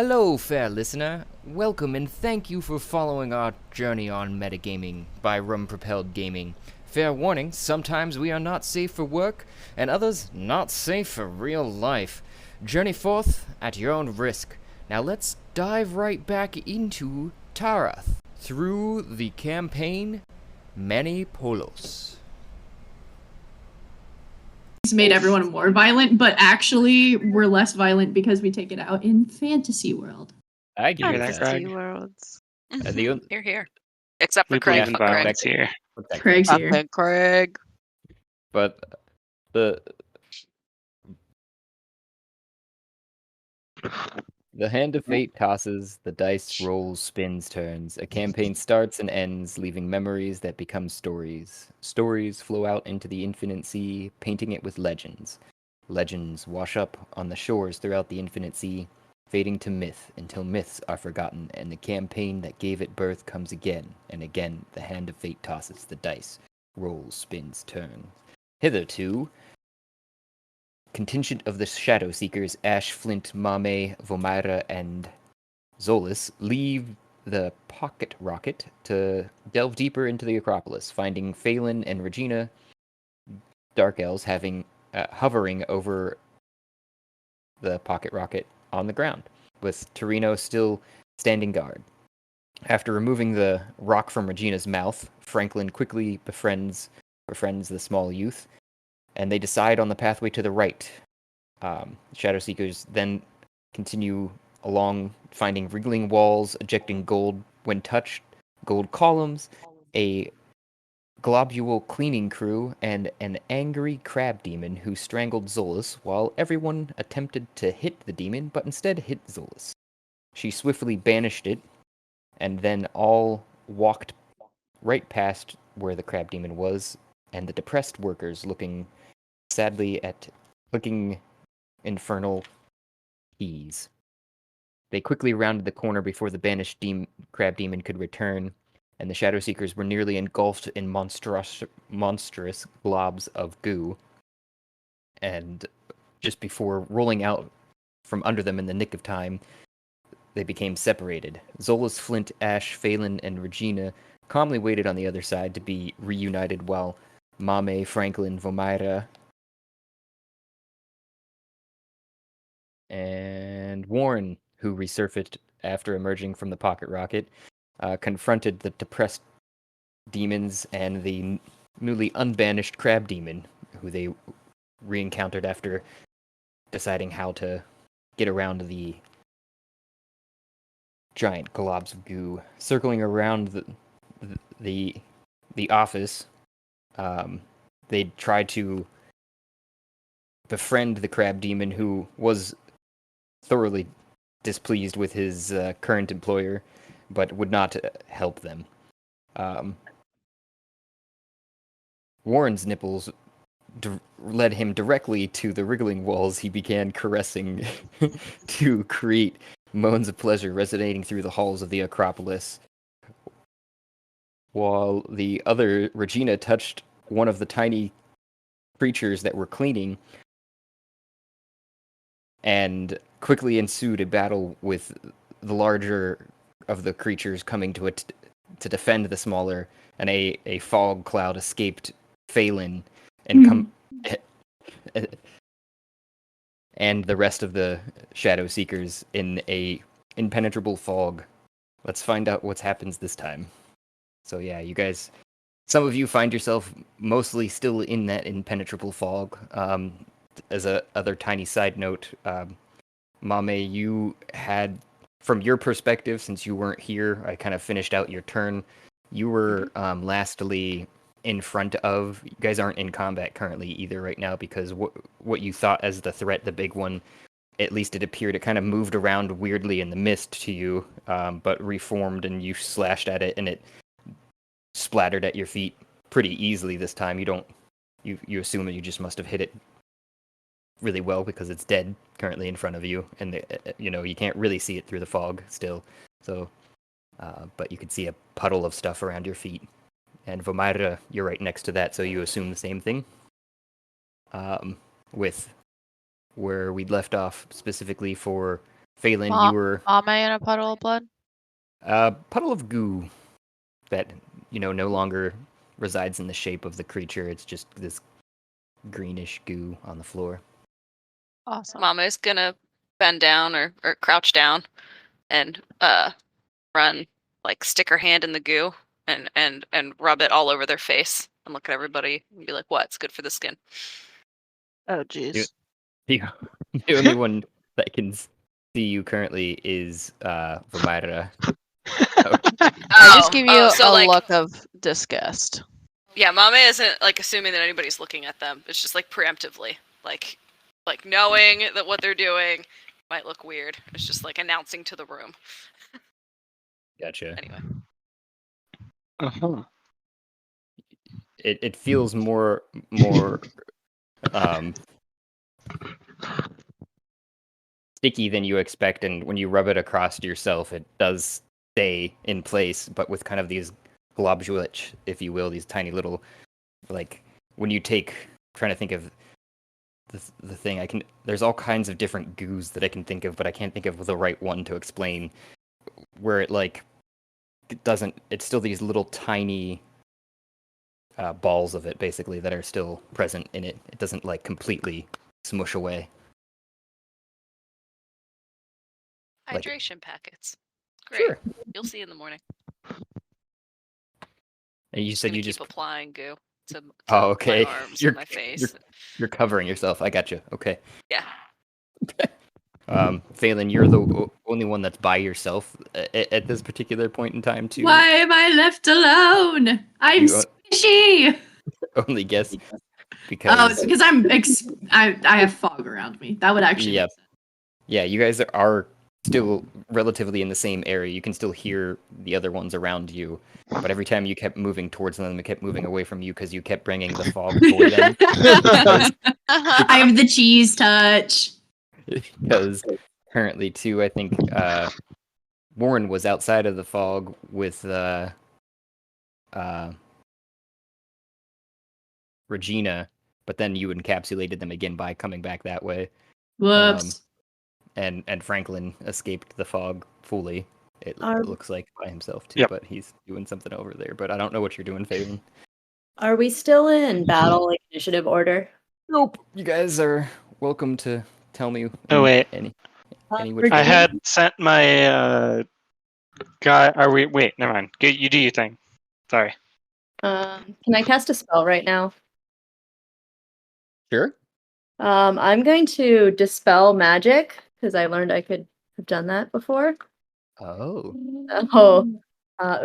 Hello, fair listener. Welcome and thank you for following our journey on metagaming by Rum Propelled Gaming. Fair warning, sometimes we are not safe for work, and others not safe for real life. Journey forth at your own risk. Now let's dive right back into Tarath through the campaign Many Polos. Made everyone more violent, but actually we're less violent because we take it out in fantasy world. I give you that. Fantasy worlds. Here. Except for We Craig. believe in Fuck Craig. violence here. Craig's here. Fucking Craig. But the hand of fate tosses, the dice rolls, spins, turns. A campaign starts and ends, leaving memories that become stories. Stories flow out into the infinite sea, painting it with legends. Legends wash up on the shores throughout the infinite sea, fading to myth until myths are forgotten, and the campaign that gave it birth comes again and again. The hand of fate tosses the dice, rolls, spins, turns. Hitherto, contingent of the Shadow Seekers, Ash, Flint, Mame, Vomira, and Zolas leave the pocket rocket to delve deeper into the Acropolis, finding Phelan and Regina, Dark Elves, hovering over the pocket rocket on the ground, with Torino still standing guard. After removing the rock from Regina's mouth, Franklin quickly befriends the small youth, and they decide on the pathway to the right. Shadow Seekers then continue along, finding wriggling walls, ejecting gold when touched, gold columns, a globule cleaning crew, and an angry crab demon who strangled Zolas, while everyone attempted to hit the demon, but instead hit Zolas. She swiftly banished it, and then all walked right past where the crab demon was, and the depressed workers looking sadly at clicking infernal keys. They quickly rounded the corner before the banished crab demon could return, and the Shadow Seekers were nearly engulfed in monstrous globs of goo. And just before rolling out from under them in the nick of time, they became separated. Zolas, Flint, Ash, Phelan, and Regina calmly waited on the other side to be reunited, while Mame, Franklin, Vomira, and Warren, who resurfaced after emerging from the pocket rocket, confronted the depressed demons and the newly unbanished crab demon, who they re-encountered after deciding how to get around the giant globs of goo. Circling around the office, they tried to befriend the crab demon, who was thoroughly displeased with his current employer, but would not help them. Warren's nipples led him directly to the wriggling walls he began caressing to create moans of pleasure resonating through the halls of the Acropolis. While the other, Regina, touched one of the tiny creatures that were cleaning, and quickly ensued a battle with the larger of the creatures coming to it to defend the smaller, and a fog cloud escaped Phelan and and the rest of the Shadow Seekers in a impenetrable fog. Let's find out what happens this time. So yeah, you guys, some of you find yourself mostly still in that impenetrable fog. As a other tiny side note, Mame, you had, from your perspective, since you weren't here, I kind of finished out your turn. You were lastly in front of. You guys aren't in combat currently either right now, because what you thought as the threat, the big one, at least it appeared, it kind of moved around weirdly in the mist to you, but reformed, and you slashed at it, and it splattered at your feet pretty easily this time. You assume that you just must have hit it really well because it's dead currently in front of you, and you can't really see it through the fog still. So, but you can see a puddle of stuff around your feet. And Vomira, you're right next to that, so you assume the same thing. With where we'd left off specifically for Phelan, you were Am I in a puddle of blood? a puddle of goo that, no longer resides in the shape of the creature. It's just this greenish goo on the floor. Awesome. Mama's gonna bend down or crouch down and run, like stick her hand in the goo and rub it all over their face and look at everybody and be like, "What? It's good for the skin." Oh, jeez. The, the only one that can see you currently is Vomaira. I just give you so a like, look of disgust. yeah, Mama isn't like assuming that anybody's looking at them. It's just like preemptively, like knowing that what they're doing might look weird. It's just like announcing to the room. Gotcha. Anyway. Uh-huh. It feels more sticky than you expect, and when you rub it across yourself, it does stay in place, but with kind of these globulate, if you will, these tiny little, like, when you take, trying to think of the thing, there's all kinds of different goos that I can think of, but I can't think of the right one to explain, where it's still these little tiny balls of it, basically, that are still present in it. It doesn't, like, completely smush away. Like- Hydration packets. Great. Sure. You'll see in the morning. And you said Gonna you keep just... applying goo to Oh, okay. my arms and my face. You're covering yourself. I gotcha. Okay. Yeah. Phelan, you're the only one that's by yourself at this particular point in time, too. Why am I left alone? I'm You, squishy. only guess because... Oh, it's because I have fog around me. That would actually Yep. make sense. Yeah, you guys are still relatively in the same area. You can still hear the other ones around you, but every time you kept moving towards them, it kept moving away from you because you kept bringing the fog toward them. I have the cheese touch. Because currently, too, I think Warren was outside of the fog with Regina, but then you encapsulated them again by coming back that way. Whoops. And Franklin escaped the fog fully. It looks like by himself too, Yep. but he's doing something over there. But I don't know what you're doing, Phelan. Are we still in battle like initiative order? Nope. You guys are welcome to tell me. Oh, wait. Any Uh, which I way. had sent my guy. Are we? Wait, never mind. You do your thing. Sorry. Can I cast a spell right now? Sure. I'm going to dispel magic because I learned I could have done that before. Oh.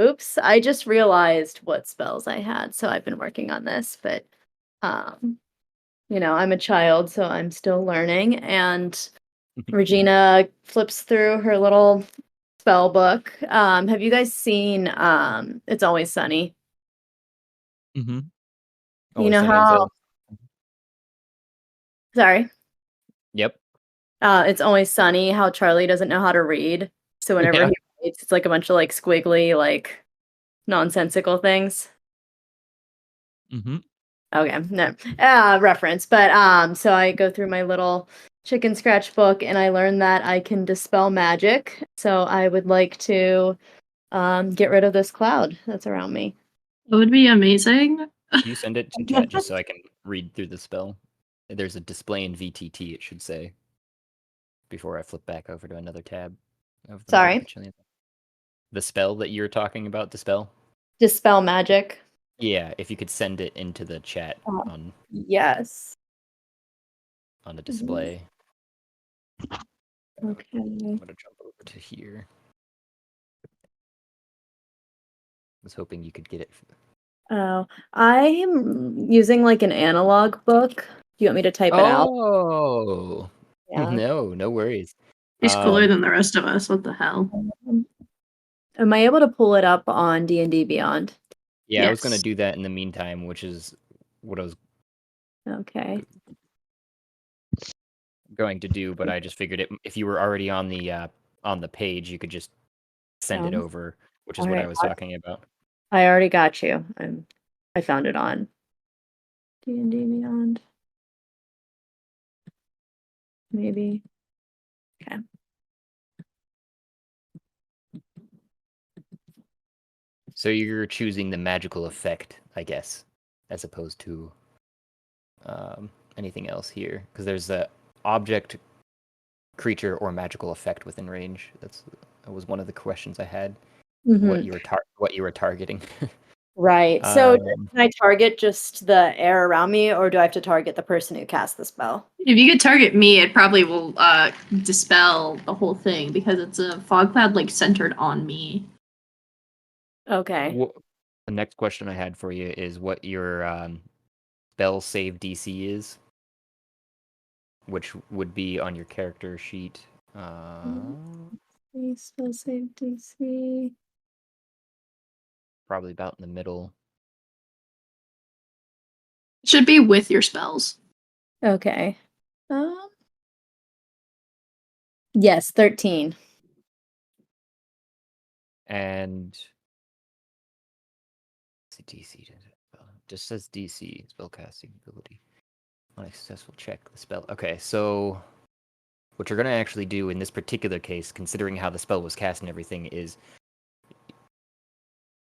Oops! I just realized what spells I had, so I've been working on this. But, I'm a child, so I'm still learning. And Regina flips through her little spell book. Have you guys seen It's Always Sunny? Mm-hmm. You know how? Sorry. Yep. It's Always Sunny, how Charlie doesn't know how to read. So whenever Yeah. he reads, it's like a bunch of like squiggly, like nonsensical things. Mm-hmm. Okay, no reference. But so I go through my little chicken scratch book and I learned that I can dispel magic. So I would like to get rid of this cloud that's around me. That would be amazing. You send it to chat just so I can read through the spell. There's a display in VTT, it should say. Before I flip back over to another tab. Of the Sorry? Microchillian. The spell that you're talking about, dispel? Dispel magic. Yeah, if you could send it into the chat on Yes. the display. Okay. I'm gonna jump over to here. Was hoping you could get it. Oh, I'm using like an analog book. Do you want me to type it out? Oh, Yeah. no worries. He's cooler than the rest of us. What the hell? Am I able to pull it up on D&D Beyond? Yeah, I was gonna Yes. do that in the meantime, which is what I was Okay. going to do, but I just figured if you were already on the page, you could just send it Oh. over, which is what I Alright, was talking about. I already got you. I found it on D&D Beyond. Maybe. Okay. So you're choosing the magical effect, I guess, as opposed to anything else here, because there's a object, creature, or magical effect within range. That was one of the questions I had. What you were targeting. Right. So can I target just the air around me, or do I have to target the person who cast the spell? If you could target me, it probably will dispel the whole thing because it's a fog cloud like centered on me. Okay. The next question I had for you is what your spell save DC is, which would be on your character sheet. Spell save DC. Probably about in the middle. It should be with your spells. Okay. Yes, 13. And DC just says DC spellcasting ability. On a successful check, the spell. Okay, so what you're gonna actually do in this particular case, considering how the spell was cast and everything, is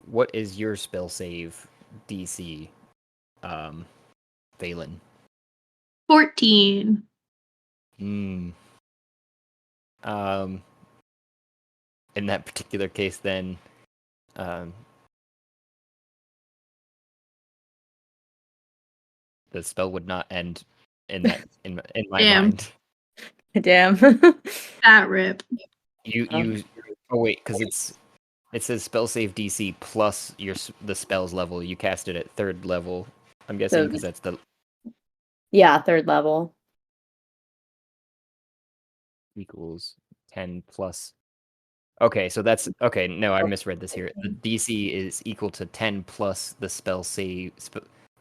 what is your spell save DC, Valen? 14. In that particular case, then, the spell would not end in that in my Damn. mind. Damn. That rip. You oh wait, because it says spell save DC plus the spell's level. You cast it at 3rd level. I'm guessing because that's the Yeah, 3rd level. equals 10 plus. Okay, so that's okay. No, I misread this here. The DC is equal to 10 plus the spell save,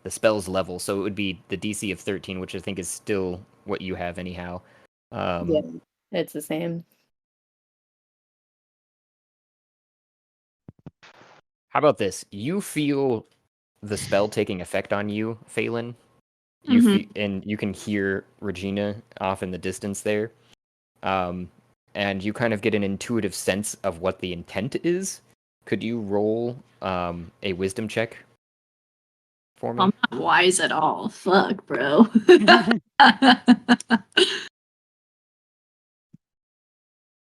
the spell's level. So it would be the DC of 13, which I think is still what you have anyhow. Yeah, it's the same. How about this? You feel the spell taking effect on you, Phelan. And you can hear Regina off in the distance there. And you kind of get an intuitive sense of what the intent is. Could you roll a wisdom check for me? I'm not wise at all. Fuck, bro.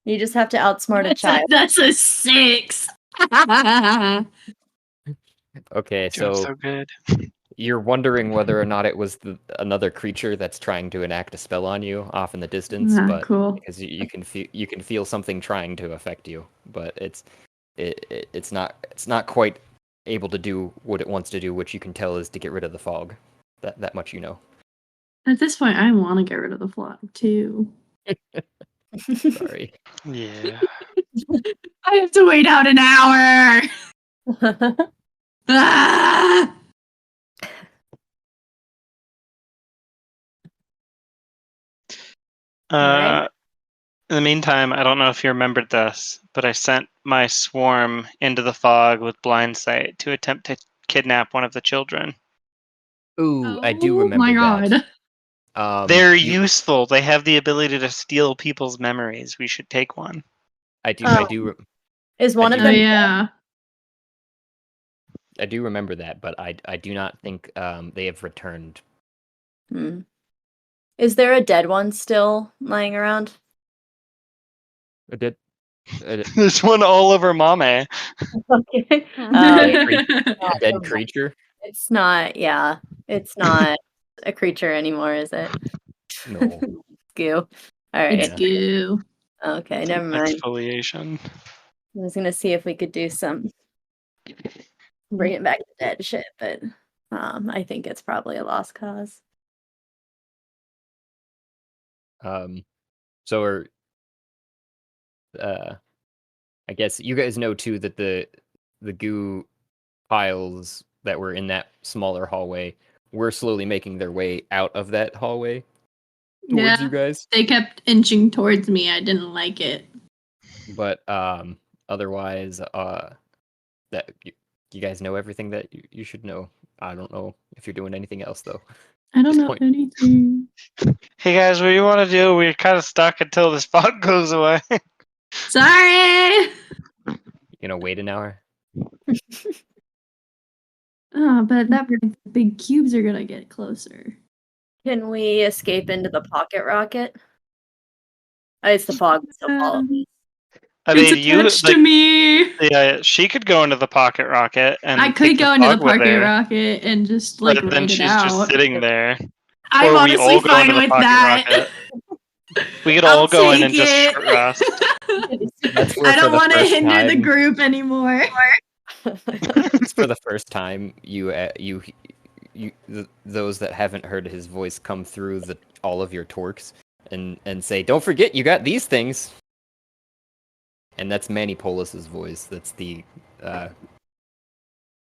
You just have to outsmart a child. That's a 6. Okay, Doing so so good. you're wondering whether or not it was another creature that's trying to enact a spell on you off in the distance, but cool. because you can feel something trying to affect you, but it's not quite able to do what it wants to do, which you can tell is to get rid of the fog. That much you know. At this point, I want to get rid of the fog too. Sorry. Yeah. I have to wait out an hour. Ah! Alright. In the meantime, I don't know if you remembered this, but I sent my swarm into the fog with blind sight to attempt to kidnap one of the children. Ooh, I do remember my god. that. They're useful. They have the ability to steal people's memories. We should take one. I do. Is one of do- them? Yeah. I do remember that, but I do not think they have returned. Is there a dead one still lying around? I did. There's one all over Mame. Okay. A dead creature? It's not. Yeah, it's not a creature anymore, is it? No. Goo. All right. It's goo. Okay, never mind. Exfoliation. I was gonna see if we could do some bring it back to dead shit, but I think it's probably a lost cause. So I guess you guys know too that the goo piles that were in that smaller hallway were slowly making their way out of that hallway towards you guys. They kept inching towards me. I didn't like it. But otherwise, that you guys know everything that you should know. I don't know if you're doing anything else though. I don't this know point. anything. Hey guys, what do you want to do? We're kind of stuck until this fog goes away. Sorry. You know, wait an hour. Oh, but at that point, the big cubes are gonna get closer. Can we escape into the pocket rocket? It's the fog that still follow me. I It's mean, you attached to like, me. yeah, she could go into the pocket rocket and I take could go into the fog with pocket her, rocket and just like but then write it she's just out. sitting there. I'm Or we honestly all go fine into the with pocket that. rocket. We could I'll all go in take and just it. short rest. That's where I for don't the want to first hinder the time- group anymore. It's for the first time those that haven't heard his voice come through all of your torques and say, "Don't forget, you got these things." And that's Manny Polis's voice. That's the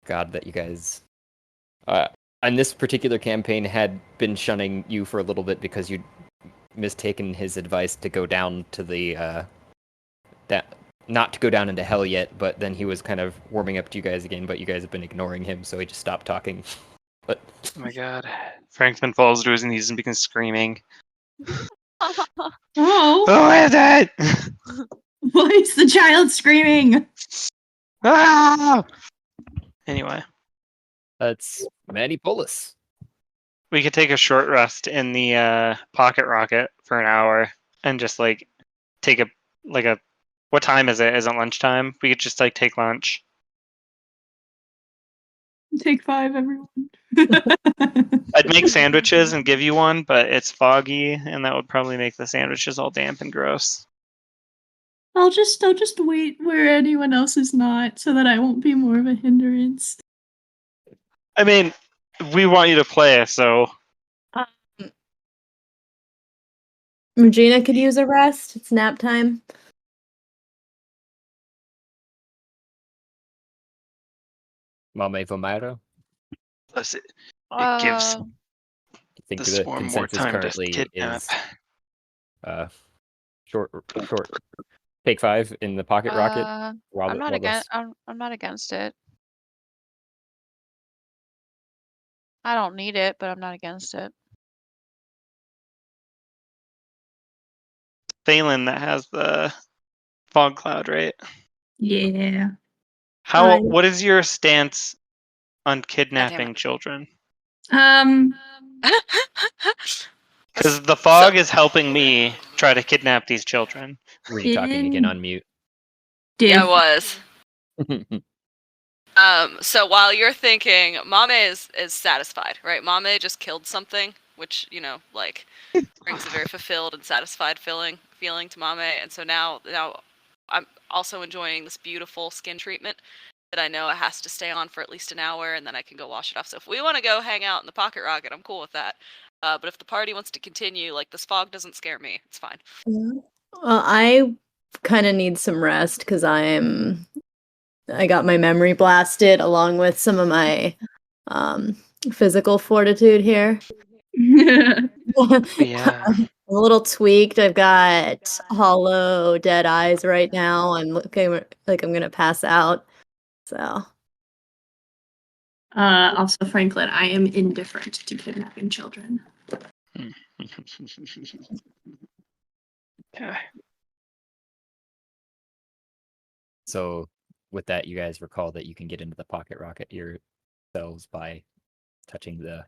god that you guys on this particular campaign had been shunning you for a little bit because you'd mistaken his advice to go down to the not to go down into hell yet, but then he was kind of warming up to you guys again, but you guys have been ignoring him, so he just stopped talking. But Oh my god. Franklin falls to his knees and begins screaming. Oh, Who is it? why is the child screaming? Ah! Anyway, that's Manny Polis. we could take a short rest in the pocket rocket for an hour and just like take a what time is it? Isn't lunchtime? We could just like take lunch. Take 5, everyone. I'd make sandwiches and give you one, but it's foggy, and that would probably make the sandwiches all damp and gross. I'll just wait where anyone else is not, so that I won't be more of a hindrance. I mean, we want you to play, so Regina could use a rest. It's nap time. Mame Vomero. it gives Uh, I think the the swarm more consensus time to currently kidnap. is short take 5 in the pocket rocket. I'm not against. I'm not against it. I don't need it, but I'm not against it. Phelan that has the fog cloud, right? Yeah. What is your stance on kidnapping children? Because the fog is helping me try to kidnap these children. Were you talking again on mute? Yeah, I was. So while you're thinking, Mame is satisfied, right? Mame just killed something, which, like, brings a very fulfilled and satisfied feeling to Mame. And so now I'm also enjoying this beautiful skin treatment that I know it has to stay on for at least an hour, and then I can go wash it off. So if we want to go hang out in the pocket rocket, I'm cool with that. But if the party wants to continue, like, this fog doesn't scare me. It's fine. Well, I kind of need some rest because I got my memory blasted along with some of my physical fortitude here. Yeah. I'm a little tweaked. I've got hollow, dead eyes right now. I'm looking like I'm gonna pass out. So Also, Franklin, I am indifferent to kidnapping children. Okay. So with that, you guys recall that you can get into the pocket rocket yourselves by touching the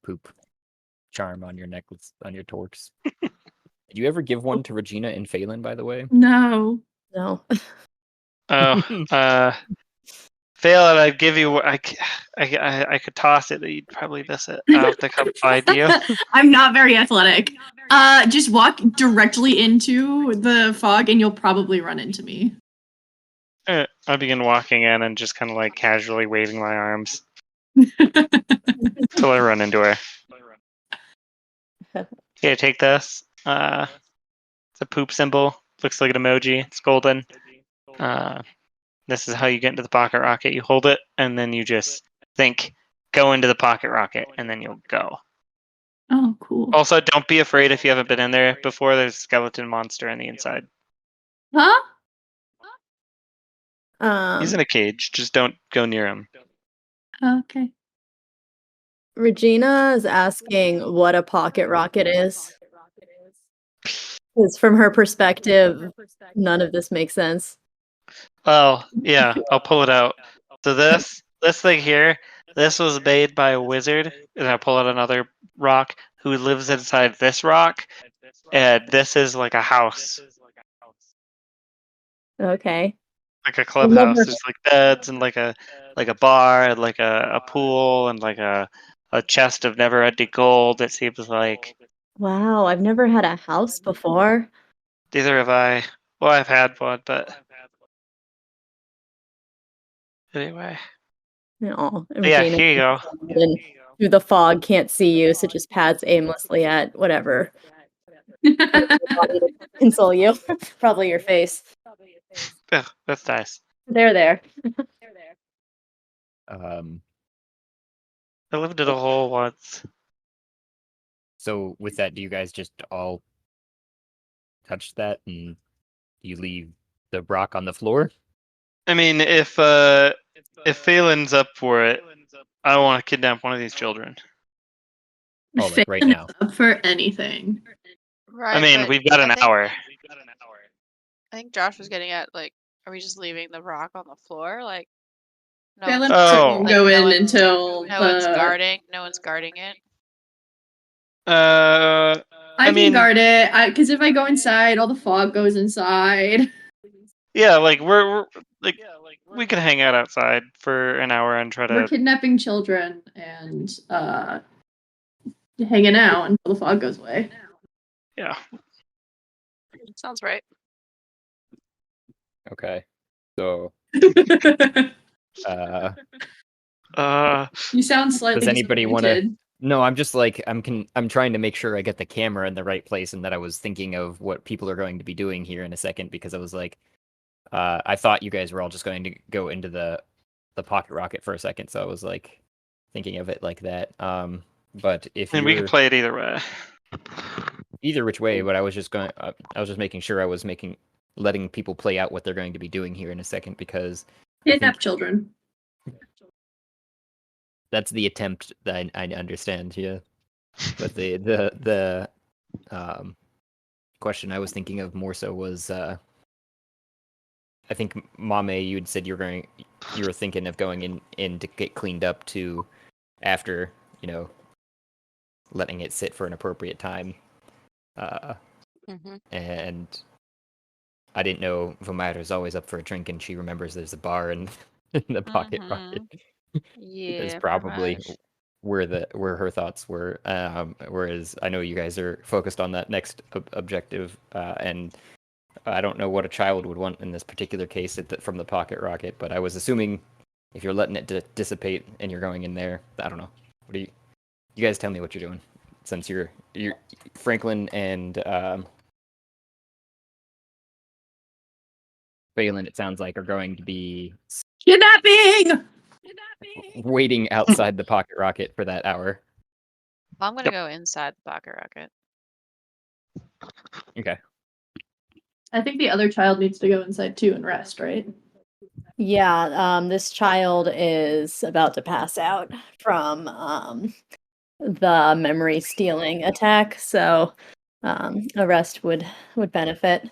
poop charm on your necklace, on your torques. Did you ever give one to Regina and Phelan, by the way? No. no. Oh, Phelan, I'd give you. I could toss it, but you'd probably miss it. I'll have to come find you. I'm not very athletic. Just walk directly into the fog and you'll probably run into me. I begin walking in and just kind of like casually waving my arms till I run into her. Here, take this. It's a poop symbol. Looks like an emoji. It's golden. This is how you get into the pocket rocket. You hold it, and then you just think, go into the pocket rocket, and then you'll go. Oh, cool. Also, don't be afraid if you haven't been in there before. There's a skeleton monster on the inside. Huh? He's in a cage. Just don't go near him. Okay. Regina is asking what a pocket rocket is. Because from her perspective, none of this makes sense. Oh, yeah, I'll pull it out. So this thing here, this was made by a wizard, and I'll pull out another rock who lives inside this rock, and this is like a house, Okay. like a I've clubhouse. never There's like beds and like a bar and like a pool and like a chest of never-ending gold. It seems like Wow, I've never had a house before. neither have I. Well, I've had one, but anyway. No, But yeah, Regina here you go. and through the fog can't see you, so just pats aimlessly at whatever body to console you. Probably your face. Yeah, that's nice. There. Um, I lived in a hole once. so with that, do you guys just all touch that and you leave the rock on the floor? I mean, if Phelan's up for it, I want to kidnap one of these children. Oh, like right Fan now. is up for anything. Right. I mean, but we've got an I think, hour. I think Josh was getting at like, are we just leaving the rock on the floor? Like, no, Phelan Oh. won't like, go no in one's- until no one's the. guarding. No one's guarding it. I can mean- guard it because if I go inside, all the fog goes inside. Yeah, like we're like we can hang out outside for an hour and try We're to. kidnapping children and hanging out until the fog goes away. Yeah. Sounds right. Okay. So, You sound slightly Does anybody wanna- disappointed. no, I'm just like I'm trying to make sure I get the camera in the right place, and that I was thinking of what people are going to be doing here in a second, because I was like, I thought you guys were all just going to go into the pocket rocket for a second, so I was like thinking of it like that. But if And we can you're play it either way. either which way, but I was just making sure I was letting people play out what they're going to be doing here in a second, because Kidnap children. that's the attempt that I understand, yeah. But the question I was thinking of more so was I think Mame, you had said you were thinking of going in to get cleaned up to after, letting it sit for an appropriate time. Mm-hmm. And I didn't know Vomaira's always up for a drink, and she remembers there's a bar in the pocket rocket. Yeah. Is pretty probably much. where her thoughts were. Whereas I know you guys are focused on that next objective, and I don't know what a child would want in this particular case from the pocket rocket. But I was assuming if you're letting it dissipate and you're going in there, I don't know. What do you guys tell me what you're doing? Since you're Franklin and Phelan, it sounds like, are going to be Kidnapping! waiting outside the pocket rocket for that hour. I'm gonna go inside the pocket rocket. Okay. I think the other child needs to go inside too and rest, right? Yeah, this child is about to pass out from the memory stealing attack, so a rest would benefit.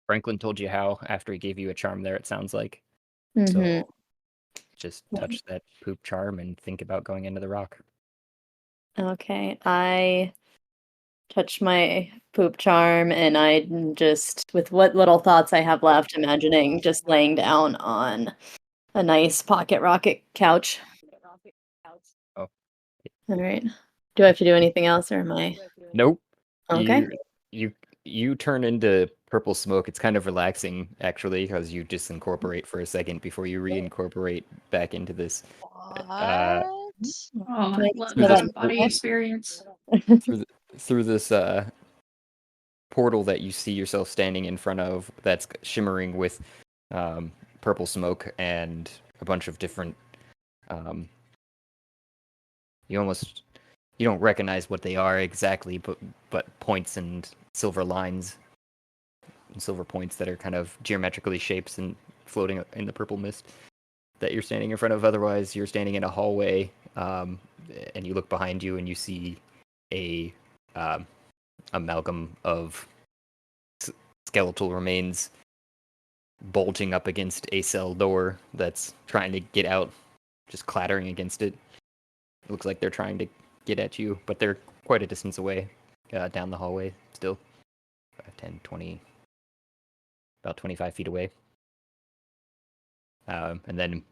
Franklin told you how after he gave you a charm there, it sounds like. Mhm. So just touch that poop charm and think about going into the rock. Okay, I touch my poop charm and I just, with what little thoughts I have left, imagining just laying down on a nice pocket rocket couch. Oh. All right. Do I have to do anything else, or am I Nope. okay? You turn into purple smoke. It's kind of relaxing, actually, because you just incorporate for a second before you reincorporate back into this. What? Oh, I love feel that that body much? experience. through this portal that you see yourself standing in front of, that's shimmering with purple smoke and a bunch of different you don't recognize what they are exactly, but points and silver lines and silver points that are kind of geometrically shaped and floating in the purple mist that you're standing in front of. Otherwise, you're standing in a hallway, and you look behind you and you see a amalgam of skeletal remains bulging up against a cell door that's trying to get out, just clattering against it. It looks like they're trying to get at you, but they're quite a distance away, down the hallway still. 5, 10, 20, about 25 feet away. And then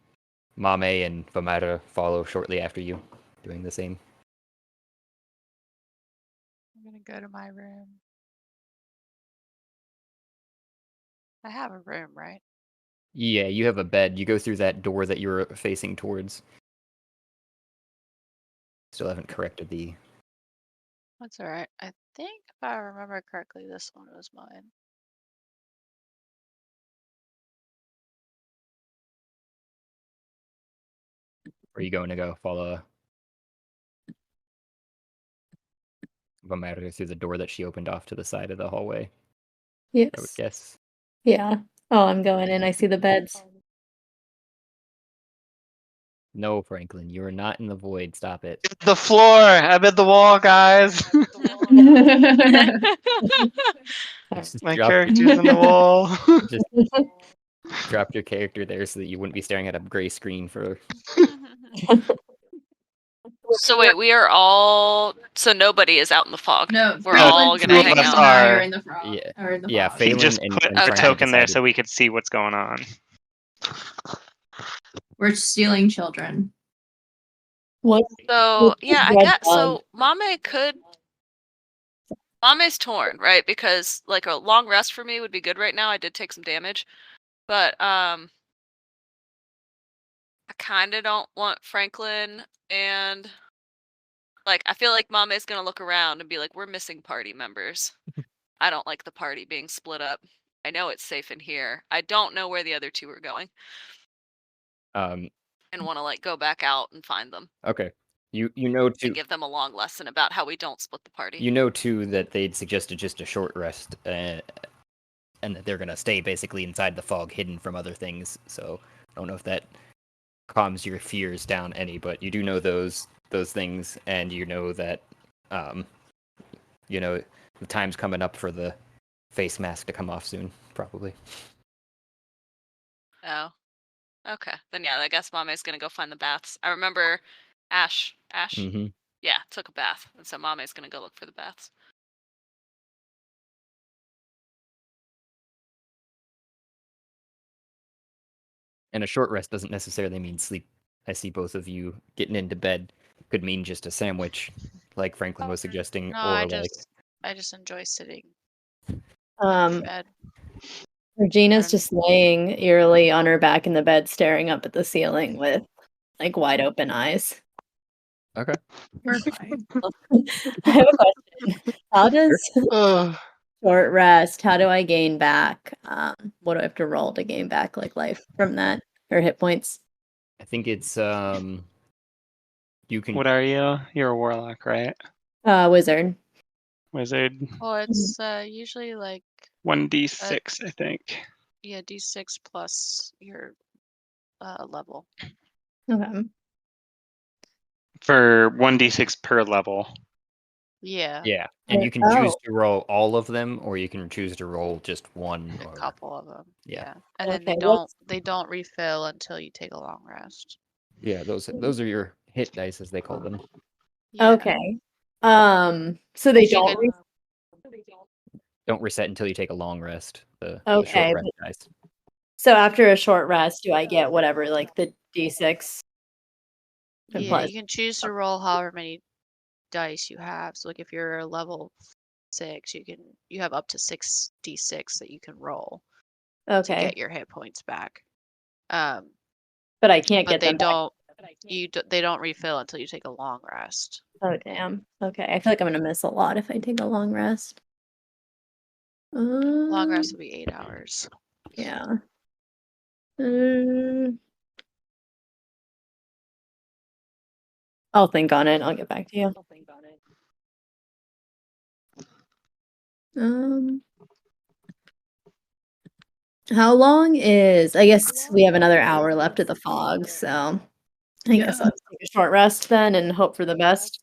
Mame and Vomara follow shortly after you, doing the same. I'm gonna go to my room. I have a room, right? Yeah, you have a bed. You go through that door that you were facing towards. Still haven't corrected the... That's alright. I think if I remember correctly, this one was mine. Are you going to go follow Vomara through the door that she opened off to the side of the hallway? I would Yes. guess. Yeah. Oh, I'm going in. I see the beds. No, Franklin, you are not in the void. Stop it. The floor. I'm in the wall, guys. Just My drop, character's in the wall. just drop your character there so that you wouldn't be staring at a gray screen for... So wait, we are all. So nobody is out in the fog. No, We're all two gonna of hang us out. are. in the frog. Yeah. Or in the Yeah, fog. Phelan He just and- put and a Franklin token there decided- so we could see what's going on. We're stealing children. What? So What's yeah, I red got bug? so Mame could. Mame's torn, right? Because like a long rest for me would be good right now. I did take some damage, but I kind of don't want Franklin and like I feel like Mame's gonna look around and be like, "We're missing party members." I don't like the party being split up. I know it's safe in here. I don't know where the other two are going, and want to like go back out and find them Okay. You know and too. give them a long lesson about how we don't split the party. You know too that they'd suggested just a short rest, and that they're gonna stay basically inside the fog, hidden from other things. So I don't know if that calms your fears down any, but you do know those things, and you know that the time's coming up for the face mask to come off soon, probably. Oh, okay. Then yeah, I guess Mame's gonna go find the baths. I remember Ash. Mm-hmm. Yeah, took a bath, and so Mame's gonna go look for the baths. And a short rest doesn't necessarily mean sleep. I see both of you getting into bed. Could mean just a sandwich, like Franklin was suggesting, No, or I just enjoy sitting in Um, bed. Regina's just laying eerily on her back in the bed, staring up at the ceiling with like wide open eyes. Okay. We're fine. I have a question. How does Ugh. short rest? How do I gain back? What do I have to roll to gain back like life from that or hit points? I think it's you can What are you? You're a warlock, right? Wizard. Wizard. Well, it's usually like 1d6, I think. yeah, d6 plus your level. Okay. For 1d6 per level. Yeah, Yeah, and you can choose to roll all of them, or you can choose to roll just one. a Or... couple of them. Yeah. Yeah, and then Okay, what's- they don't refill until you take a long rest. Yeah, those are your hit dice, as they call them. Yeah. Okay. So they You don't. can- Don't reset until you take a long rest. The Okay, short rest dice. So after a short rest, do I get whatever, like the d6? And Yeah, plus- you can choose to roll however many dice you have. So like if you're a level 6, you have up to 6d6 that you can roll to Okay, get your hit points back. but I can't But get they them back. they don't refill until you take a long rest. Oh damn. Okay, I feel like I'm gonna miss a lot if I take a long rest. Long Um, rest will be 8 hours. Yeah. Um, I'll think on it. I'll get back to you. How long is? I guess we have another hour left of the fog, so I guess I'll take a short rest then and hope for the best.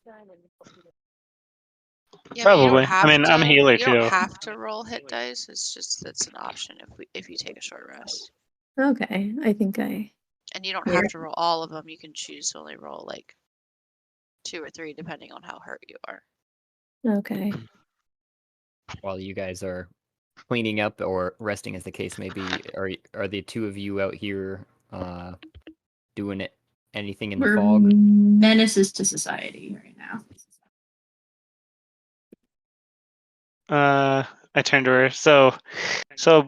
Yeah, but you don't Probably. I have mean, I'm a healer you don't too. have to roll hit dice. It's just that's an option if you take a short rest. Okay, I think I. And you don't Yeah. have to roll all of them. You can choose to only roll like 2 or 3 depending on how hurt you are. Okay. While you guys are cleaning up or resting, as the case may be, are the two of you out here doing it? Anything in the We're fog? menaces to society right now. I turned to her. So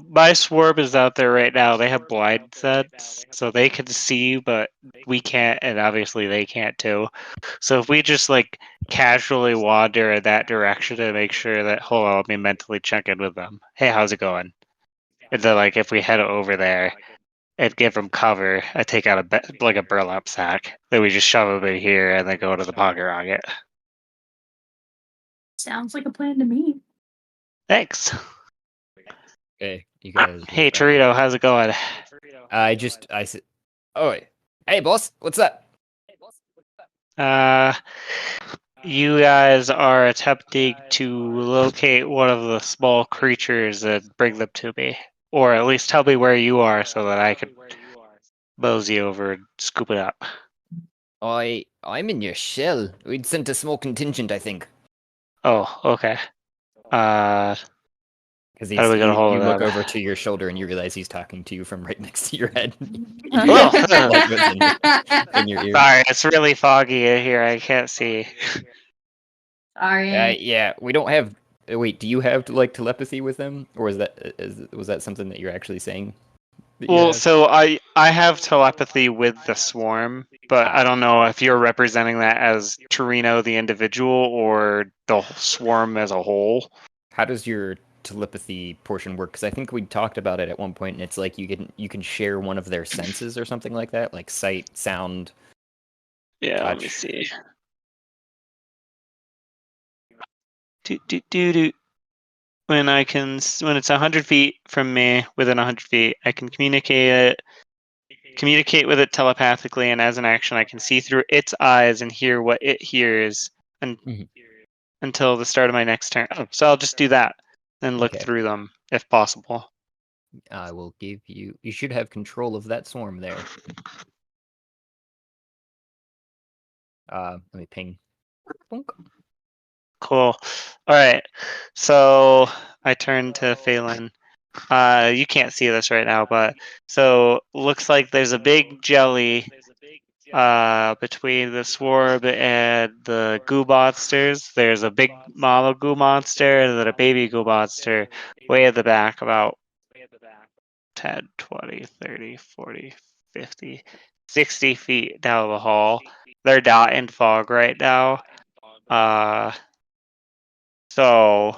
my swarm is out there right now. They have blind sets, so they can see, but we can't, and obviously they can't too. So if we just like casually wander in that direction to make sure that, hold on, let me mentally check in with them. Hey, how's it going? And then like if we head over there and give them cover, I take out like a burlap sack. Then we just shove them in here and then go to the pocket rocket. Sounds like a plan to me. Thanks. Okay, you guys. Hey, Torito, how's it going? I said, oh, hey, boss, what's up? You guys are attempting to locate one of the small creatures and bring them to me. Or at least tell me where you are so that I can mosey over and scoop it up. I'm in your shell. We'd sent a small contingent, I think. Oh, okay. Because How do we get a hold you of look them? over to your shoulder and you realize he's talking to you from right next to your head. Oh. Like what's in your ear. Sorry, it's really foggy in here. I can't see. Sorry. Yeah, we don't have. Wait, do you have like telepathy with them, or was that something that you're actually saying? That you Well, have? so I have telepathy with the swarm, but I don't know if you're representing that as Torino the individual or the swarm as a whole. How does your telepathy portion work? Because I think we talked about it at one point, and it's like you can share one of their senses or something like that, like sight, sound. Yeah, let me touch. see. Do. When it's 100 feet from me, within 100 feet, I can communicate with it telepathically, and as an action, I can see through its eyes and hear what it hears until the start of my next turn. Oh, so I'll just do that and look Okay. through them if possible. I will give you. You should have control of that swarm there. Let me ping. Bonk. Cool. All right. So I turn to Phelan. You can't see this right now, but so looks like there's a big jelly between the swarm and the goo monsters. There's a big mama goo monster and then a baby goo monster way at the back, about 10, 20, 30, 40, 50, 60 feet down the hall. They're not in fog right now. So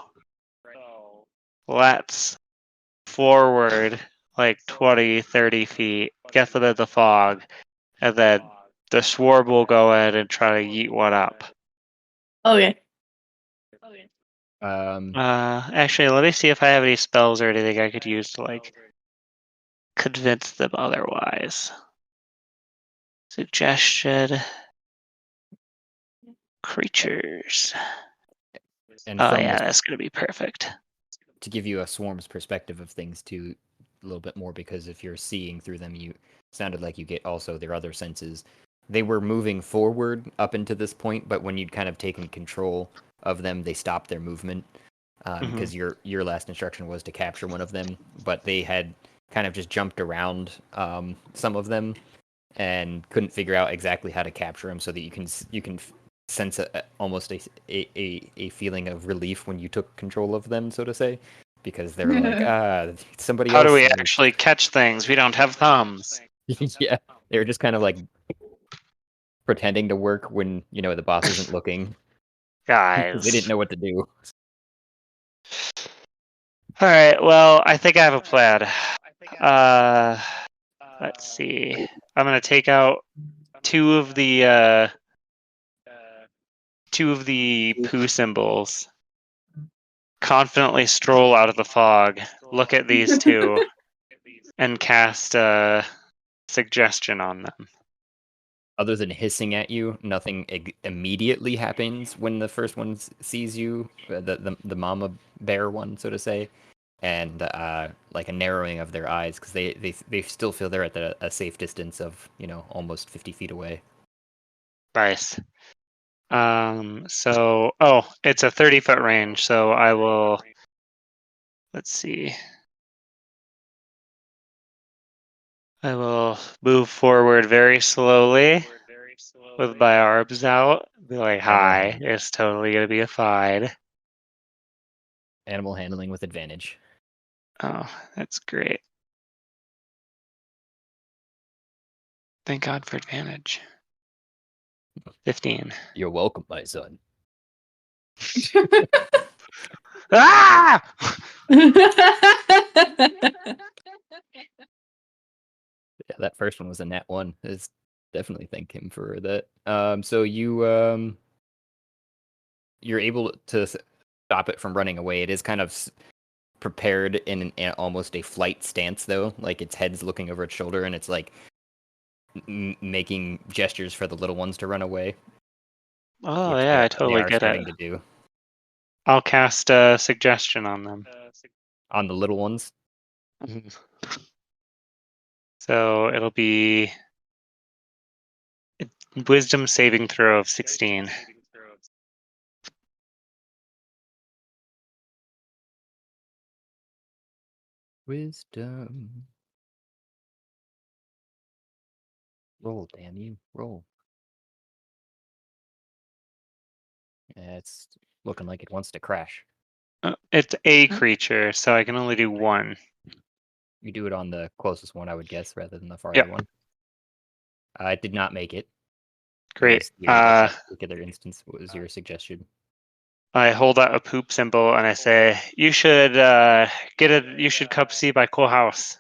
let's forward like 20, 30 feet, get them in the fog, and then the swarm will go in and try to yeet one up. Okay. Actually, let me see if I have any spells or anything I could use to like convince them otherwise. Suggestion. Creatures. And Oh from yeah, this, that's gonna be perfect. to give you a swarm's perspective of things too, a little bit more, because if you're seeing through them, you sounded like you get also their other senses. They were moving forward up into this point, but when you'd kind of taken control of them, they stopped their movement because your last instruction was to capture one of them, but they had kind of just jumped around some of them and couldn't figure out exactly how to capture them, so that you can sense almost a feeling of relief when you took control of them, so to say, because they're like, somebody How else. do we actually catch things? We don't have thumbs. Yeah, they were just kind of like pretending to work when the boss isn't looking. Guys. They didn't know what to do. All right. Well, I think I have a plan. Let's see. I'm gonna take out two of the poo symbols. Confidently stroll out of the fog. Look at these two, and cast a suggestion on them. Other than hissing at you, nothing immediately happens when the first one sees you, the mama bear one, so to say, and like a narrowing of their eyes because they still feel they're at a safe distance of almost 50 feet away. Nice. So, it's a 30-foot range, so I will, let's see. I will move forward very slowly with my arms out. Be like, hi, it's totally going to be a fine. Animal handling with advantage. Oh, that's great. Thank God for advantage. 15. You're welcome, my son. Ah! Yeah, that first one was a nat 1. Is definitely thank him for that. So you're able to stop it from running away. It is kind of prepared in almost a flight stance, though. Like its head's looking over its shoulder, and it's like making gestures for the little ones to run away. Oh, yeah, I totally they are get starting it. to do I'll cast a suggestion on them. on the little ones. So it'll be wisdom saving throw of 16. Wisdom. Roll, damn you. Roll. Yeah, it's looking like it wants to crash. It's a creature, so I can only do one. You do it on the closest one, I would guess, rather than the farther Yep. one. It did not make it. Great. That particular instance, what was your suggestion? I hold out a poop symbol and I say, "You should You should come see my cool house.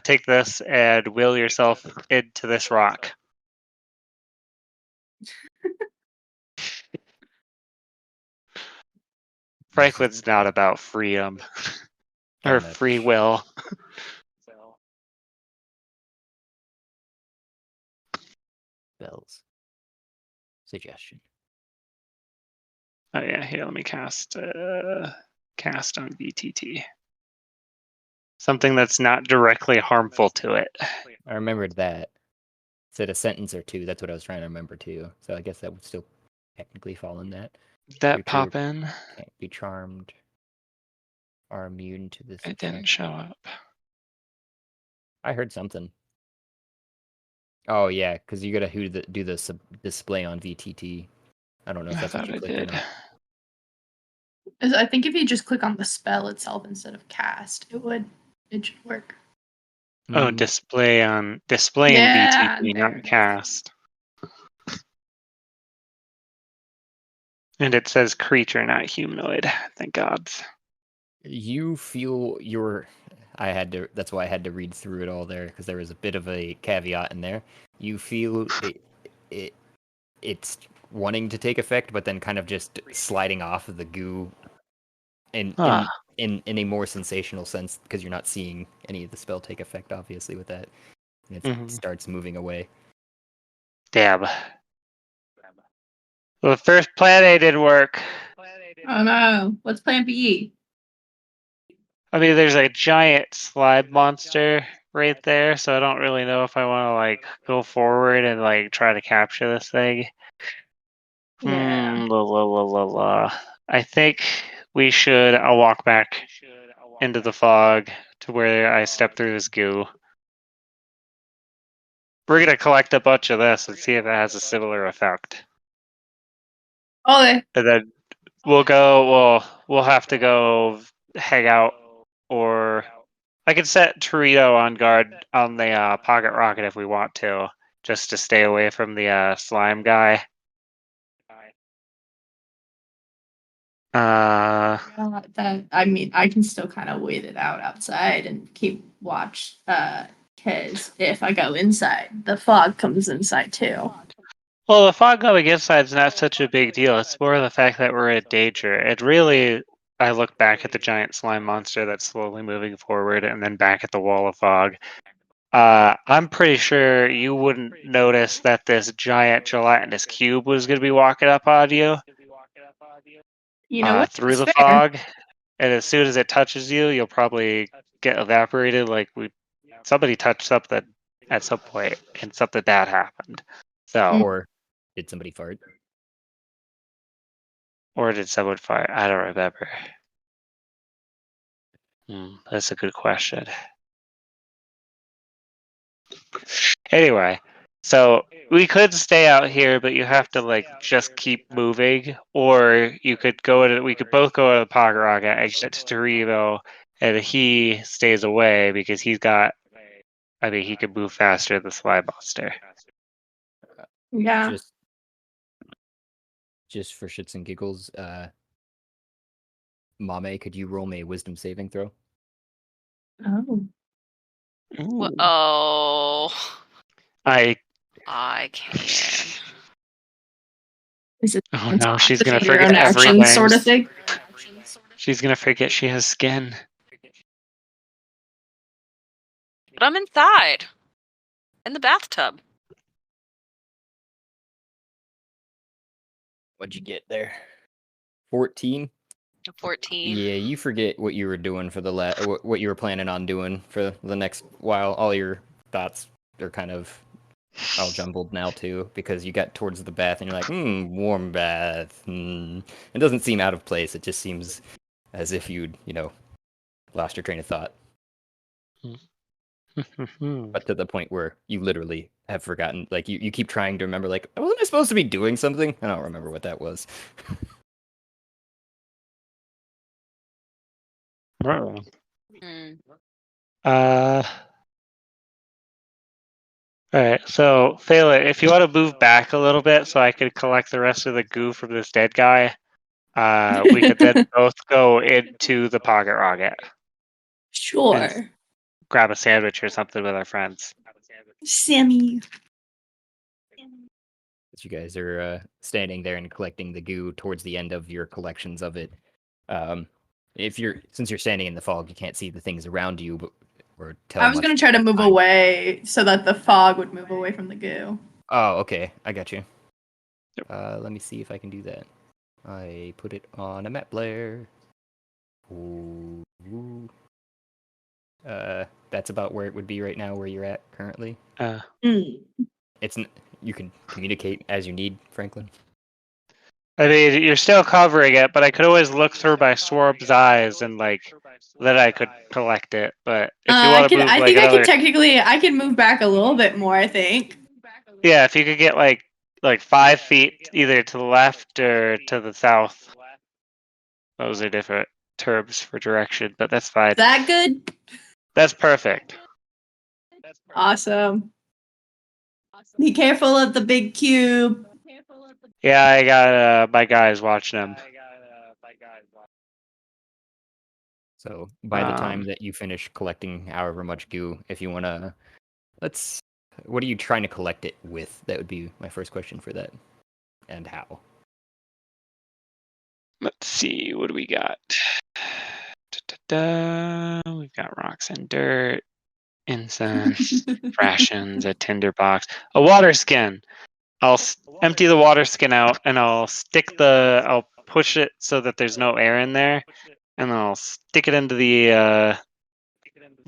Take this and wheel yourself into this rock." Franklin's not about freedom or free will. Bells. Suggestion. Oh yeah, here, let me cast on VTT. Something that's not directly harmful to it. I remembered that. It said a sentence or two. That's what I was trying to remember too. So I guess that would still technically fall in that. Did that pop in? Can't be charmed. Are immune to this. It didn't show up. I heard something. Oh yeah, because you gotta do the display on VTT. I don't know if that's what you clicked or not. I think if you just click on the spell itself instead of cast, it should work. Oh, display in VTT, not cast. And it says creature, not humanoid. Thank God. You feel that's why I had to read through it all there, because there was a bit of a caveat in there. You feel it's wanting to take effect, but then kind of just sliding off of the goo in a more sensational sense, because you're not seeing any of the spell take effect, obviously, with that. And it starts moving away. Damn. Well, the first plan A didn't work. Oh no. What's plan B? I mean, there's a giant slime monster right there, so I don't really know if I want to go forward and try to capture this thing. Yeah. I think we should. I'll walk back into the fog to where I step through this goo. We're gonna collect a bunch of this and see if it has a similar effect. Okay. And then we'll have to go hang out, or I could set Torito on guard on the pocket rocket if we want to, just to stay away from the slime guy. I mean, I can still kind of wait it out outside and keep watch. Because if I go inside, the fog comes inside too. Well, the fog going inside is not such a big deal. It's more the fact that we're in danger. I look back at the giant slime monster that's slowly moving forward and then back at the wall of fog. I'm pretty sure you wouldn't notice that this giant gelatinous cube was going to be walking up on you You know what? through It's the fair. fog, and as soon as it touches you, you'll probably get evaporated. Like somebody touched something at some point, and something bad happened. So, Or did somebody fart? or did someone fire? I don't remember. That's a good question. Anyway, so we could stay out here, but you have to like just keep moving, or you could go to. We could both go to the pocket rocket, exit to Torino, and he stays away because he's got. I mean, he could move faster than the slime monster. Yeah. Just for shits and giggles, Mame, could you roll me a wisdom saving throw? Oh. Ooh. Oh, I. I can. Is it Oh no, she's gonna your forget own actions everything. sort of thing? She's gonna forget she has skin. But I'm inside. In the bathtub. What'd you get there? 14. 14. Yeah, you forget what you were doing for the what you were planning on doing for the next while. All your thoughts are kind of all jumbled now too, because you got towards the bath and you're like, warm bath. It doesn't seem out of place. It just seems as if you'd, lost your train of thought. But to the point where you literally have forgotten, like you keep trying to remember, like, wasn't I supposed to be doing something? I don't remember what that was. Oh. Hmm. Alright, so Phelan, if you want to move back a little bit so I could collect the rest of the goo from this dead guy, we could then both go into the pocket rocket. Sure. Grab a sandwich or something with our friends. Sammy. As you guys are standing there and collecting the goo towards the end of your collections of it. Since you're standing in the fog, you can't see the things around you, or tell. I was going to try to move away so that the fog would move away from the goo. Oh, okay. I got you. Let me see if I can do that. I put it on a map layer. Ooh. That's about where it would be right now, where you're at currently. You can communicate as you need, Franklin. I mean, you're still covering it, but I could always look through my swarm's eyes and then I could collect it. But if you want to move, I think I can move back a little bit more. I think. Yeah, if you could get like 5 feet either to the left or to the south. Those are different terms for direction, but that's fine. Is that good? That's perfect. Awesome. Be careful of the big cube. Yeah, I got my guys watching them. So by the time that you finish collecting however much goo, if you want to, what are you trying to collect it with? That would be my first question for that. And how? Let's see, what do we got? We've got rocks and dirt, incense, rations, a tinderbox, a water skin. I'll empty the water skin out and I'll push it so that there's no air in there, and then I'll stick it into the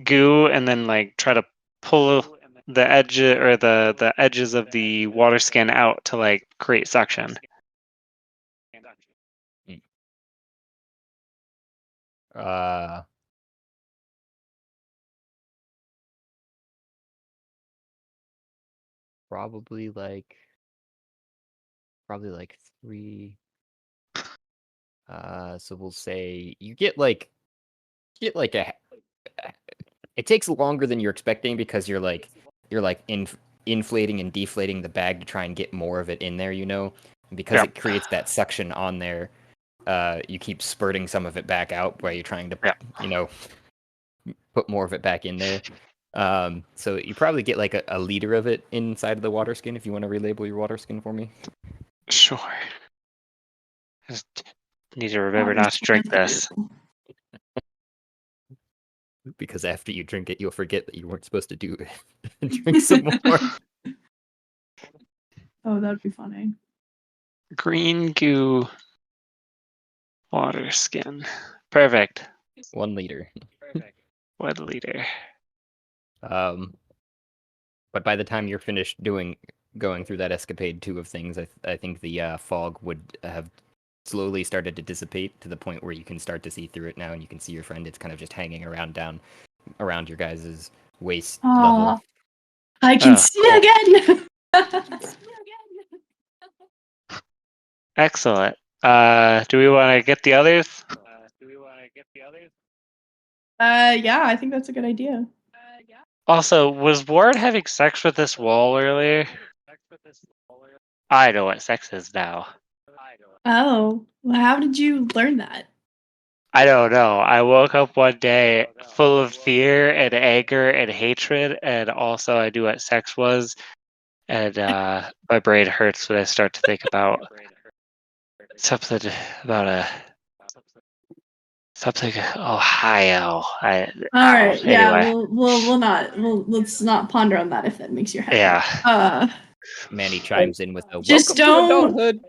goo and then try to pull the edge or the edges of the water skin out to create suction. Probably like 3. So we'll say you get a. It takes longer than you're expecting because you're inflating and deflating the bag to try and get more of it in there, and because it creates that suction on there. You keep spurting some of it back out while you're trying to, put more of it back in there. So you probably get like a liter of it inside of the water skin if you want to relabel your water skin for me. Sure. Just need to remember not to drink this. because after you drink it, you'll forget that you weren't supposed to do it. And drink some more. Oh, that'd be funny. Green goo water skin. Perfect. 1 liter. 1 liter. But by the time you're finished going through that escapade 2 of things, I think the fog would have slowly started to dissipate to the point where you can start to see through it now, and you can see your friend. It's kind of just hanging around down around your guys' waist level. I can see again. Excellent. Do we want to get the others? Yeah, I think that's a good idea. Also, was Ward having sex with this wall earlier? I know what sex is now. Oh, well, how did you learn that? I don't know. I woke up one day full of fear and anger and hatred, and also I knew what sex was, and my brain hurts when I start to think about something about something Ohio. All right, yeah, anyway. let's not ponder on that if that makes your head Yeah. hurt. Manny chimes in with a Just welcome to adulthood.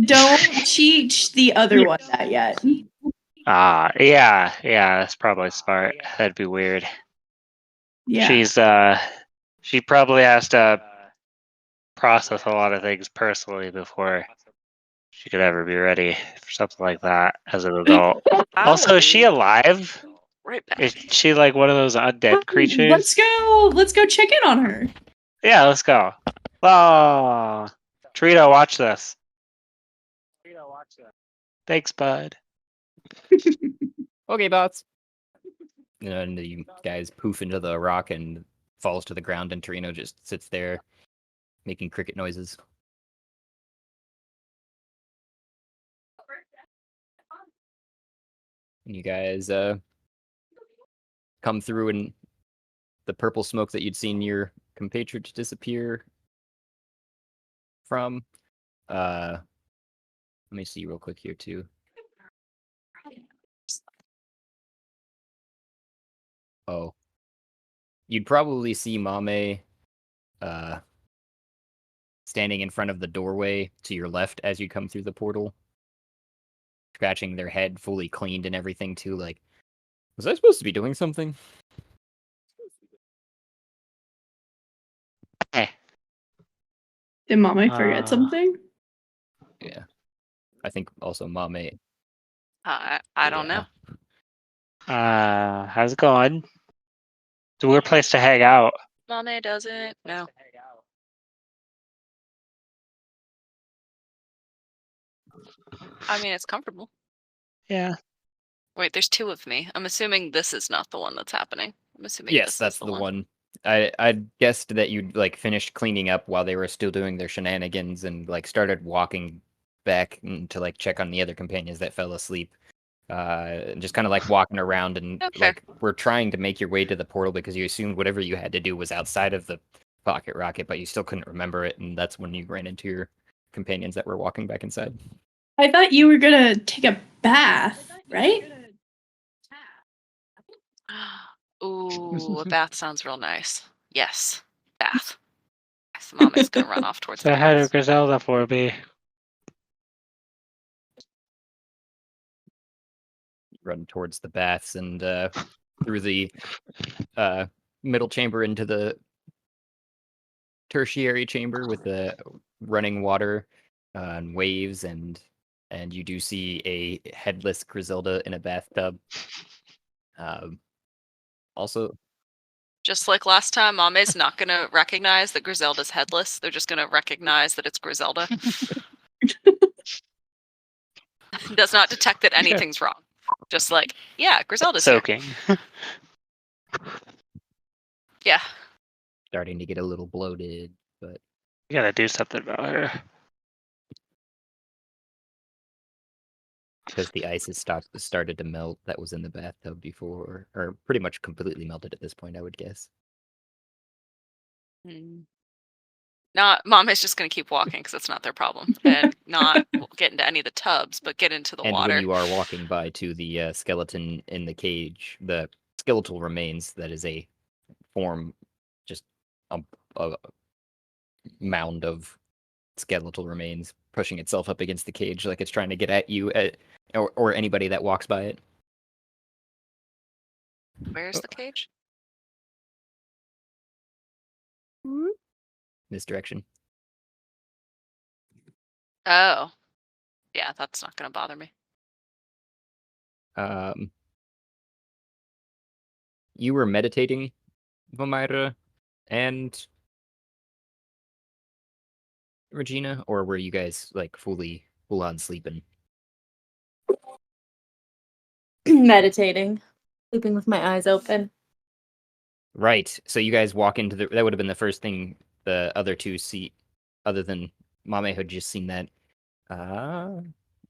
don't teach the other one that yet. Yeah, that's probably smart. That'd be weird. Yeah. She probably has to process a lot of things personally before she could ever be ready for something like that as an adult. Also, is she alive? Right back. Is she like one of those undead creatures? Let's go check in on her. Yeah, let's go. Oh, Trito, watch this. Thanks, bud. Okay, bots. And you guys poof into the rock and falls to the ground, and Torino just sits there making cricket noises. And you guys come through, and the purple smoke that you'd seen your compatriots disappear from. Let me see real quick here too. Oh. You'd probably see Mame standing in front of the doorway to your left as you come through the portal. Scratching their head, fully cleaned and everything too, like, was I supposed to be doing something? Hey. Did Mama forget something? Yeah. I think also Mame. I don't know. How's it going? It's a weird place to hang out. Mame doesn't. No. I mean, it's comfortable. Yeah. Wait, there's 2 of me. I'm assuming this is not the one that's happening. I'm assuming Yes, this that's is the one. I guessed that you'd like finished cleaning up while they were still doing their shenanigans and like started walking back to like check on the other companions that fell asleep. Just kind of like walking around and like we're trying to make your way to the portal because you assumed whatever you had to do was outside of the pocket rocket, but you still couldn't remember it, and that's when you ran into your companions that were walking back inside. I thought you were gonna take a bath, right? Ooh, a bath sounds real nice. Yes, bath. Yes, Mame's gonna run off towards Say the hi to bath. Griselda for me. Run towards the baths and through the middle chamber into the tertiary chamber with the running water and waves, and you do see a headless Griselda in a bathtub. Also, Just like last time, Mame's not gonna recognize that Griselda's headless. They're just gonna recognize that it's Griselda. Does not detect that anything's wrong. Just like, yeah, Griselda's soaking. Here. Yeah. starting to get a little bloated, but You gotta do something about her. because the ice has started to melt that was in the bathtub before, or pretty much completely melted at this point, I would guess. Not Mame's just gonna keep walking because it's not their problem, and not get into any of the tubs, but get into the And water. when you are walking by to the skeleton in the cage, the skeletal remains that is a form, just a mound of skeletal remains pushing itself up against the cage like it's trying to get at you or anybody that walks by it. Where's the cage? This direction. Oh. Yeah, that's not gonna bother me. You were meditating, Vomaira and Regina, or were you guys like full on sleeping? Meditating, sleeping with my eyes open. Right. So you guys walk into that would have been the first thing the other two see, other than Mame had just seen that.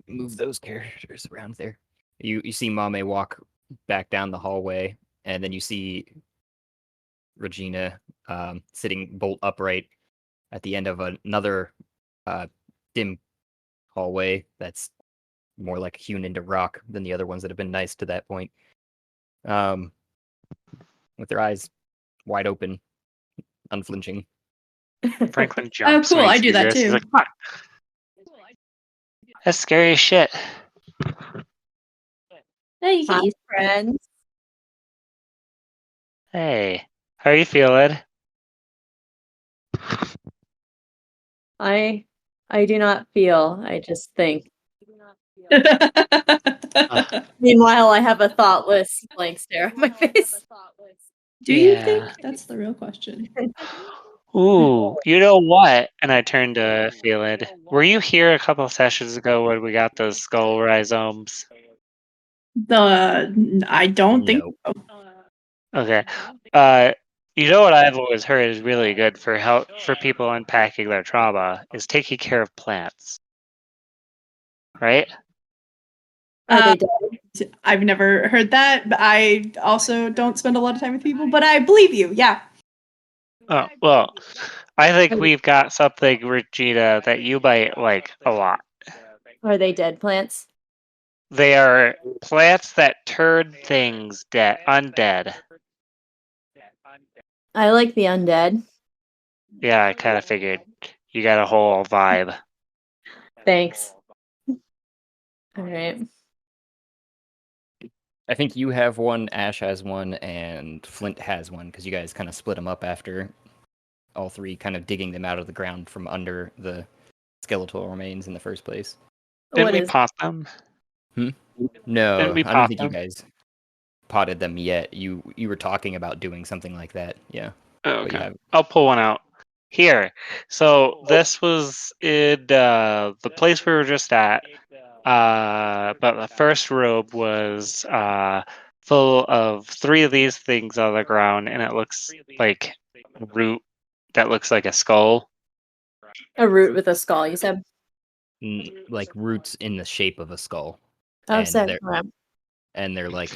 Move those characters around there. You see Mame walk back down the hallway, and then you see Regina sitting bolt upright at the end of another dim hallway that's more like hewn into rock than the other ones that have been nice to that point. With their eyes wide open, unflinching. Franklin Oh, jumps. cool. when he I do sees that this. He's too. like, "Fuck, that's scary as shit." Hey, Hi, friends. Hey, how are you feeling? I do not feel. I just think. Meanwhile, I have a thoughtless blank stare on my face. Do you Yeah. think? That's the real question. Ooh, you know what? And I turned to Phelan. Were you here a couple sessions ago when we got those skull rhizomes? I don't think No. so. Okay. You know what I've always heard is really good for people unpacking their trauma is taking care of plants. Right? Are they dead? I've never heard that, but I also don't spend a lot of time with people, but I believe you. Yeah. Oh, well, I think we've got something, Regina, that you might like a lot. Are they dead plants? They are plants that turn things undead. I like the undead. Yeah, I kind of figured you got a whole vibe. Thanks. All right. I think you have one, Ash has one, and Flint has one because you guys kind of split them up after all three kind of digging them out of the ground from under the skeletal remains in the first place. Didn't What we is? pop them? No, Didn't we I don't pop think them? you guys potted them yet. You were talking about doing something like that, yeah. Oh, But you okay. haven't. I'll pull one out. Here. So this was in the place we were just at. But the first robe was full of 3 of these things on the ground, and it looks like root that looks like a skull. A root with a skull, you said? Like roots in the shape of a skull. Oh, And sick. they're- Right. And they're like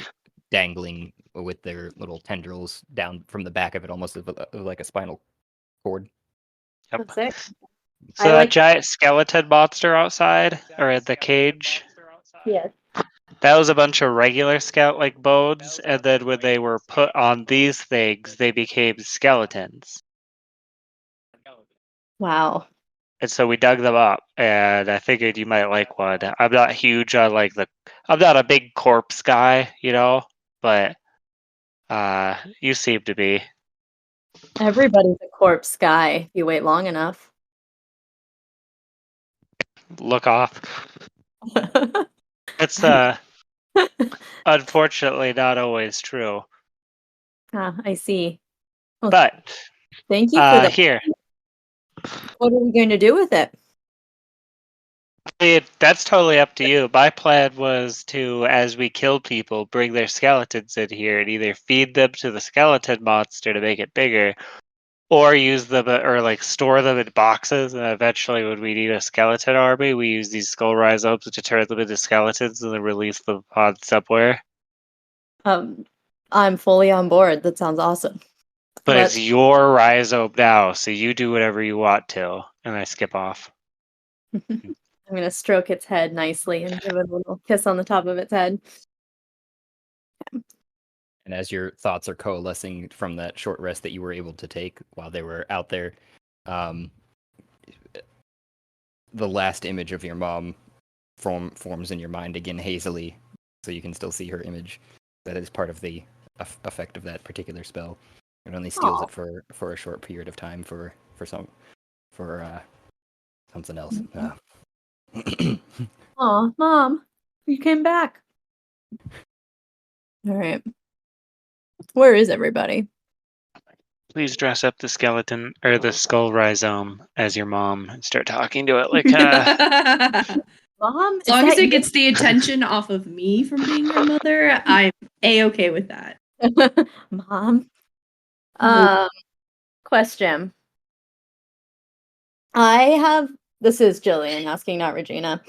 dangling with their little tendrils down from the back of it, almost of like a spinal cord. Yep. That's sick. So I that like- giant skeleton monster outside, or at the cage, Yes. that was a bunch of regular scout-like bones, and then when they were put on these things, they became skeletons. Wow. And so we dug them up, and I figured you might like one. I'm not huge on I'm not a big corpse guy, but you seem to be. Everybody's a corpse guy if you wait long enough. Look off. It's unfortunately not always true. I see. Well, But thank you for that. here, What are we going to do with it? that's totally up to you. My plan was to, as we kill people, bring their skeletons in here and either feed them to the skeleton monster to make it bigger, or use them or store them in boxes. And eventually, when we need a skeleton army, we use these skull rhizomes to turn them into skeletons and then release them on somewhere. I'm fully on board. That sounds awesome. But it's your rhizome now, so you do whatever you want to. And I skip off. I'm going to stroke its head nicely and give it a little kiss on the top of its head. And And as your thoughts are coalescing from that short rest that you were able to take while they were out there, the last image of your mom forms in your mind again hazily, so you can still see her image. That is part of the effect of that particular spell. It only steals it for a short period of time for something else. Aw, Mom, you came back. All right. Where is everybody? Please dress up the skeleton or the skull rhizome as your mom and start talking to it like Mom, As long as it gets the attention off of me from being her mother, I'm A-okay with that. Mom. Question. This is Jillian asking, not Regina.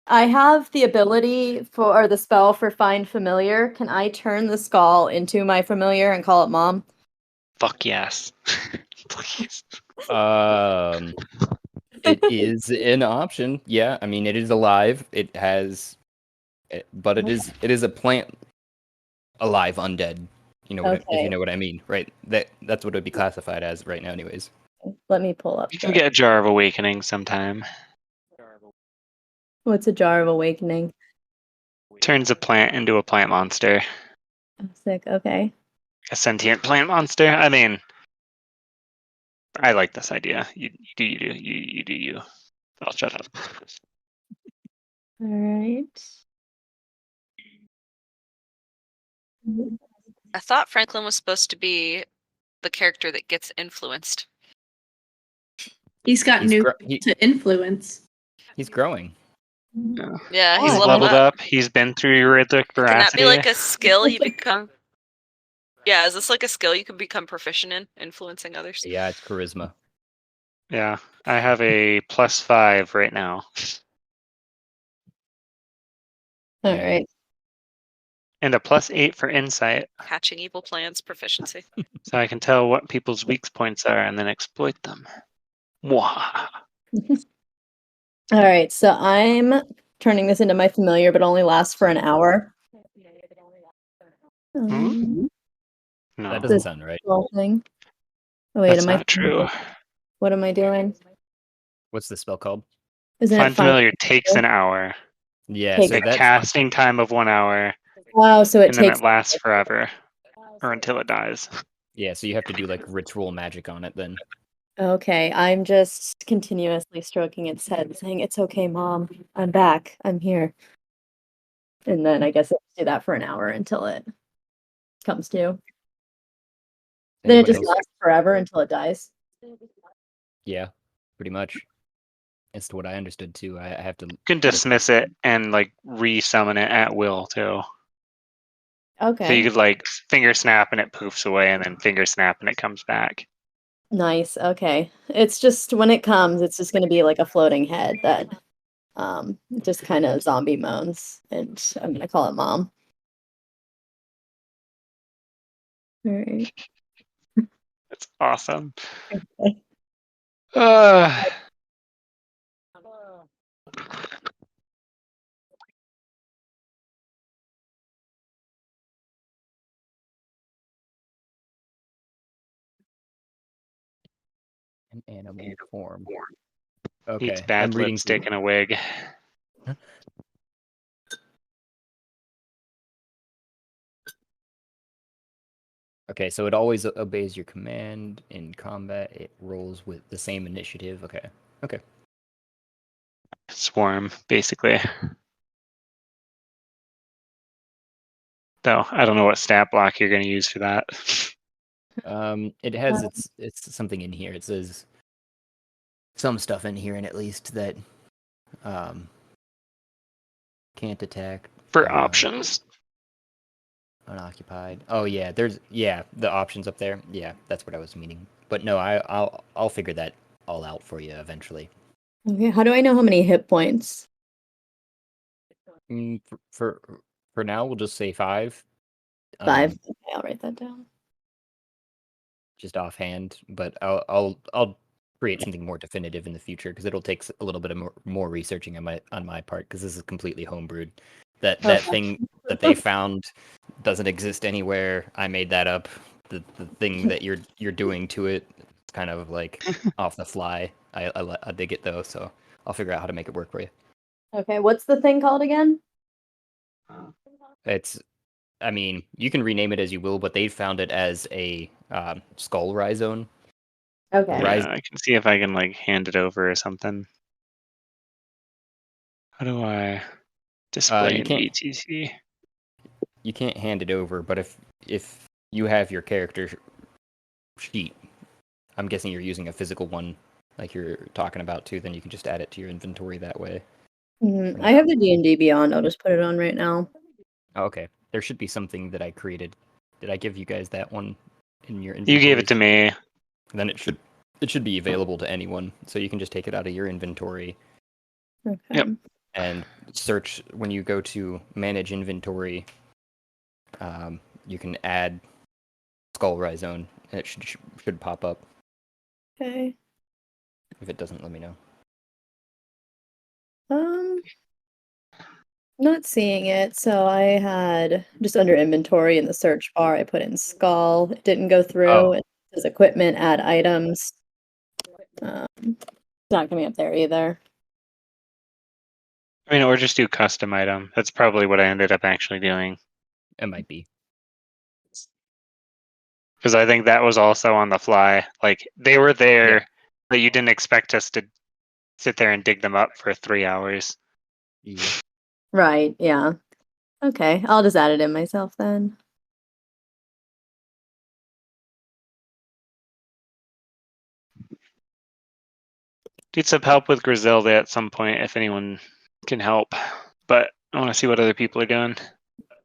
I have the ability or the spell for find familiar. Can I turn the skull into my familiar and call it Mom? fuck yes. Please. It is an option. Yeah, I mean it is alive. It has, but it is a plant alive undead. You know if you know what I mean, right? That's what it would be classified as right now, anyways. Let me pull up. You can get a jar of awakening sometime. What's a jar of awakening? Turns a plant into a plant monster. Oh, sick. Okay. A sentient plant monster. I mean, I like this idea. You do you. I'll shut up. All right. I thought Franklin was supposed to be the character that gets influenced. He's got to influence. He's growing. Yeah, He's leveled up. He's been through Eurythmic Veracity. Can that be like a skill you become? Yeah, is this like a skill you can become proficient in, influencing others? Yeah, it's charisma. Yeah, I have a +5 right now. All right. And a +8 for insight. Hatching evil plans proficiency. So I can tell what people's weak points are and then exploit them. Mwah. All right, so I'm turning this into my familiar, but only lasts for an hour. No. That doesn't sound right. Thing. Oh, wait, That's not true. What am I doing? What's the spell called? Isn't Find it familiar takes an hour. Yeah, Take so The that's casting time of 1 hour, Wow, so it and then takes it lasts forever, or until it dies. yeah. So you have to do like ritual magic on it then. Okay, I'm just continuously stroking its head, saying, "It's okay, Mom. I'm back. I'm here." And then I guess I do that for an hour until it comes to. Then it Anybody just else? lasts forever until it dies. Yeah, pretty much. As to what I understood too, I have to. You can dismiss it and like resummon it at will too. So you Okay, could like finger snap and it poofs away, and then finger snap and it comes back. nice. Okay, it's just when it comes, it's just going to be like a floating head that just kind of zombie moans, and I'm going to call it Mom. All right. That's awesome. Okay. An animal form. Eats Okay, bad I'm reading lipstick through. and a wig. Okay, so it always obeys your command in combat. It rolls with the same initiative. Okay. Okay. Swarm, basically. Though I don't know what stat block you're going to use for that. It has it's something in here. It says some stuff in here, and at least that can't attack For options. unoccupied. Oh yeah, there's the options up there. Yeah, that's what I was meaning. But no, I'll figure that all out for you eventually. Okay, how do I know how many hit points? For now, we'll just say 5. 5. Okay, I'll write that down. Just offhand, but I'll create something more definitive in the future because it'll take a little bit of more researching on my part because this is completely homebrewed. That thing that they found doesn't exist anywhere. I made that up. The thing that you're doing to it, it's kind of like off the fly. I dig it though, so I'll figure out how to make it work for you. Okay, what's the thing called again? It's, I mean, you can rename it as you will, but they found it as a skull rhizome. Okay. Rise- Yeah, I can see if I can like hand it over or something. How do I display you in can't- BTC? You can't hand it over, but if you have your character sheet, I'm guessing you're using a physical one, like you're talking about too. Then you can just add it to your inventory that way. I have the D&D Beyond. I'll just put it on right now. Oh, okay, there should be something that I created. Did I give you guys that one in your You inventory? gave it to me. Then it should be available to anyone, so you can just take it out of your inventory Okay. Yep. and search. When you go to manage inventory, you can add skull rhizome, and it should pop up. Okay. If it doesn't, let me know. Not seeing it. So I had just under inventory in the search bar, I put in skull. It didn't go through. Oh. It says equipment, add items. It's not coming up there either. I mean, or just do custom item. That's probably what I ended up actually doing. It might be. Because I think that was also on the fly. Like they were there, Yeah. but you didn't expect us to sit there and dig them up for 3 hours. Yeah. Right, yeah. Okay, I'll just add it in myself then. Need some help with Griselda at some point if anyone can help. But I want to see what other people are doing.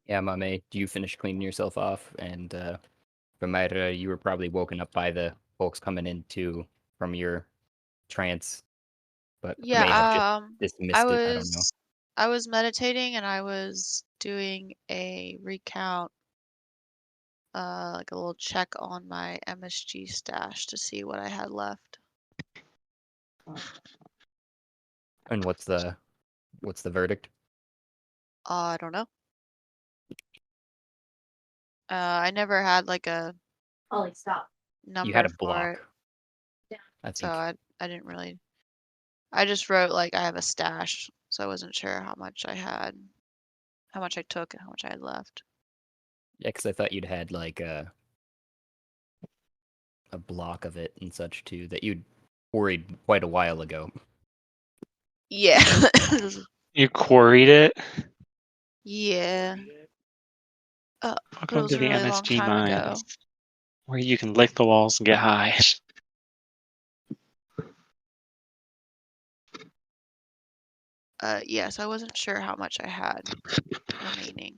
Yeah, Mame, do you finish cleaning yourself off? And Ramaira, you were probably woken up by the folks coming in too from your trance, but may have just dismissed I it. I don't know. was meditating and I was doing a recount, like a little check on my MSG stash to see what I had left. And what's the verdict? I don't know. I never had like a Ollie, stop. number You had a for block. it, I think. so I didn't really. I just wrote like I have a stash, so I wasn't sure how much I had, how much I took, and how much I had left. Yeah, because I thought you'd had like a block of it and such too that you'd quarried quite a while ago. Yeah. You quarried it? Yeah. But it Welcome was to a the really long MSG time ago. mines, where you can lick the walls and get high. Yeah, so I wasn't sure how much I had remaining.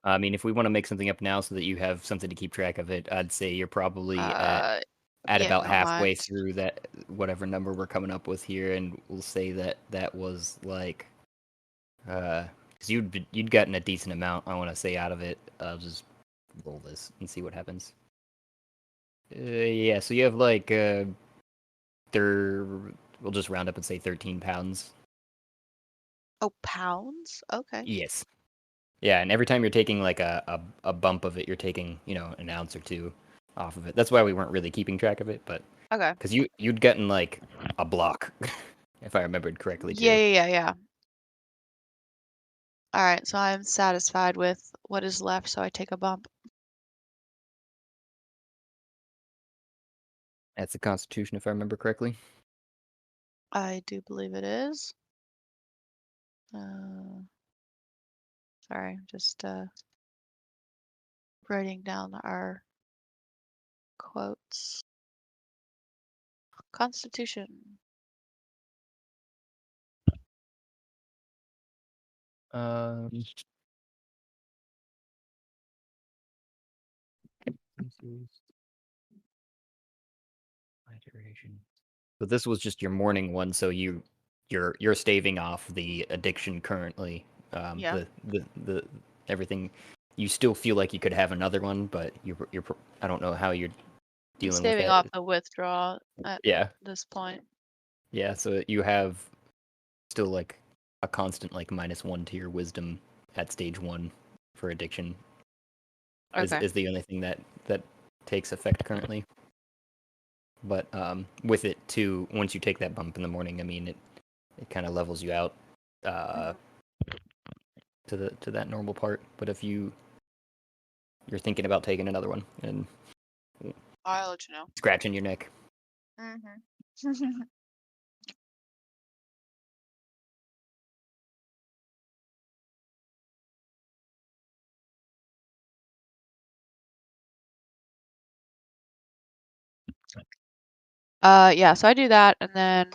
I mean, if we want to make something up now so that you have something to keep track of it, I'd say you're probably at yeah, about not halfway much. through that whatever number we're coming up with here, and we'll say that that was like, because you'd gotten a decent amount, I want to say, out of it. I'll just roll this and see what happens. Yeah, so you have like we'll just round up and say 13 pounds. Oh, pounds? Okay. Yes. Yeah, and every time you're taking like a bump of it, you're taking, an ounce or two off of it. That's why we weren't really keeping track of it, but Okay. because you'd gotten like a block, if I remembered correctly too. Yeah. All right, so I'm satisfied with what is left, so I take a bump. That's the Constitution, if I remember correctly. I do believe it is. Sorry, just writing down our quotes. Constitution. So this was just your morning one, so you're staving off the addiction currently. Yeah. The everything. You still feel like you could have another one, but I don't know how you're dealing with Staving that. off the withdrawal at Yeah. this point. Yeah, so you have still like a constant like -1 to your wisdom at stage 1, for addiction. Okay. Is the only thing that takes effect currently. But with it too, once you take that bump in the morning, I mean it kind of levels you out to that normal part. But if you're thinking about taking another one and I'll let you know. scratching your neck, Mm-hmm. Yeah, so I do that, and then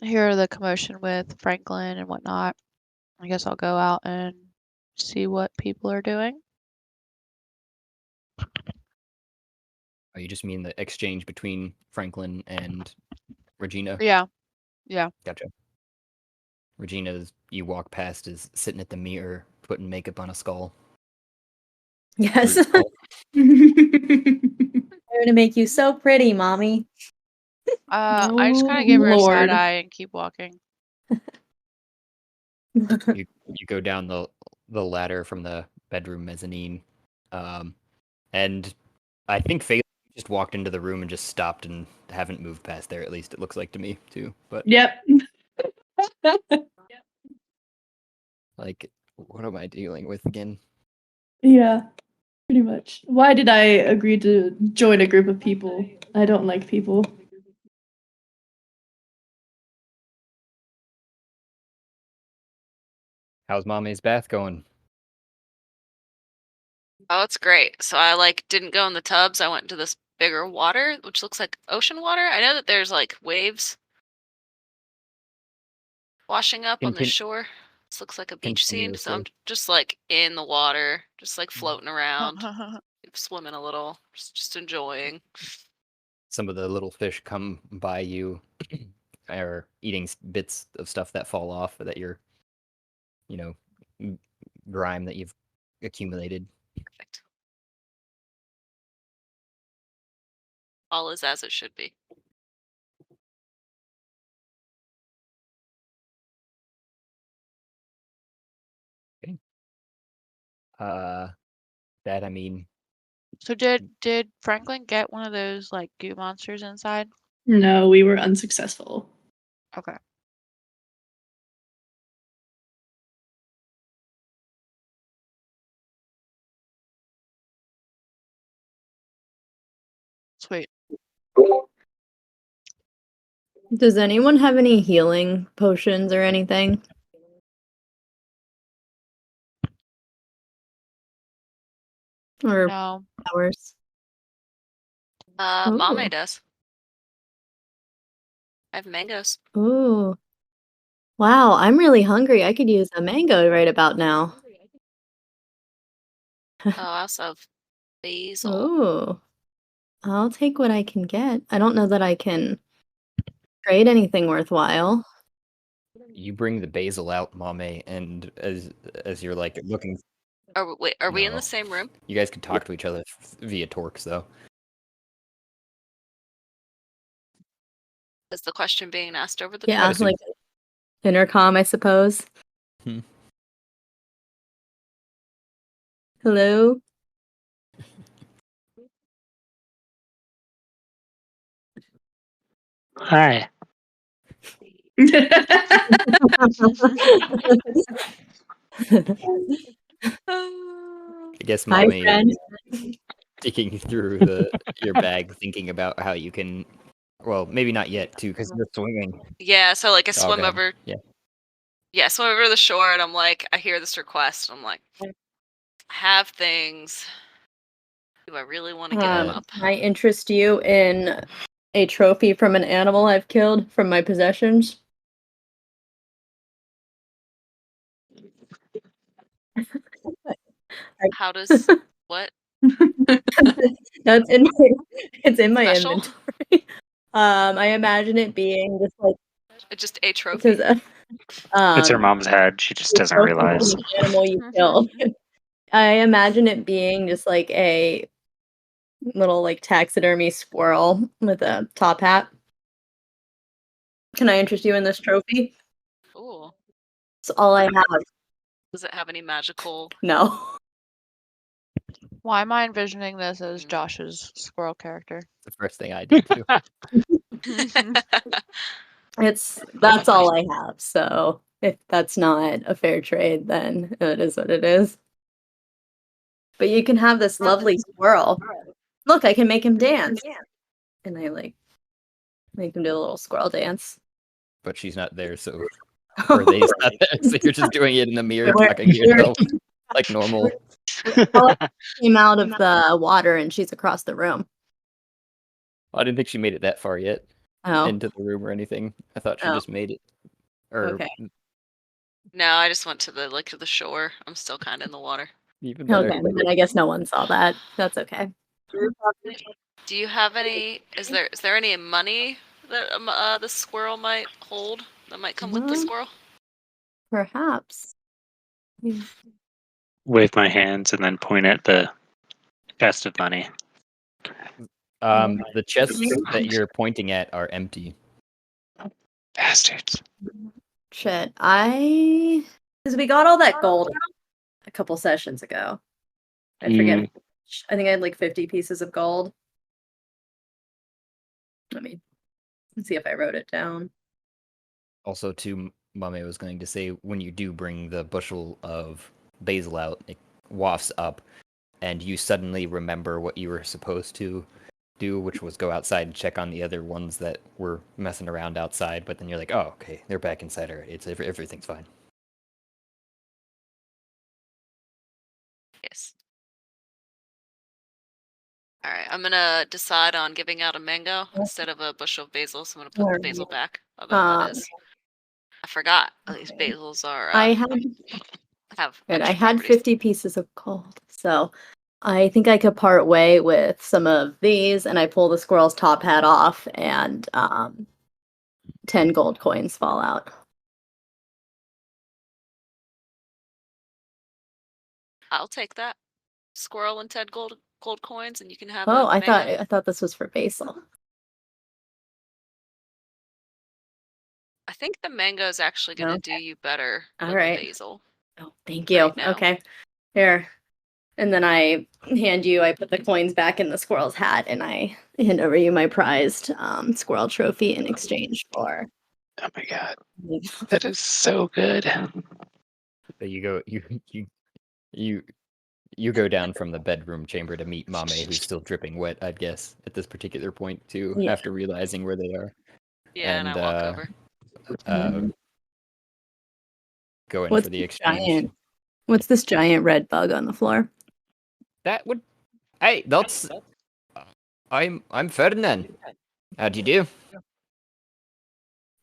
I hear the commotion with Franklin and whatnot. I guess I'll go out and see what people are doing. oh, you just mean the exchange between Franklin and Regina? Yeah. Gotcha. Regina's you walk past is sitting at the mirror putting makeup on a skull. Yes. Fruit skull. I'm gonna make you so pretty, mommy. I just kind Oh, of give her a side Lord. eye and keep walking. You go down the ladder from the bedroom mezzanine, and I think Faye just walked into the room and just stopped and haven't moved past there. At least it looks like to me too. But Yep. like, what am I dealing with again? Yeah, pretty much. Why did I agree to join a group of people? I don't like people. How's mommy's bath going? Oh, it's great. So I like didn't go in the tubs. I went into this bigger water, which looks like ocean water. I know that there's like waves washing up on the Contin- shore. This looks like a beach scene. So I'm Continuously. just like in the water, just like floating around, swimming a little, just enjoying. Some of the little fish come by you, or eating bits of stuff that fall off that you're, grime that you've accumulated. Perfect. All is as it should be. That I mean, So did Franklin get one of those like goo monsters inside? No, we were unsuccessful. Okay. Sweet. Does anyone have any healing potions or anything? Or No. powers? Mame Ooh. does. I have mangoes. Ooh. Wow, I'm really hungry. I could use a mango right about now. Oh, I also have basil. Ooh. I'll take what I can get. I don't know that I can trade anything worthwhile. you bring the basil out, Mame, and as you're like looking, Are we in No. the same room? you guys can talk to each other via torques, though. Is the question being asked over the Yeah, assume like intercom, I suppose. Hmm. Hello? Hi. I guess Hi, Mame friend. digging through your bag, thinking about how you can. Well, maybe not yet, too, because you're swimming. Yeah, so like I Oh, swim God. over. Yeah. Yeah, swim over to the shore, and I'm like, I hear this request. And I'm like, I have things. Do I really want to give them up? Can I interest you in a trophy from an animal I've killed from my possessions? How does what That's it's in my special? inventory. I imagine it being just like Just a it's trophy. It's her mom's head. She just a doesn't trophy from realize. an animal you killed. I imagine it being just like a little like taxidermy squirrel with a top hat. Can I interest you in this trophy? Cool. That's all I have. Does it have any magical? No. Why am I envisioning this as Josh's squirrel character? The first thing I did too. That's all I have. So if that's not a fair trade, then it is what it is. But you can have this lovely squirrel. Look, I can make him dance. And I like make him do a little squirrel dance. But she's not there, so or they's not there, so you're just doing it in the mirror, Where- talking to yourself like normal. Came out of the water and she's across the room. I didn't think she made it that far yet Oh, into the room or anything. I thought she Oh. just made it. Or Okay. No, I just went to the shore. I'm still kind of in the water. even better. okay. Then I guess no one saw that. That's okay. Do you have any? Is there any money that the squirrel might hold that might come with the Um, squirrel? Perhaps. Wave my hands and then point at the chest of money. The chests that you're pointing at are empty. Bastards. Shit. Because we got all that gold a couple sessions ago. I forget. I think I had like 50 pieces of gold. Let's see if I wrote it down. Also, too, Mame was going to say, when you do bring the bushel of basil out, it wafts up, and you suddenly remember what you were supposed to do, which was go outside and check on the other ones that were messing around outside. But then you're like, oh, okay, they're back inside already. Everything's fine. Yes. All right, I'm gonna decide on giving out a mango instead of a bushel of basil. So I'm gonna put the basil back. Although that is, I forgot. At least basils are I have had extra I had properties. 50 pieces of gold. So I think I could part way with some of these, and I pull the squirrel's top hat off, and 10 gold coins fall out. I'll take that. Squirrel and 10 gold coins, and you can have. Oh, a mango. I thought this was for basil. I think the mango is actually gonna Okay. do you better All than right. the basil. Oh, thank you. Right now. Okay. Here. And then I put the coins back in the squirrel's hat, and I hand over you my prized squirrel trophy in exchange for. Oh my god. That is so good. So you go down from the bedroom chamber to meet Mame, who's still dripping wet, I'd guess, at this particular point too, Yeah. after realizing where they are. Yeah, and I walk over. Go in What's for the this exchange. What's this giant red bug on the floor? That would. Hey, that's. I'm Ferdinand. How'd you do?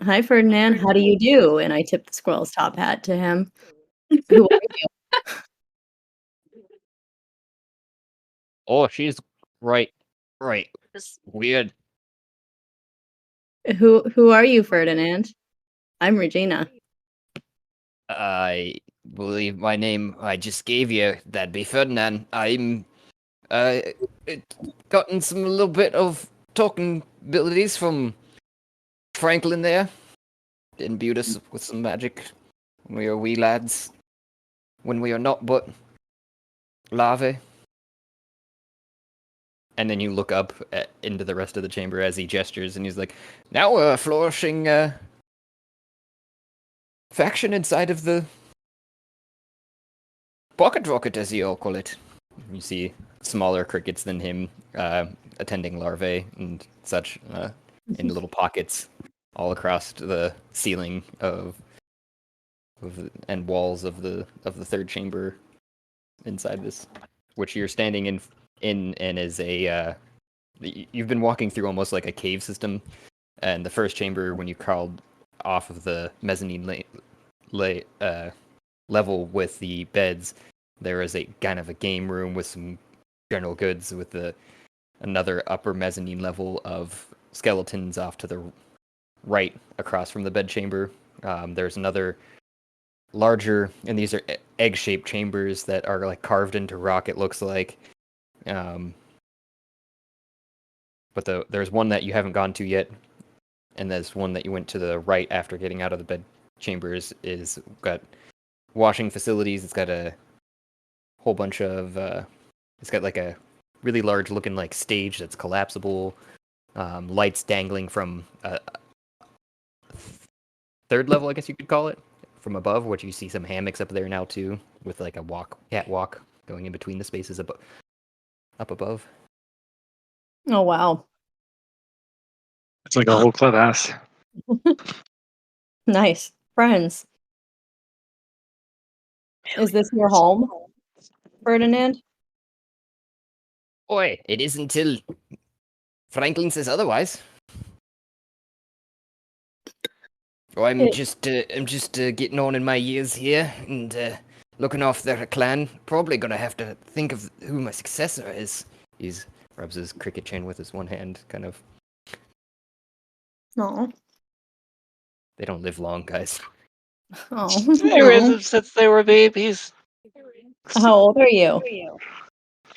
Hi, Ferdinand. How do you do? And I tip the squirrel's top hat to him. Who are Oh, she's right. This- Weird. you? Who are you, Ferdinand? I'm Regina. I believe my name I just gave you. That'd be Ferdinand. I'm gotten some little bit of talking abilities from Franklin there. Imbued us with some magic when we are wee lads. When we are not but larvae. And then you look up into the rest of the chamber as he gestures, and he's like, now a flourishing faction inside of the pocket rocket, as you all call it. You see smaller crickets than him attending larvae and such in little pockets all across the ceiling and walls of the third chamber inside this, which you're standing in and is a you've been walking through almost like a cave system, and the first chamber, when you crawled off of the mezzanine level with the beds, there is a kind of a game room with some general goods with another upper mezzanine level of skeletons off to the right across from the bed chamber. There's another larger, and these are egg-shaped chambers that are like carved into rock, it looks like. But there's one that you haven't gone to yet, and there's one that you went to the right after getting out of the bed chambers is got washing facilities. It's got a whole bunch of. It's got like a really large looking like stage that's collapsible. Lights dangling from third level, I guess you could call it, from above, which you see some hammocks up there now too, with like a catwalk going in between the spaces up above. Oh wow. It's like a whole clubhouse. Nice. Friends. Is this your home, Ferdinand? Oi, it is until Franklin says otherwise. Oh, I'm just getting on in my years here and looking after the clan. Probably gonna have to think of who my successor is. He rubs his cricket chin with his one hand, kind of. No. They don't live long, guys. Oh. They raised them since they were babies. How old are you?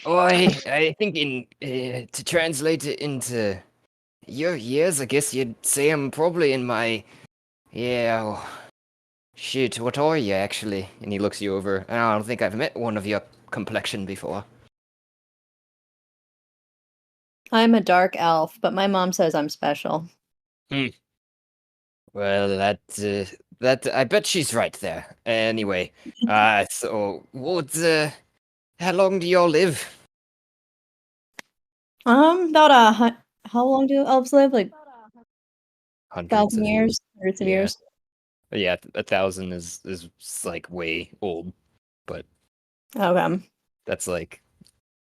Oh, I think to translate it into your years, I guess you'd say I'm probably in my shit. What are you actually? And he looks you over. I don't think I've met one of your complexion before. I'm a dark elf, but my mom says I'm special. Well, that I bet she's right there. Anyway, so what? How long do y'all live? How long do elves live? Like Hundreds 1,000 of years, hundreds of Yeah. years. Yeah, 1,000 is like way old, but Okay. that's like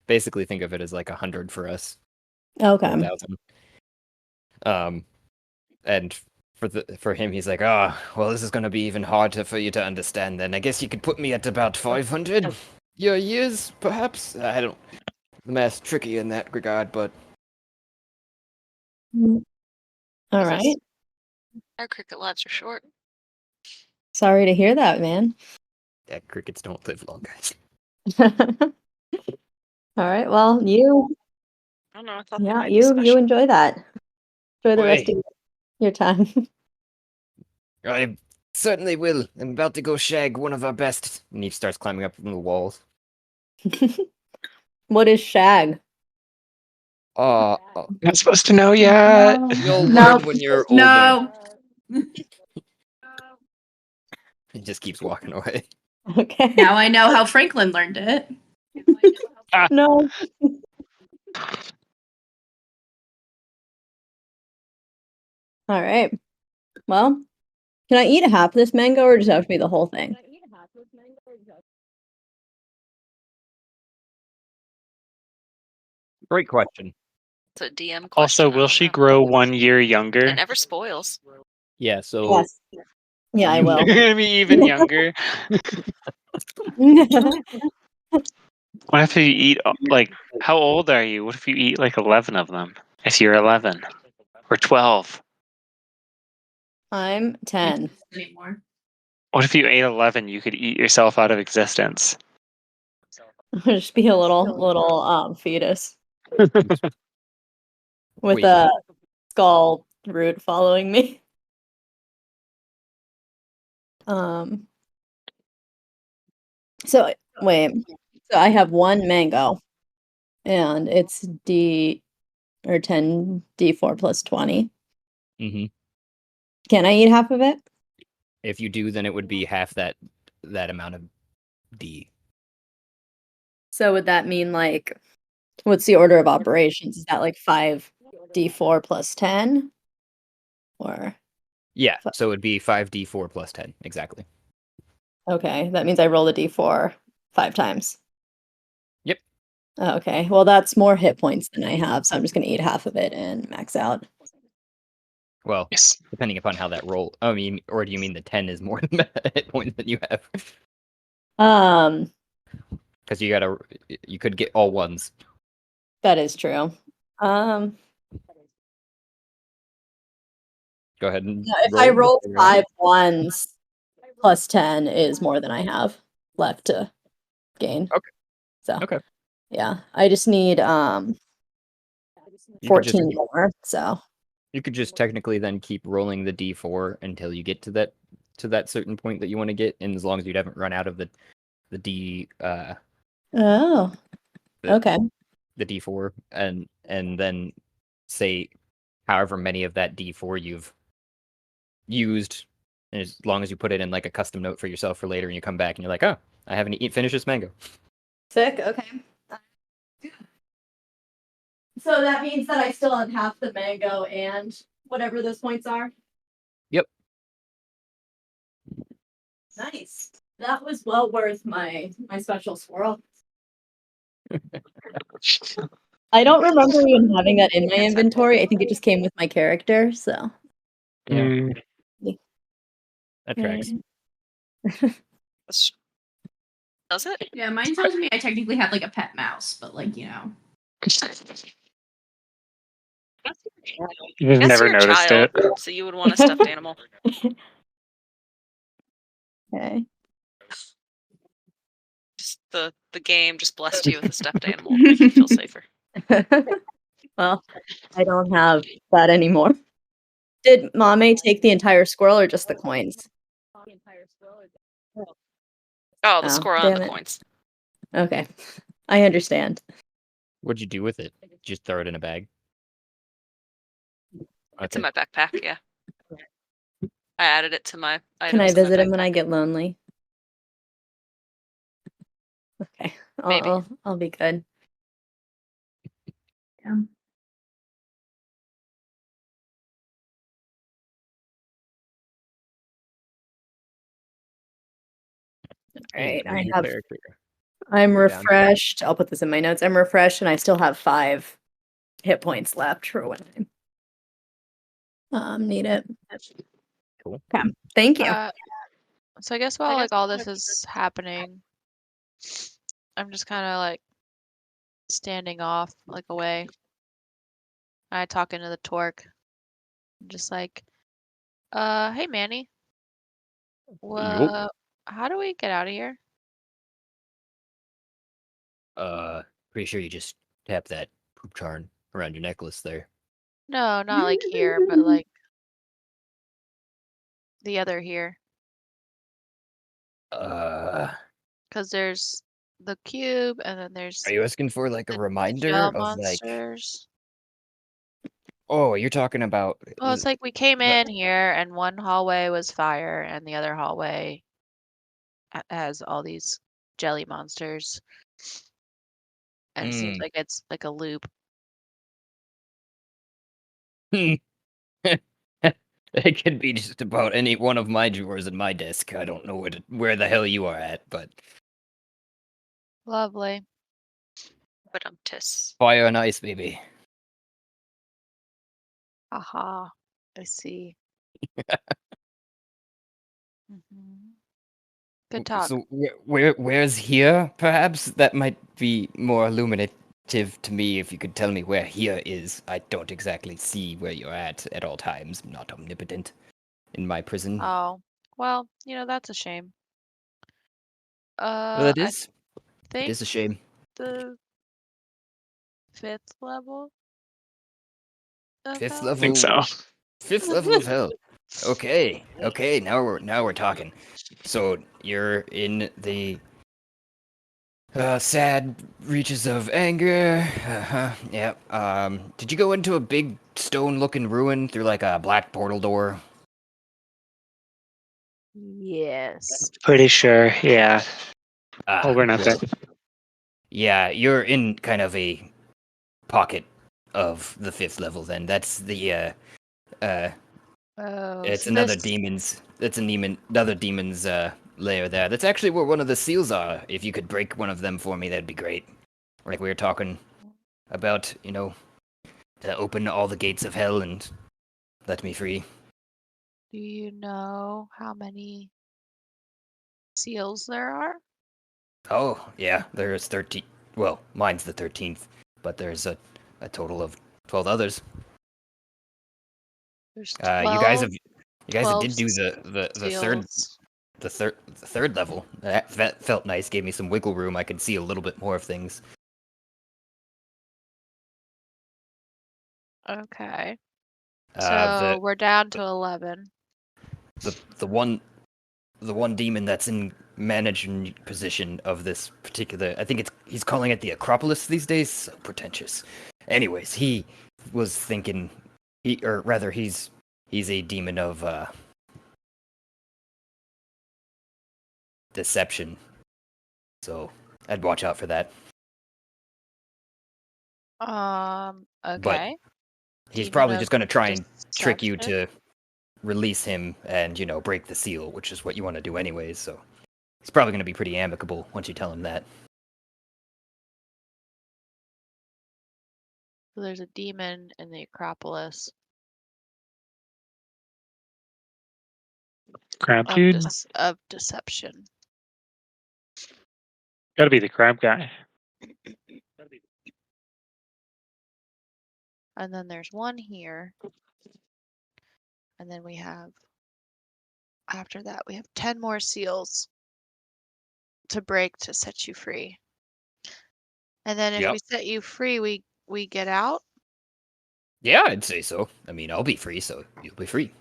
basically think of it as like 100 for us. Okay. 1,000. And for him, he's like, oh, well, this is gonna be even harder for you to understand. Then I guess you could put me at about 500 years, perhaps. I don't. The math's tricky in that regard, but All Is right. this- Our cricket lives are short. Sorry to hear that, man. yeah, crickets don't live long, guys. All right. Well, you I don't know. I thought they yeah, might be you special. enjoy that. Enjoy the rest Oi. of your time. I certainly will. I'm about to go shag one of our best. And he starts climbing up from the walls. What is shag? Not supposed to know yet. You'll No. learn when you're older. No. He just keeps walking away. Okay. Now I know how Franklin learned it. No. All right. Well, can I eat half this mango or does it have to be the whole thing? Great question. It's a DM question. Also, I will don't she know. grow 1 year younger? It never spoils. Yeah, so Yes. Yeah, I You- will. You're gonna be even younger. What if you eat like? How old are you? What if you eat like 11 of them? If you're 11 or 12, I'm 10. Anymore. what if you ate 11? You could eat yourself out of existence. Just be a little fetus with Wait. a skull root following me. So wait. So I have one mango and it's D or 10 D4 plus 20. hmm Can I eat half of it? If you do, then it would be half that amount of D. So would that mean like what's the order of operations? Is that like 5 D4 plus 10? Or Yeah, so it would be 5d4 plus 10, exactly. okay, that means I roll the D4 5 times. Yep. Okay, well that's more hit points than I have, so I'm just gonna eat half of it and max out. Well, Yes. depending upon how that roll. I mean, or do you mean the 10 is more than the hit points that you have? Because you could get all ones. That is true. Go ahead and Yeah, if I roll. roll Figure it out. 5 ones plus 10 is more than I have left to gain. Okay. So Okay. yeah, I just need You could 14 just- more. So You could just technically then keep rolling the d4 until you get to that to that certain point that you want to get, and as long as you haven't run out of the D Oh, the- okay. the D4, and then say however many of that D4 you've used, and as long as you put it in like a custom note for yourself for later, and you come back and you're like, oh, I haven't finished this mango. Sick. Okay. So that means that I still have half the mango and whatever those points are. Yep. Nice. That was well worth my special swirl. I don't remember even having that in my inventory. I think it just came with my character, so. Yeah, that tracks. Does it? Yeah, mine tells me I technically have like a pet mouse, but like, you know. You've Guess never you're a noticed child, it. so you would want a stuffed animal. Okay. Just the game just blessed you with a stuffed animal to make you feel safer. Well, I don't have that anymore. Did Mame take the entire squirrel or just the coins? Oh, the Oh, squirrel and damn the it. coins. Okay. I understand. What'd you do with it? Just throw it in a bag? It's in Okay. my backpack, yeah. I added it to my items. Can I in my visit him when backpack. I get lonely? Okay. Maybe. I'll be good. Yeah. Alright, Create a new character. I'm Go down. refreshed. I'll put this in my notes. I'm refreshed and I still have 5 hit points left for when I need it. Cool. Okay. Thank you. So I guess while like all this is happening, I'm just kind of like standing off, like away. I talk into the torque. I'm just like, hey Manny. How do we get out of here? Pretty sure you just tap that poop charm around your necklace there. No, not like here, but like the other here. Because there's the cube, and then there's Are you asking for like a the reminder gel of like? monsters. Oh, you're talking about. Well, it's like we came the- in here, and one hallway was fire, and the other hallway has all these jelly monsters. And it seems like it's like a loop. It could be just about any one of my drawers in my desk. I don't know where the hell you are at, but Lovely. But tis. fire and ice, baby. Aha. I see. Mhm. Good talk. So where's here? Perhaps that might be more illuminative to me if you could tell me where here is. I don't exactly see where you're at all times. I'm not omnipotent in my prison. Oh, well, you know, that's a shame. Well, it I is. It think is a shame. the 5th level of Fifth hell? I think level. so. 5th level of hell. Okay. Now we're talking. So you're in the sad reaches of anger. Yep. Did you go into a big stone-looking ruin through like a black portal door? Yes. Pretty sure, yeah. Over Well, nothing. yeah, you're in kind of a pocket of the 5th level. Then that's the Oh, it's so another this demon's. It's another demon's lair there. That's actually where one of the seals are. If you could break one of them for me, that'd be great. Like we were talking about, to open all the gates of hell and let me free. do you know how many seals there are? Oh, yeah, there's 13. Well, mine's the 13th, but there's a total of 12 others. There's You guys 12 did do the seals. third level. That felt nice. Gave me some wiggle room. I could see a little bit more of things. Okay. The So we're down to 11. the one the one demon that's in managing position of this particular. I think he's calling it the Acropolis these days. So pretentious. Anyways, he was thinking, he's a demon of deception. So I'd watch out for that. Okay. He's Demon probably of just going to try and trick you deception. to release him and, break the seal, which is what you want to do anyways. So he's probably going to be pretty amicable once you tell him that. So there's a demon in the Acropolis Crab dude. of deception. Gotta be the crab guy. And then there's one here. And then we have, after that, we have 10 more seals to break to set you free. And then if Yep. we set you free, we get out? Yeah, I'd say so. I mean, I'll be free, so you'll be free.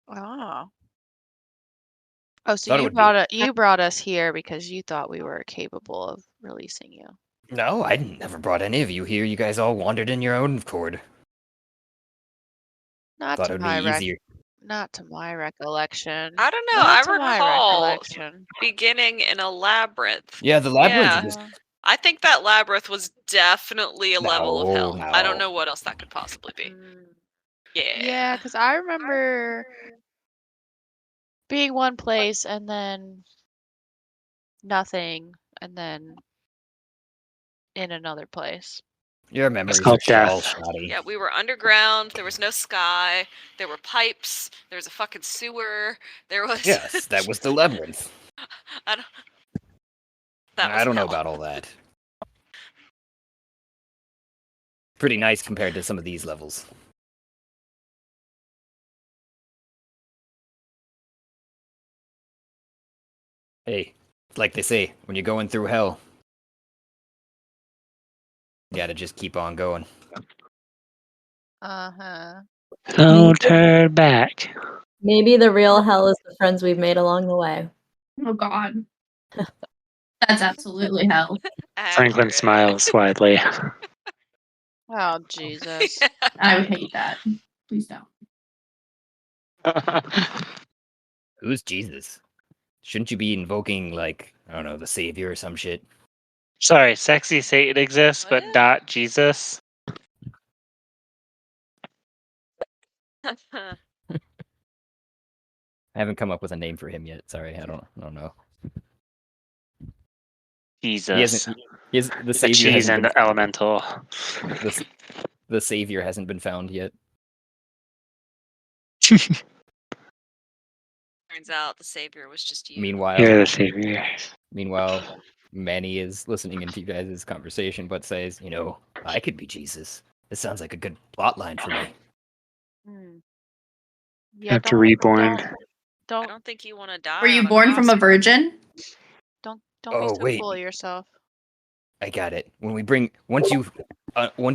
Oh. Oh, so Thought it would be. you brought us here because you thought we were capable of releasing you. No, I never brought any of you here. You guys all wandered in your own accord. Not Thought to it would my be easier. Not to my recollection. I don't know. Not I to my recall recollection. beginning in a labyrinth. Yeah, the labyrinth Yeah. is I think that labyrinth was definitely a level of hell. No, I don't no. know what else that could possibly be. Yeah, Yeah. because I remember being one place and then nothing, and then in another place. Your memories called are all death. shoddy. Yeah, we were underground. There was no sky. There were pipes. There was a fucking sewer. There was. Yes, that was the labyrinth. I don't. That was I don't know hell. about all that. Pretty nice compared to some of these levels. Hey, like they say, when you're going through hell, you gotta just keep on going. Uh-huh. Don't turn back. Maybe the real hell is the friends we've made along the way. Oh God. That's absolutely hell. Franklin Accurate. smiles widely. Oh, Jesus. I would hate that. Please don't. Who's Jesus? Shouldn't you be invoking, like, I don't know, the Savior or some shit? Sorry, sexy Satan exists, but What? not Jesus. I haven't come up with a name for him yet. Sorry, I don't know. Jesus. The He's a Savior cheese hasn't and elemental. the Savior hasn't been found yet. Turns out the savior was just you. Meanwhile, You're the savior. Manny is listening into you guys' conversation, but says, I could be Jesus. This sounds like a good plot line for me. Yeah, After reborn. I don't think you want to die. Were you on born from a cross. virgin? Don't Oh, be so wait. full of yourself. I got it. Once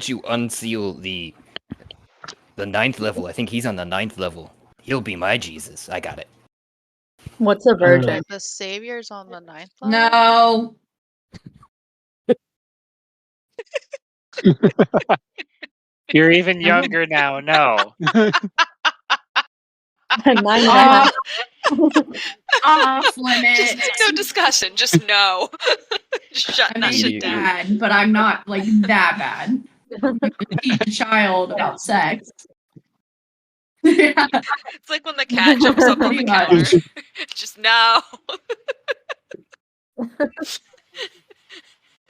you unseal the 9th level, I think he's on the 9th level. He'll be my Jesus. I got it. What's a virgin? The Savior's on the 9th level? No. You're even younger now. No. 9.5. Off limit. No discussion. Just no. Just shut I that may shit be down. bad, but I'm not like that bad. Teach a child about sex. Yeah, It's like when the cat jumps up on the Pretty much. counter. Just no.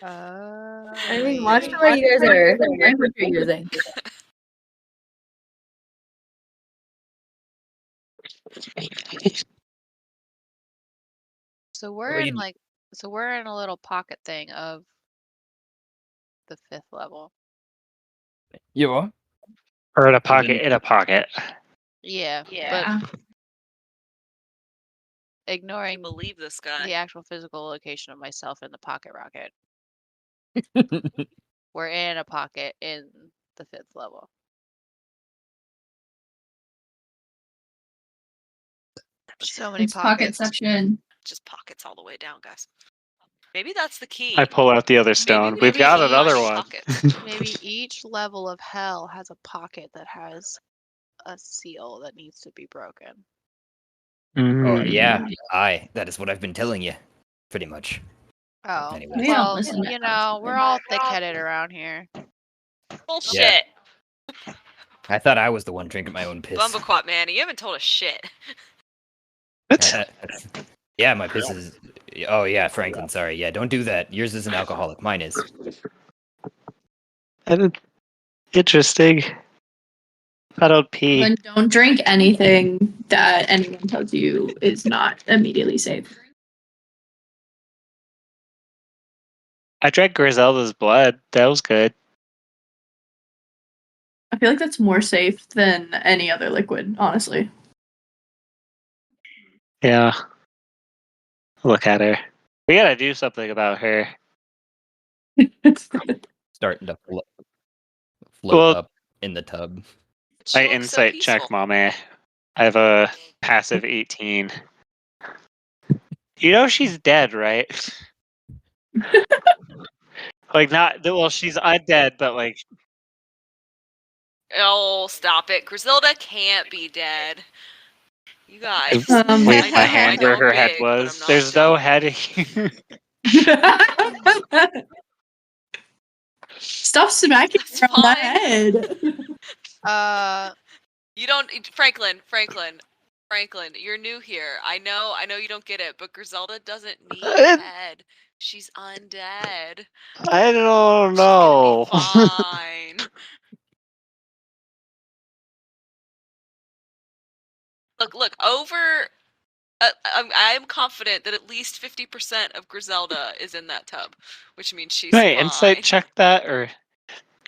I mean, watch the way you guys are the language you're using. So we're in a little pocket thing of the 5th level. You are? Or in a pocket in a pocket. Yeah. Yeah. But ignoring Believe this guy. the actual physical location of myself in the pocket rocket. We're in a pocket in the 5th level. So many It's pockets. pocketception. Just pockets all the way down, guys. Maybe that's the key. I pull out the other stone. We've got maybe another each- one. Pockets. Maybe each level of hell has a pocket that has a seal that needs to be broken. Oh yeah, Mm. aye. That is what I've been telling you, pretty much. Oh, Anyway. We don't well, listen to you us. know, we're all thick-headed around here. Bullshit. I thought I was the one drinking my own piss. Bumbaquat, man, you haven't told us shit. What? Yeah, my piss is. Oh yeah, Franklin. Sorry. Yeah, don't do that. Yours isn't alcoholic. Mine is. Interesting. I don't pee. Then don't drink anything that anyone tells you is not immediately safe. I drank Griselda's blood. That was good. I feel like that's more safe than any other liquid, honestly. Yeah. Look at her. We gotta do something about her. Starting to float Well- up in the tub. She I looks insight so check, peaceful. mommy. I have a passive 18. You know she's dead, right? Like not well, she's undead, but like Oh, stop it. Griselda can't be dead. You guys. wave my I hand know where I'm her head big, but I'm was. not There's no dumb. head here. Stop smacking That's her on the fine. head. You don't Franklin, you're new here. I know you don't get it, but Griselda doesn't need a head. She's undead. I don't She's know. gonna be fine. Look, over I'm confident that at least 50% of Griselda is in that tub, which means she's Wait, fine. insight check that or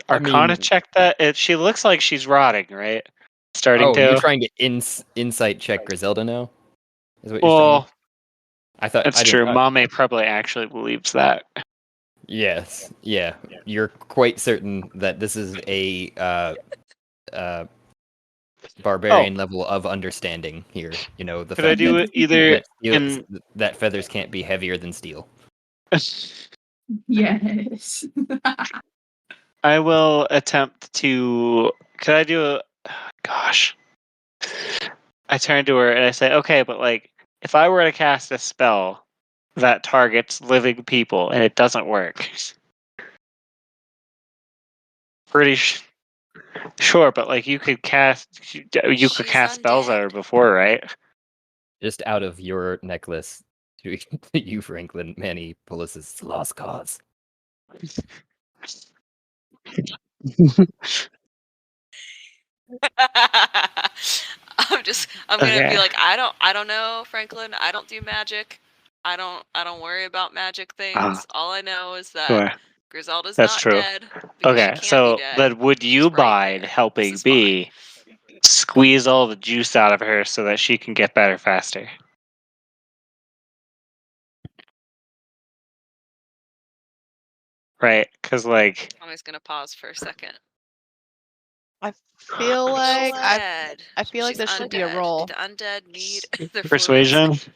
Arcana mean- check that? She looks like she's rotting, right? Starting Oh, to. you're trying to insight check Griselda now? Is what you're Well, saying? I thought that's I true. didn't. Mame probably actually believes that. Yes. Yeah. You're quite certain that this is a barbarian level of understanding here. You know, the Could I fact do that, it either that feathers can't be heavier than steel. Yes. I will attempt to. Could I do a? Gosh. I turn to her and I say, "Okay, but like, if I were to cast a spell that targets living people and it doesn't work, pretty sure, but like you could cast She's spells at her undead. before, right?" Just out of your necklace to you, Franklin, Manny pulls his lost cause. I'm gonna Okay. be like, I don't know, Franklin. I don't do magic. I don't worry about magic things. All I know is that Sure. Griselda's That's not true. dead. Because she Okay, can't so be dead. then would you She's right mind there. helping This is fine. me squeeze all the juice out of her so that she can get better faster? Right, because like Tommy's gonna pause for a second. I feel like I feel like She's this should be a undead. roll. The undead need their persuasion. fluids.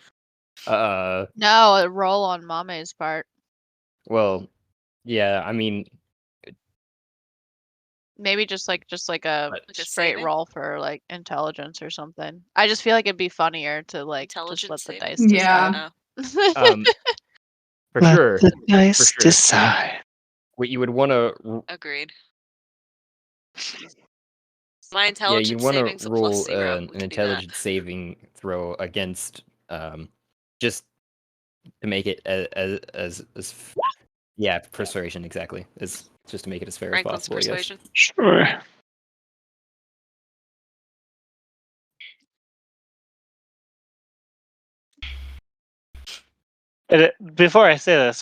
No, a roll on Mame's part. Well, yeah. I mean, Maybe just like a Like a straight saving? roll for like intelligence or something. I just feel like it'd be funnier to like just Intelligence let the saving? dice Yeah. decide. for Let sure. the dice for sure. decide. What you would want to, Agreed. My yeah, intelligence you want savings to a plus roll 0. We an can do that. intelligence saving throw against, just to make it as yeah, persuasion exactly. Is just to make it as fair Franklin's as possible. I guess. persuasion. Sure. Before I say this,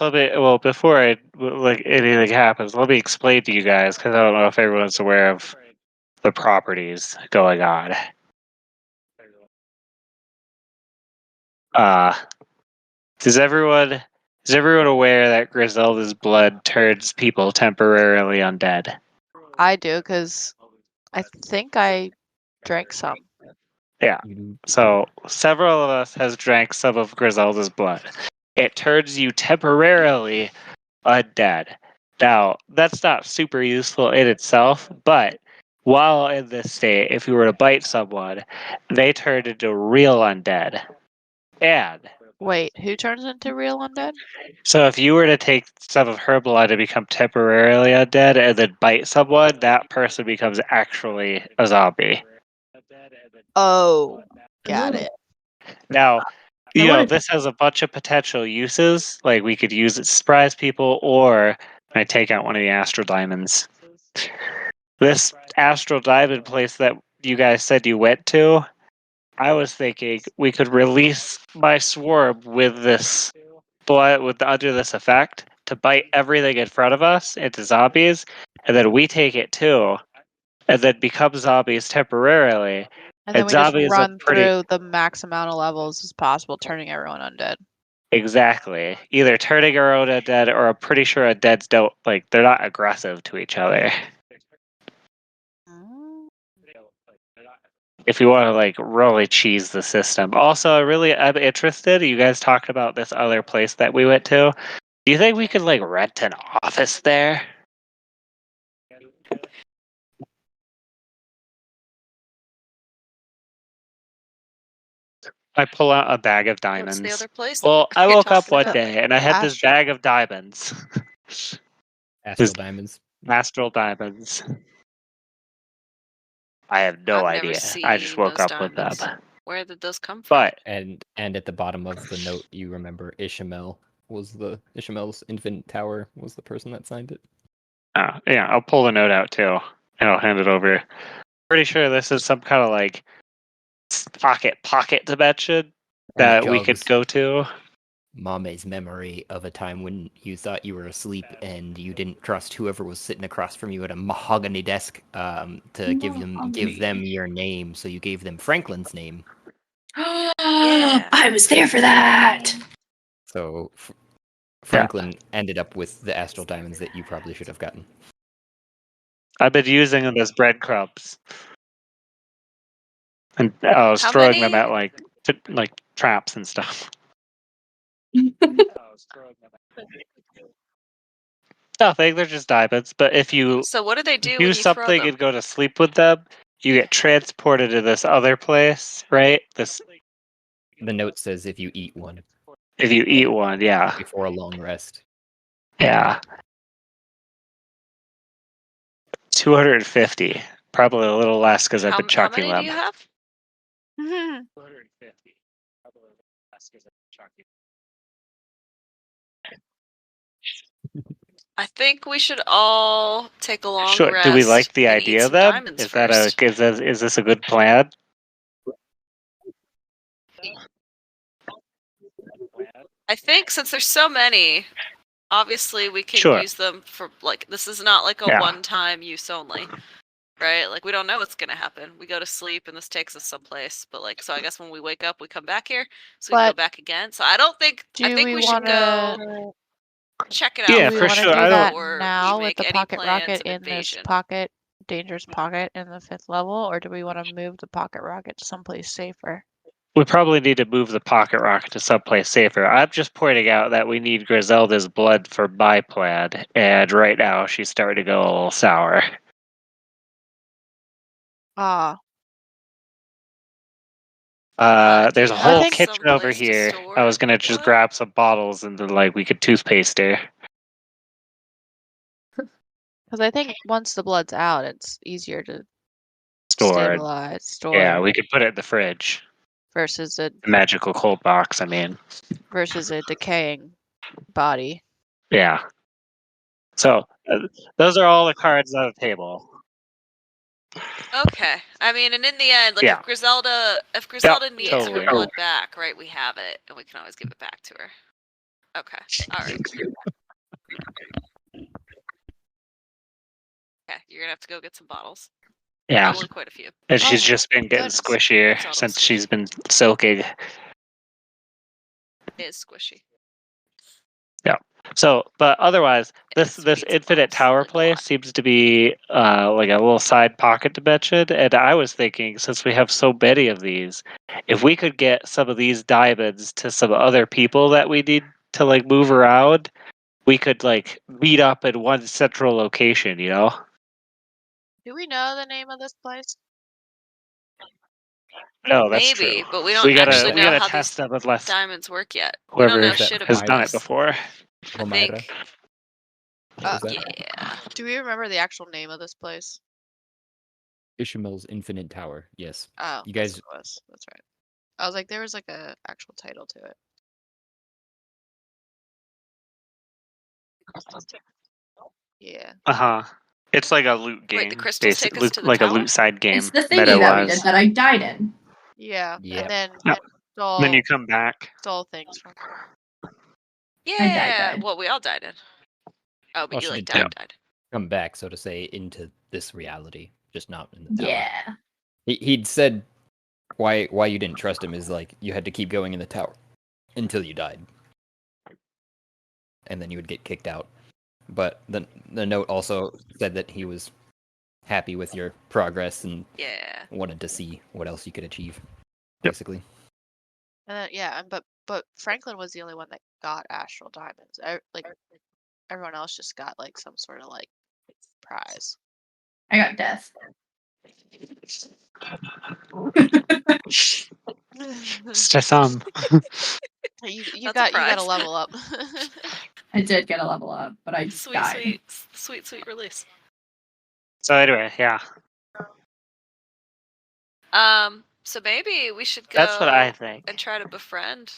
before anything happens, let me explain to you guys because I don't know if everyone's aware of the properties going on. Is everyone aware that Griselda's blood turns people temporarily undead? I do because I think I drank some. Yeah. So several of us has drank some of Griselda's blood. It turns you temporarily undead. Now, that's not super useful in itself, but while in this state, if you were to bite someone, they turn into real undead. And Wait, who turns into real undead? so if you were to take some of her blood and become temporarily undead and then bite someone, that person becomes actually a zombie. Oh, got it. Now, I wanted- this has a bunch of potential uses. Like we could use it to surprise people, or I take out one of the astral diamonds. This astral diamond place that you guys said you went to, I was thinking we could release my swarm with this blood under this effect to bite everything in front of us into zombies, and then we take it too, and then become zombies temporarily. And then And we just zombies run are pretty through the max amount of levels as possible, turning everyone undead. exactly either turning our own undead, or I'm pretty sure undeads don't they're not aggressive to each other. Mm. If you want to really cheese the system. Also, I'm interested. You guys talked about this other place that we went to. Do you think we could rent an office there? I pull out a bag of diamonds. What's the other place? Well, I you're woke up talking one about? day and I had this bag of diamonds. Astral diamonds. Astral diamonds. I have no I've never idea. I just seen woke those up with them. diamonds. Where did those come from? But And at the bottom of the note, you remember Ishamel's infant tower was the person that signed it. yeah, I'll pull the note out too, and I'll hand it over. Pretty sure this is some kind of pocket dimension And it that we could jogs go to. Mame's memory of a time when you thought you were asleep and you didn't trust whoever was sitting across from you at a mahogany desk to give them your name, so you gave them Franklin's name. Yeah. I was there for that. So Franklin ended up with the astral diamonds that you probably should have gotten. I've been using them as breadcrumbs, and I was How throwing them many- at traps and stuff. Nothing. They're just diamonds. But if you So what do they do do when you throw something them? and go to sleep with them, you get transported to this other place, right? The note says if you eat one If you eat one, yeah. before a long rest. Yeah. 250. Probably a little less because I've been How chucking many them. do you have? 250. Probably a little less because I've been chucking. I think we should all take a long Sure. rest. Do we like the and eat idea some then? diamonds Is first. is this a good plan? I think since there's so many, obviously we can Sure. use them for this is not like a Yeah. one-time use only. Right? We don't know what's gonna happen. We go to sleep and this takes us someplace. But so I guess when we wake up we come back here. So we can go But back again. So I think we should go check it out Yeah, do we for want to sure. do I that before now we with make the any pocket plans rocket of in this invasion. dangerous pocket in the 5th level, or do we want to move the pocket rocket to someplace safer? We probably need to move the pocket rocket to someplace safer. I'm just pointing out that we need Griselda's blood for my plan, and right now she's starting to go a little sour. Ah, Do There's you a I whole think- have kitchen over someplace to here. store I was gonna the just blood? grab some bottles and then we could toothpaste her. because I think once the blood's out, it's easier to Stored. store Yeah, we could put it in the fridge. versus a The magical cold box, I mean. decaying body. Yeah. So those are all the cards on the table. Okay. I mean, and in the end, Yeah. if Griselda needs totally. her blood back, right? We have it, and we can always give it back to her. Okay. All right. Okay, you're gonna have to go get some bottles. Yeah. Probably quite a few. And she's Oh, just been getting goodness. squishier It's all since squishy. she's been soaking. It is squishy. So, but otherwise, this Sweet infinite balls. tower Like a place lot. seems to be like a little side pocket dimension. And I was thinking, since we have so many of these, if we could get some of these diamonds to some other people that we need to like move around, we could like meet up in one central location. You know? Do we know the name of this place? No, that's Maybe, true. but we don't actually we know gotta how test these them unless diamonds work yet. We don't whoever know Is that shit has about done it Myra's? this. before. I Vomira? think. What was that? Yeah. Do we remember the actual name of this place? Ishmael's Infinite Tower. Yes. Oh, You that's guys- what it was. That's right. I was like, there was like a actual title to it. Yeah. It's like a loot game. Wait, the crystals take us to the like a tower? loot side game. It's the thingy that we did meta-wise. that I died in. Yeah. Yep. And then Yep. stole, Then you come back. stole things from. Yeah. died. Well, we all died in. Oh, but Well, you she like did died. come back, so to say, into this reality, just not in the tower. Yeah. He'd said why you didn't trust him is like you had to keep going in the tower until you died, and then you would get kicked out. But the note also said that he was happy with your progress and Yeah. wanted to see what else you could achieve. Yep. Basically, And then, yeah, but Franklin was the only one that got astral diamonds. Like everyone else just got like some sort of like prize. I got death. It's just some. You That's a got a prize. level up. I did get a level up, but I Sweet, died. sweet release. So anyway, yeah. So maybe we should go That's what I think. and try to befriend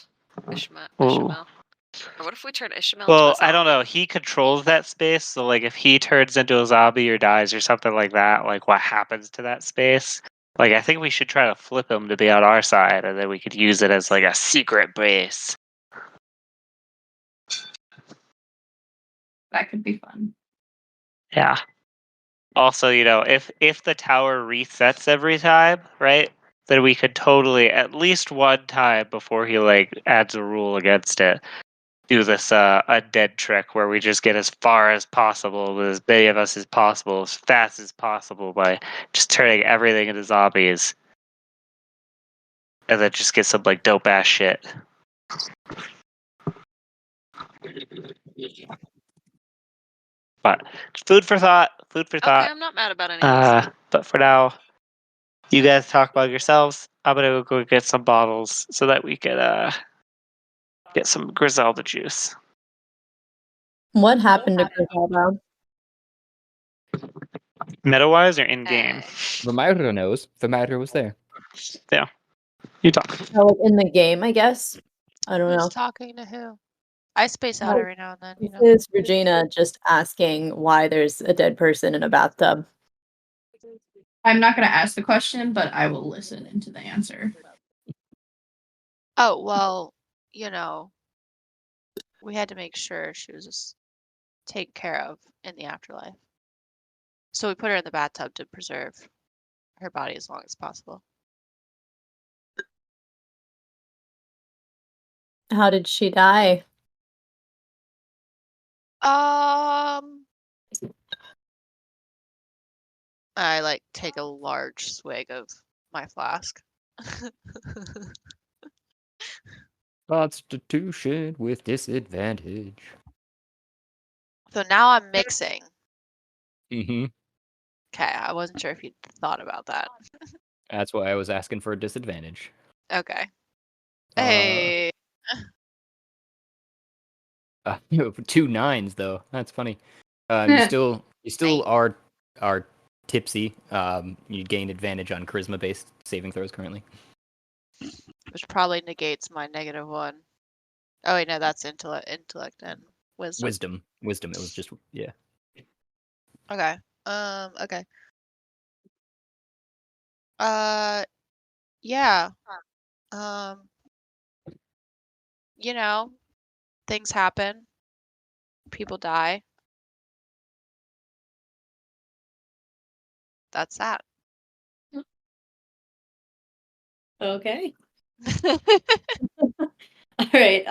Ishmael. Ooh. Or what if we turn Ishmael Well, into a I don't zombie? know. He controls that space, so like if he turns into a zombie or dies or something like that, like what happens to that space? Like I think we should try to flip him to be on our side, and then we could use it as like a secret base. That could be fun. Yeah. Also, you know, if the tower resets every time, right? Then we could totally at least one time before he like adds a rule against it, do this undead trick where we just get as far as possible with as many of us as possible, as fast as possible by just turning everything into zombies. And then just get some like dope ass shit. But food for thought. Food for Okay, thought. I'm not mad about any of these. But for now, you guys talk about yourselves. I'm gonna go get some bottles so that we could get some Griselda juice. What happened to Griselda? Meta-wise or in-game? Vomira knows. Vomira was there. Yeah. You talk. Oh, like in the game, I guess. I don't know. Who's talking to who? I space out Well, every now and then, you This know. is Regina just asking why there's a dead person in a bathtub. I'm not going to ask the question, but I will listen into the answer. Oh, well, you know, we had to make sure she was just taken care of in the afterlife. So we put her in the bathtub to preserve her body as long as possible. How did she die? I like take a large swig of my flask. Constitution with disadvantage. So now I'm mixing. Mm-hmm. Okay, I wasn't sure if you'd thought about that. That's why I was asking for a disadvantage. Okay. Uh, Hey. 2 9s though. That's funny. You still are tipsy. You gain advantage on charisma based saving throws currently. Which probably negates my -1. Oh wait, no, that's intellect and wisdom. Wisdom. It was just yeah. Okay. Okay. Yeah. You know, things happen. People die. That's that. Okay. All right.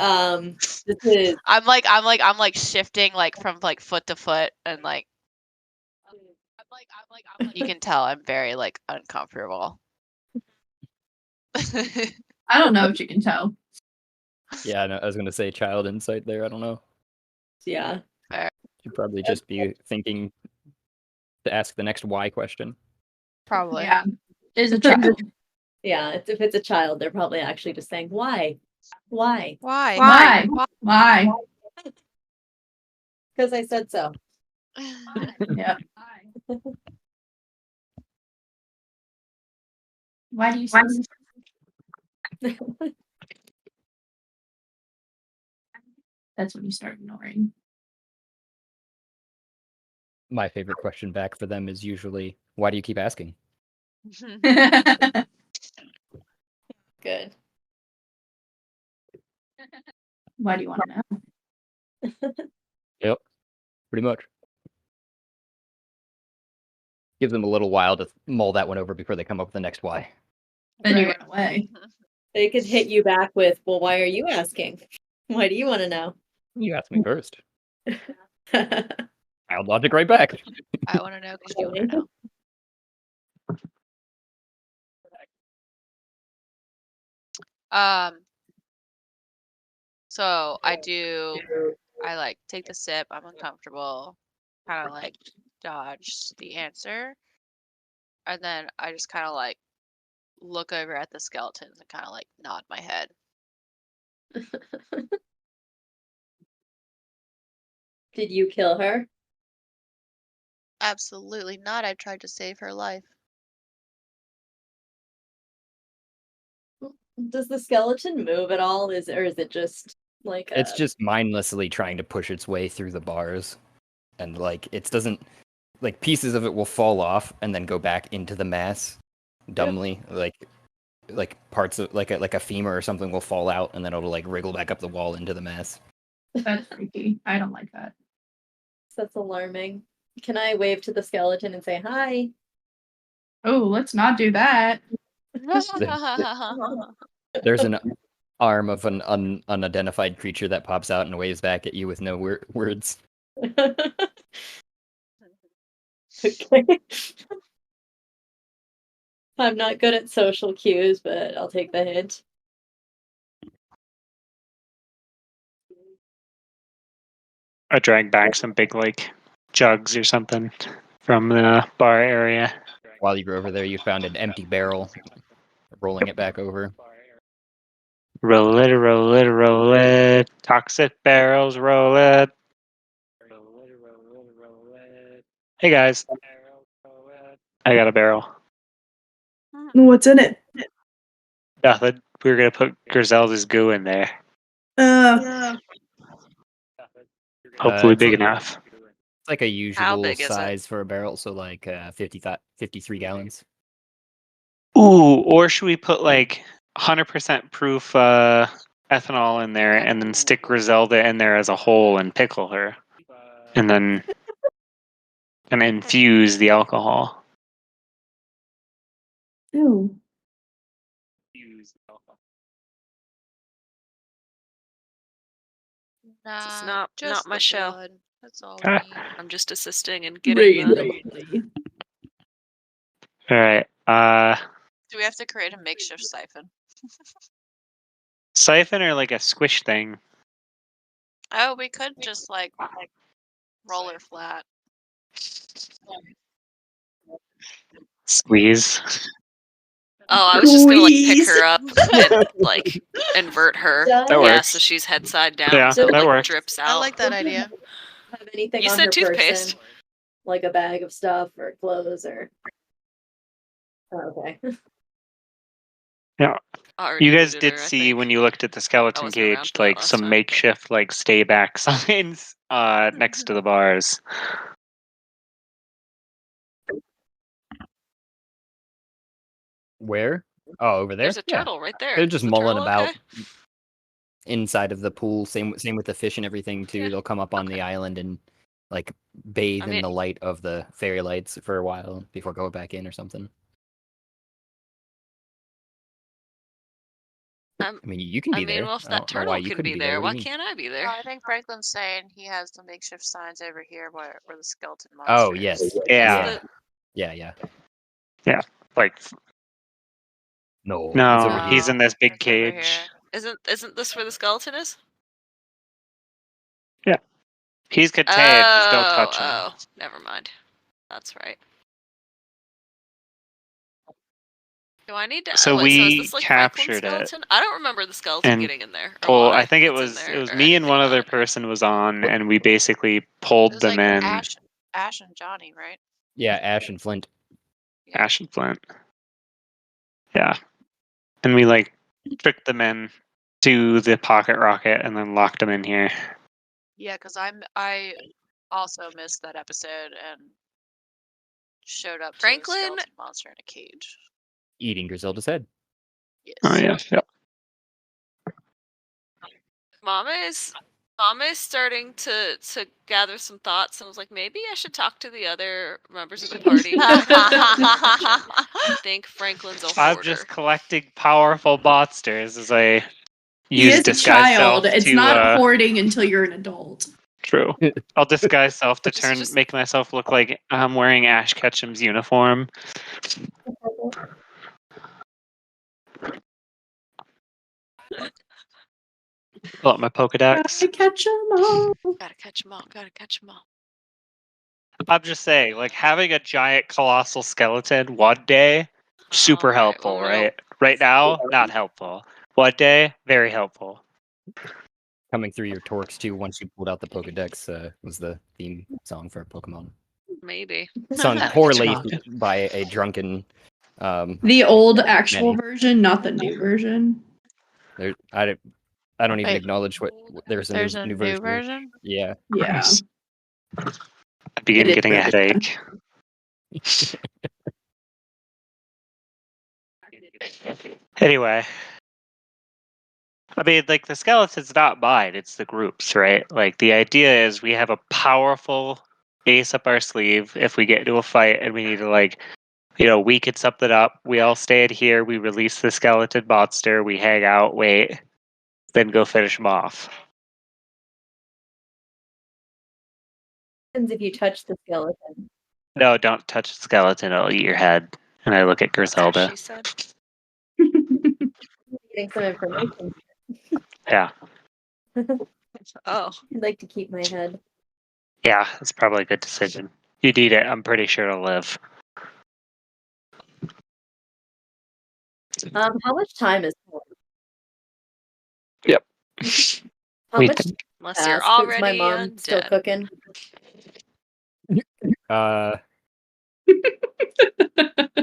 This is I'm like shifting like from like foot to foot and like you can tell I'm very like uncomfortable. I don't know if you can tell. Yeah, no, I was gonna say child insight there. I don't know. yeah. Should probably just be thinking to ask the next why question. Probably. Yeah, is a child. Yeah. If it's a child, they're probably actually just saying why. Why? Why? Why? Because I said so. Yeah. Why do you say so? That's when you start ignoring. My favorite question back for them is usually, why do you keep asking? Good. Why do you want to know? Yep, pretty much. Gives them a little while to mull that one over before they come up with the next why. Then you Right. run away. They could hit you back with, well, why are you asking? Why do you want to know? You asked me first. I'll logic right back. I want to know because you want to know. So I like take the sip, I'm uncomfortable, kind of like dodge the answer. And then I just kind of like look over at the skeletons and kind of like nod my head. Did you kill her? Absolutely not. I tried to save her life. Does the skeleton move at all? Or is it just like It's just mindlessly trying to push its way through the bars. And like it doesn't like pieces of it will fall off and then go back into the mass dumbly. Like parts of like a femur or something will fall out and then it'll like wriggle back up the wall into the mass. That's freaky. I don't like that. That's alarming. Can I wave to the skeleton and say hi? Oh, let's not do that. There's an arm of an unidentified creature that pops out and waves back at you with no words. Okay. I'm not good at social cues, but I'll take the hint. I drag back some big like jugs or something from the bar area. While you were over there, you found an empty barrel, rolling it back over. Roll it, roll it, roll it. Toxic barrels, roll it. Hey guys, I got a barrel. What's in it? Nothing. We were gonna put Griselda's goo in there. Hopefully It's big enough. It's like a usual big is it? size for a barrel, so like 53 gallons. Ooh, or should we put like 100% proof ethanol in there and then stick Griselda in there as a whole and pickle her? And then infuse the alcohol. Ew. It's Nah, not just my the show. blood. That's all Ah. we need. I'm just assisting in getting the Alright. Do we have to create a makeshift siphon? Siphon or like a squish thing? Oh, we could just like roll her flat. Squeeze. Oh, I was just gonna like pick her up and like invert her. That Yeah, works. so she's head side down, Yeah, so it that like works. drips out. I like that idea. Have anything You on said her toothpaste. person? Like a bag of stuff or clothes or... Oh, okay. Already You guys looted did her, I see think. when you looked at the skeleton wasn't around cage, for that like last some time. makeshift like stay back signs next to the bars. Where? Oh, over there. There's a Yeah. turtle right there. They're just Is the mulling turtle about okay? inside of the pool. Same with the fish and everything too. Yeah, They'll come up on the okay. island and like bathe I in mean- the light of the fairy lights for a while before going back in or something. I mean, you can be there. well, if I that don't know why turtle you can couldn't be be there. there, What do why you mean? can't I be Oh, there? I think Franklin's saying he has the makeshift signs over here where the skeleton monster Oh, is. yes. Yeah. Yeah. Like, No, no, it's over he's here. in this big It's over cage. here. Isn't this where the skeleton is? He's contained. Just don't touch him. Oh, never mind. That's right. Do I need to? So wait, so is we this like Franklin's captured it. skeleton? I don't remember the skeleton And getting in there. Or Well, why I think it it's in was there or me and anything one about other it. person was on, and we basically pulled It was them like in. Ash and Johnny, right? Yeah, Ash and Flint. Ash and Flint. Yeah, and we like tricked them in to the pocket rocket, and then locked them in here. Yeah, because I also missed that episode and showed up to Franklin? a skeleton monster in a cage. Eating Griselda's head. Yes. Oh yeah, yeah. Mama is starting to gather some thoughts and was like, maybe I should talk to the other members of the party. Who might I think Franklin's a hoarder. I'm just collecting powerful monsters as I He use is a disguise child. self It's to. not hoarding until you're an adult. True. I'll disguise self to Just- make myself look like I'm wearing Ash Ketchum's uniform. Pull up my Pokedex. Gotta catch 'em all. Gotta catch 'em all. Gotta catch 'em all. I'm just saying, like having a giant colossal skeleton one day, super All right, helpful, well, right? Right now, not helpful. One day, very helpful. Coming through your torques too. Once you pulled out the Pokedex, was the theme song for Pokemon. Maybe. Sung Gotta poorly catch 'em by a drunken. The old actual Many. version, not the new version. There, I don't even Wait. acknowledge what there's a new version. version? Yeah. Yeah. Gross. I begin It is getting a really headache. Anyway. I mean, like, the skeleton's not mine, it's the group's, right? Like, the idea is we have a powerful ace up our sleeve if we get into a fight and we need to, like, weaken something up. We all stay in here, we release the skeleton monster, we hang out, wait, then go finish him off. Happens if you touch the skeleton. No, don't touch the skeleton, it'll eat your head. And I look at That's what Griselda. she said. Getting some information. Yeah. Oh. I'd like to keep my head. Yeah, that's probably a good decision. You need it, I'm pretty sure it'll live. How much time is there? Yep. How We much think- Unless you're passed? Is already my mom still undead. cooking?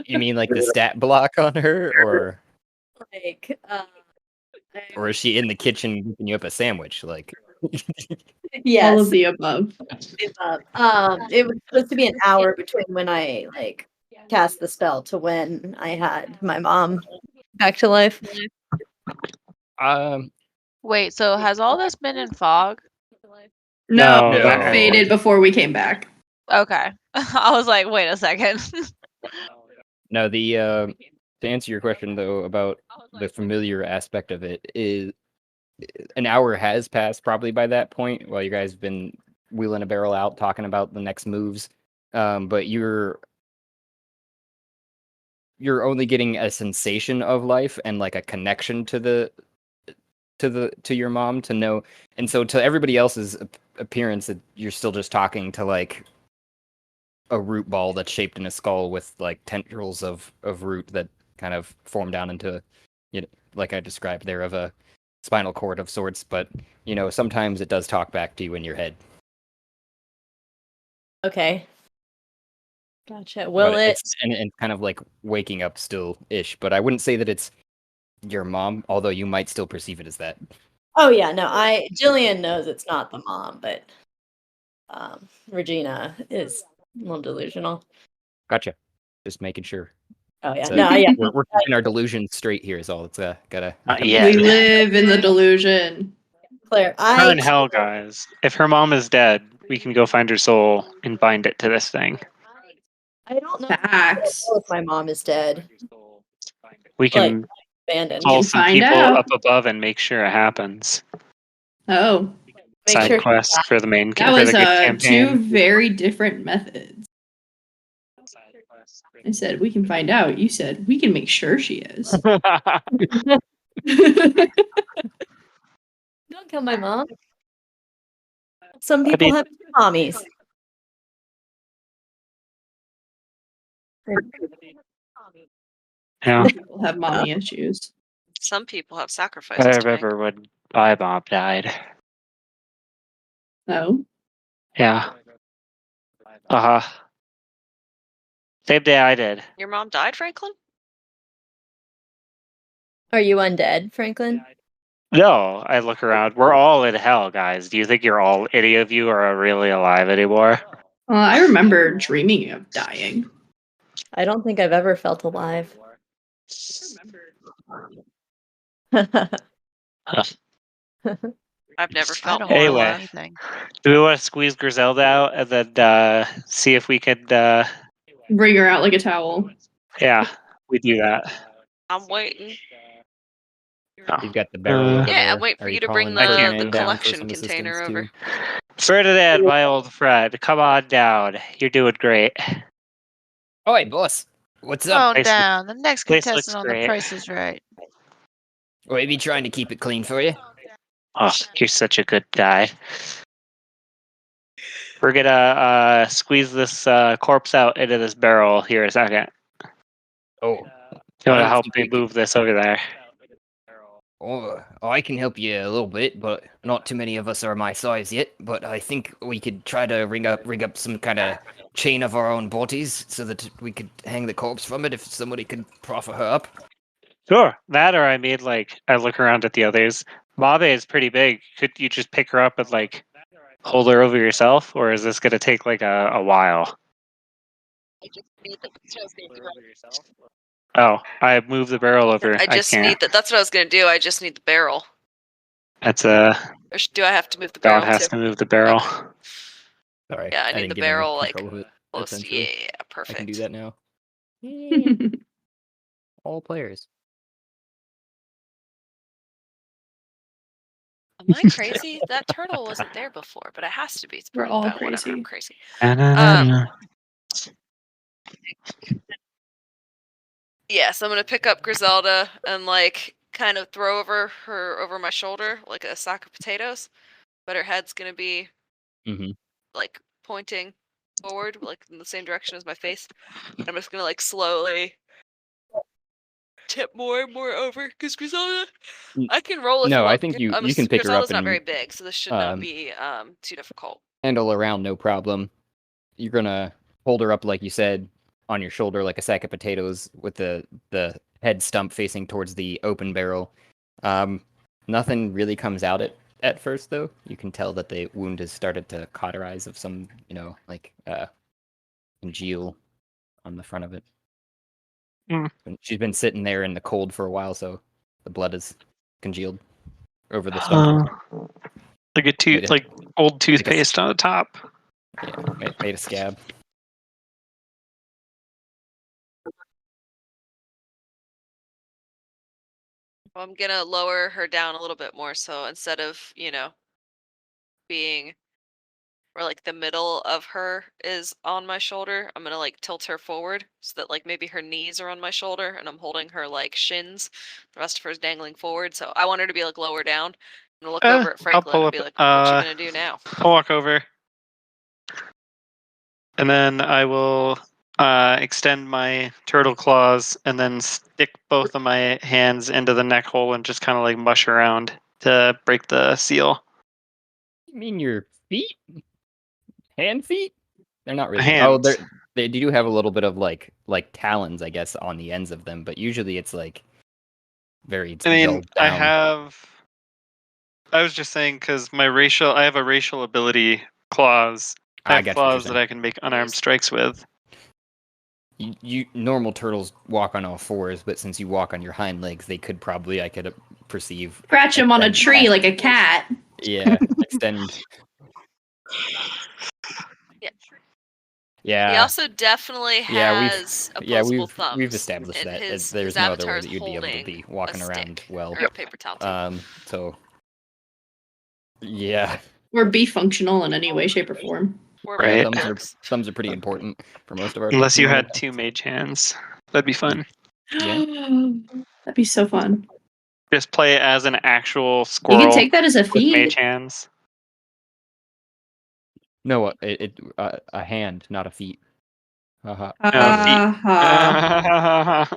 You mean like the stat block on her, or Like, is she in the kitchen whipping you up a sandwich? Like, yes. All of the above. It was supposed to be an hour between when I cast the spell to when I had my mom back to life. Wait, so has all this been in fog? No, No, it no. faded before we came back. Okay. I was like, wait a second. no, to answer your question though about the familiar aspect of it is an hour has passed probably by that point while you guys have been wheeling a barrel out talking about the next moves. But you're only getting a sensation of life and like a connection to your mom to know. And so to everybody else's appearance, that you're still just talking to like a root ball that's shaped in a skull with like tendrils of root that kind of form down into, like I described there, of a spinal cord of sorts. But sometimes it does talk back to you in your head. Okay. Gotcha. Will But it? and kind of like waking up still ish. But I wouldn't say that it's your mom, although you might still perceive it as that. Oh yeah, no. Jillian knows it's not the mom, but Regina is a little delusional. Gotcha. Just making sure. Oh yeah, So no, yeah. we're keeping our delusions straight here. Is all. It's gotta. Yeah. We live in the delusion. Claire, Her in hell, guys. If her mom is dead, we can go find her soul and bind it to this thing. I don't know Facts. if my mom is dead. We can Abandoned. I'll Call some find people out. up above and make sure it happens. Oh, Make Side sure quest for the main that for was the good two campaign. very different methods. I said we can find out. You said we can make sure she is. Don't kill my mom. Some people have mommies. Yeah. People have mommy issues. Some people have I sacrifices to make. remember when my mom died. Oh, Yeah. Same day I did. Your mom died, Franklin? Are you undead, Franklin? No, I look around. We're all in hell, guys. Do you think any of you are really alive anymore? well, I remember dreaming of dying. I don't think I've ever felt alive. I've never I felt don't more want Anyway. alive. anything. Do we want to squeeze Griselda out and then see if we can? Bring her out like a towel. Yeah, we do that. I'm waiting. Oh. You've got the barrel over Yeah, there. I'm waiting for Are you to bring calling the Ferdinand down for collection some container assistance, over. too? Ferdinand, my old friend, come on down. You're doing great. Oi, boss. What's up? Calm Place down. The next place contestant looks on great. The Price is Right. We'll be trying to keep it clean for you. Oh, you're such a good guy. We're gonna squeeze this corpse out into this barrel here a second. Oh, You I want to don't help think me we could- move this over there? Oh, I can help you a little bit, but not too many of us are my size yet. But I think we could try to rig up some kind of chain of our own bodies so that we could hang the corpse from it if somebody could proffer her up. Sure. That, or I mean, like, I look around at the others. Mabe is pretty big. Could you just pick her up and like hold her over yourself, or is this gonna take like a while? Oh, I moved the barrel over. I just can't. need that. That's what I was gonna do. I just need the barrel. That's Or do I have to move the God barrel has too? to move the barrel. Okay. Sorry, Yeah, I didn't need the get any barrel like control of it, close. essentially. Yeah, perfect. I can do that now. All players. Am I crazy? That turtle wasn't there before, but it has to be. It's We're part all of the whatever. I'm crazy. crazy. Yeah, so I'm gonna pick up Griselda and like kind of throw her over my shoulder like a sack of potatoes, but her head's gonna be Mm-hmm. like pointing forward, like in the same direction as my face. I'm just gonna like slowly tip more and more over because Griselda, I can roll if you No, want. I think you can pick her Griselda's up not very and big, so this should not be too difficult. handle around, no problem. You're gonna hold her up like you said on your shoulder like a sack of potatoes with the head stump facing towards the open barrel. Nothing really comes out at first though. You can tell that the wound has started to cauterize of some, like congeal on the front of it. Mm. And she's been sitting there in the cold for a while, so the blood is congealed over the stump. Like Made a- like old toothpaste on the top. Yeah, made a scab. Well, I'm gonna lower her down a little bit more, so instead of being where like the middle of her is on my shoulder, I'm gonna like tilt her forward so that like maybe her knees are on my shoulder and I'm holding her like shins. The rest of her is dangling forward, so I want her to be like lower down. I'm gonna look over at I'll Franklin pull and up. be like, "What you gonna do now?" I'll walk over, and then I will extend my turtle claws and then stick both of my hands into the neck hole and just kind of like mush around to break the seal. You mean your feet? Hand feet? They're not really. Hands. Oh, they do have a little bit of like talons, I guess, on the ends of them, but usually it's like very I mean, dulled down. I was just saying because I have a racial ability claws. I I have got what you're claws that saying. I can make unarmed strikes with. You normal turtles walk on all fours, but since you walk on your hind legs, I could perceive. Scratch him on a extend tree back. like a cat. Yeah, extend. Yeah. Yeah. He also definitely Yeah, has opposable thumbs. we've established and that. His There's no other avatar way is that you'd be able to holding be a walking around stick, well. or a paper towel too. So yeah, Or be functional in any way, shape, or form. Or Right. thumbs are pretty important for most of our. Unless you normal- had 2 mage hands, that'd be fun. Yeah. That'd be so fun. Just play it as an actual You squirrel can take that as a with mage feed. hands. No, a hand, not a feet. Haha. Ha.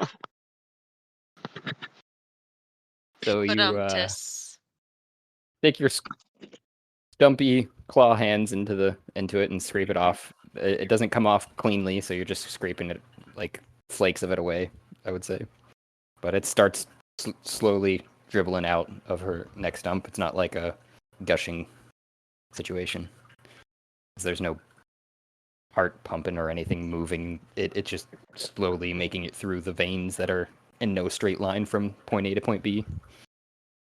So But you Tis. take your stumpy claw hands into it and scrape it off. It doesn't come off cleanly, so you're just scraping it like flakes of it away, I would say. But it starts slowly dribbling out of her neck stump. It's not like a gushing situation. 'Cause there's no heart pumping or anything moving. It's just slowly making it through the veins that are in no straight line from point A to point B.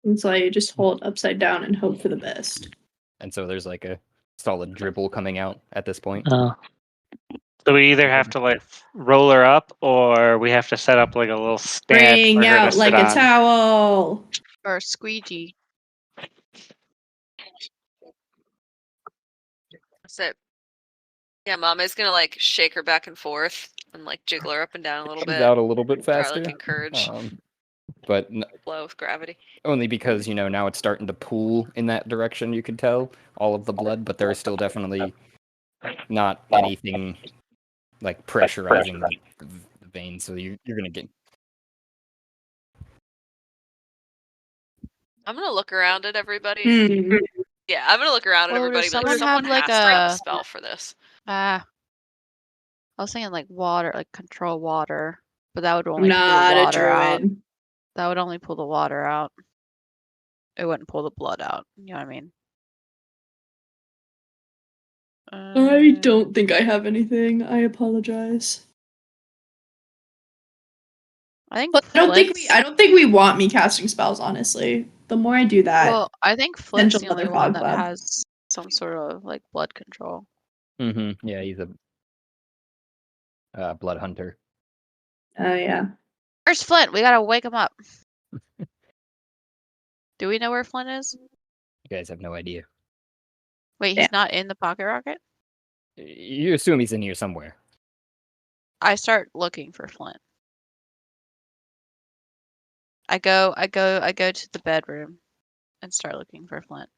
And so you just hold upside down and hope for the best. And so there's like a solid dribble coming out at this point. Oh. So we either have to like roll her up, or we have to set up like a little stand Bring for her to out like sit a on. towel. Or a squeegee. So, yeah, Mama's gonna like shake her back and forth and like jiggle her up and down a little Comes bit. out a little bit Try faster. like encourage But flow with gravity. only because now it's starting to pool in that direction. You can tell all of the blood, but there is still definitely not anything like pressurizing the veins. So you're gonna get. I'm gonna look around at everybody. Hmm. Yeah, I'm gonna look around at Well, everybody. does But like, someone have, someone like, has to have a- a spell for this. I was thinking like water, like control water, but that would I'm only pull not the a water out. druid. That would only pull the water out. It wouldn't pull the blood out. You know what I mean? I don't think I have anything. I apologize. I think But I Flint's- don't think we want me casting spells, honestly. The more I do that, Well, I think Flint's the potential only other one fog that cloud. has some sort of like blood control. Mm-hmm. Yeah, he's a blood hunter. Oh yeah. Where's Flint? We gotta wake him up. Do we know where Flint is? You guys have no idea. Wait, Yeah. he's not in the pocket rocket? You assume he's in here somewhere. I start looking for Flint. I go to the bedroom and start looking for Flint.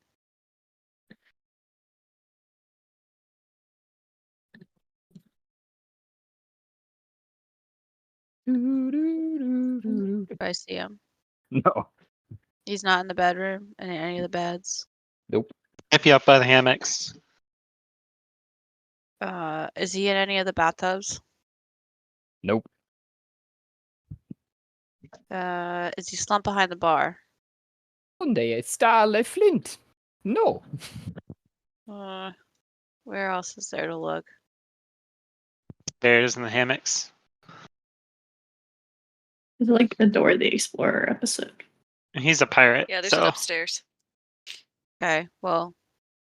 If I see him. No. He's not in the bedroom in any of the beds. Nope. Might be up by the hammocks. Is he in any of the bathtubs? Nope. Is he slumped behind the bar? Monday I style a flint. No. Where else is there to look? There's in the hammocks. It's like a Dora the Explorer episode. And he's a pirate. Yeah, there's so an upstairs. Okay, well,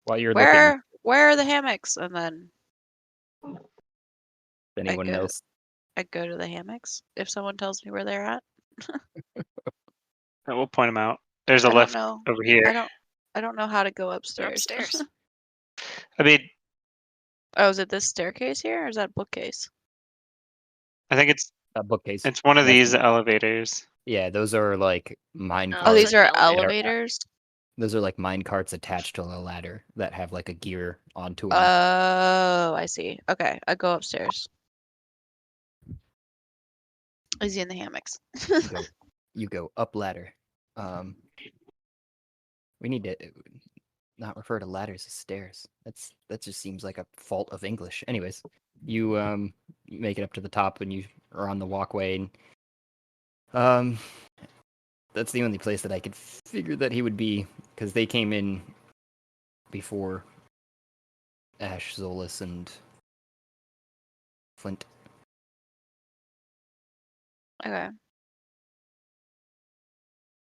While you're looking, where are the hammocks? And then anyone go- else? I go to the hammocks if someone tells me where they're at. we'll point him out. There's a I don't lift know. over here. I don't know how to go They're upstairs. upstairs. I mean, Oh, is it this staircase here, or is that bookcase? I think it's That bookcase. one of That's- these elevators. Yeah, those are like mine Oh, Oh, carts. these are elevator. elevators. Those are like mine carts attached to a ladder that have like a gear onto them. Oh, I see. Okay, I go upstairs. Is he in the hammocks? You go up ladder. We need to not refer to ladders as stairs. That just seems like a fault of English. Anyways, you make it up to the top and you are on the walkway, and that's the only place that I could figure that he would be, because they came in before Ash, Zolas, and Flint. Okay.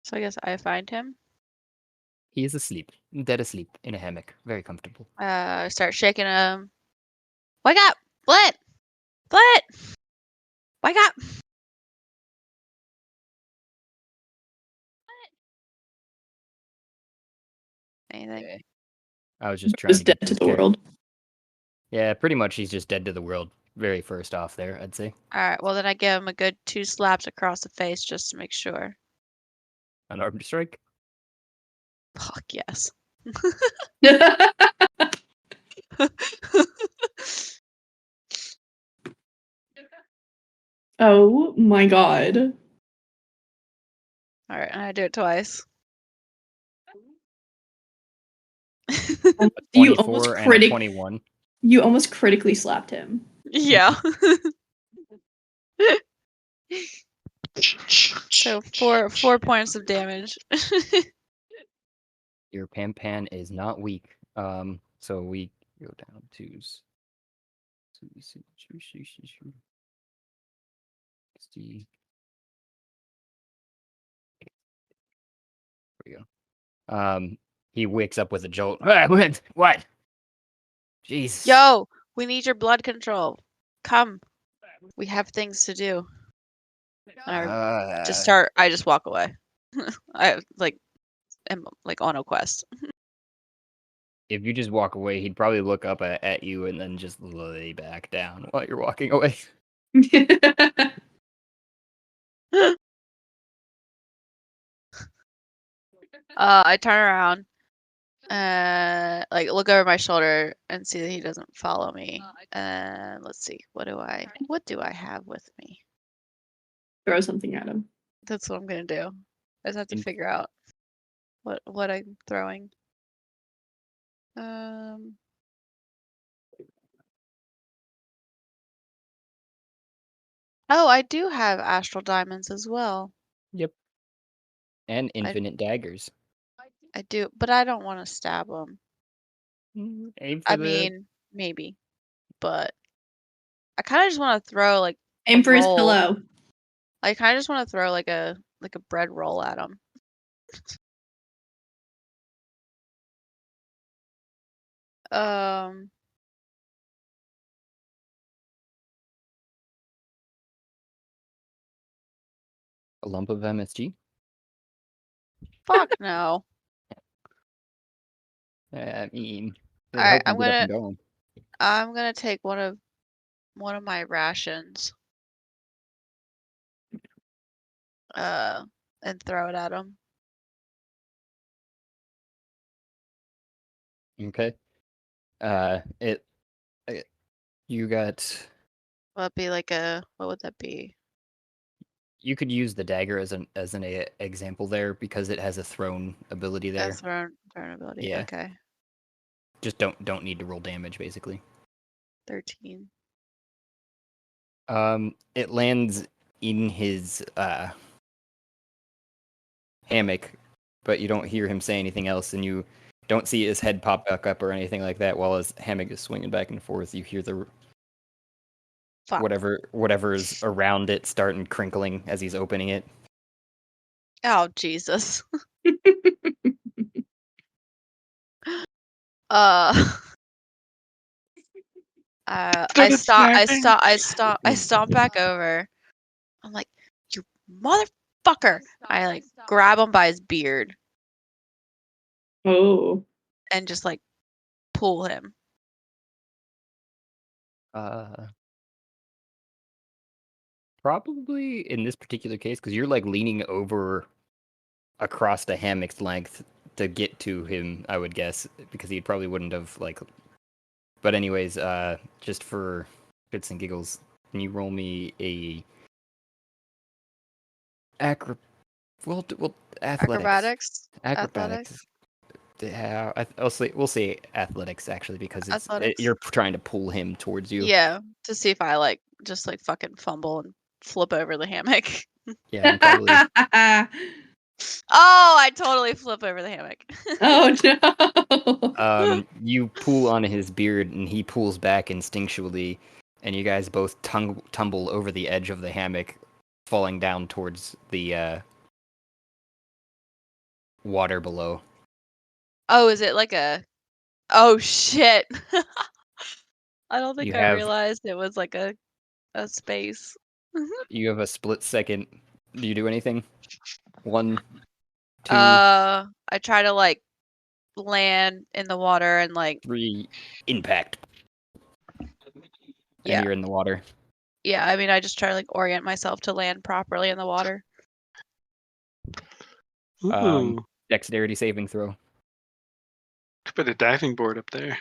So I guess I find him. He is asleep, dead asleep, in a hammock, very comfortable. I start shaking him. Wake up, Flint! What? Why got? Anything? Okay. I was just trying Was to dead get to this the character. world. Yeah, pretty much he's just dead to the world. Very first off there, I'd say. All right. Well, then I give him a good 2 slaps across the face just to make sure. Unarmed strike. Fuck yes. Oh my god. All right, and I do it twice. You 24 and a 21. You almost critically slapped him. Yeah. So 4 points of damage. Your Pan is not weak. So we go down to 60. There we go. He wakes up with a jolt. Ah, what? Jeez. Yo, we need your blood control. Come. We have things to do. I just walk away. I am on a quest. If you just walk away, he'd probably look up at you and then just lay back down while you're walking away. I turn around and look over my shoulder and see that he doesn't follow me. And let's see, what do I have with me? Throw something at him. That's what I'm gonna do. I just have to figure out what I'm throwing. Oh, I do have astral diamonds as well. Yep. And infinite daggers. I do, but I don't want to stab him. Aim for I the... mean, maybe, but I kind of just want to throw aim for his roll. pillow. I kind of just want to throw like a bread roll at him. A lump of MSG? Fuck no. I mean, All right, I'm gonna take one of my rations. And throw it at him. Okay. You got... Will it be what would that be? You could use the dagger as an example there because it has a thrown ability there. A thrown ability. Yeah. Okay. Just don't need to roll damage basically. 13. It lands in his hammock, but you don't hear him say anything else, and you don't see his head pop back up or anything like that. While his hammock is swinging back and forth, you hear the whatever's around it starting crinkling as he's opening it. Oh Jesus. I stomp back over. I'm like, you motherfucker! I grab him by his beard. Oh. And just pull him. Probably in this particular case, because you're leaning over across the hammock's length to get to him, I would guess, because he probably wouldn't have But anyways, just for shits and giggles, can you roll me a athletics? Acrobatics. Yeah, we'll say athletics actually because you're trying to pull him towards you. Yeah, to see if I just fucking fumble and flip over the hammock. Yeah, probably. Oh, I totally flip over the hammock. Oh no. You pull on his beard and he pulls back instinctually, and you guys both tumble over the edge of the hammock, falling down towards the water below. Oh, is it oh shit. I don't think I realized it was a a space. You have a split second. Do you do anything? 1, 2, I try to like land in the water and like 3, impact. Yeah. And you're in the water. yeah. I mean, I just try to like orient myself to land properly in the water. Ooh, Dexterity saving throw. Could put a diving board up there.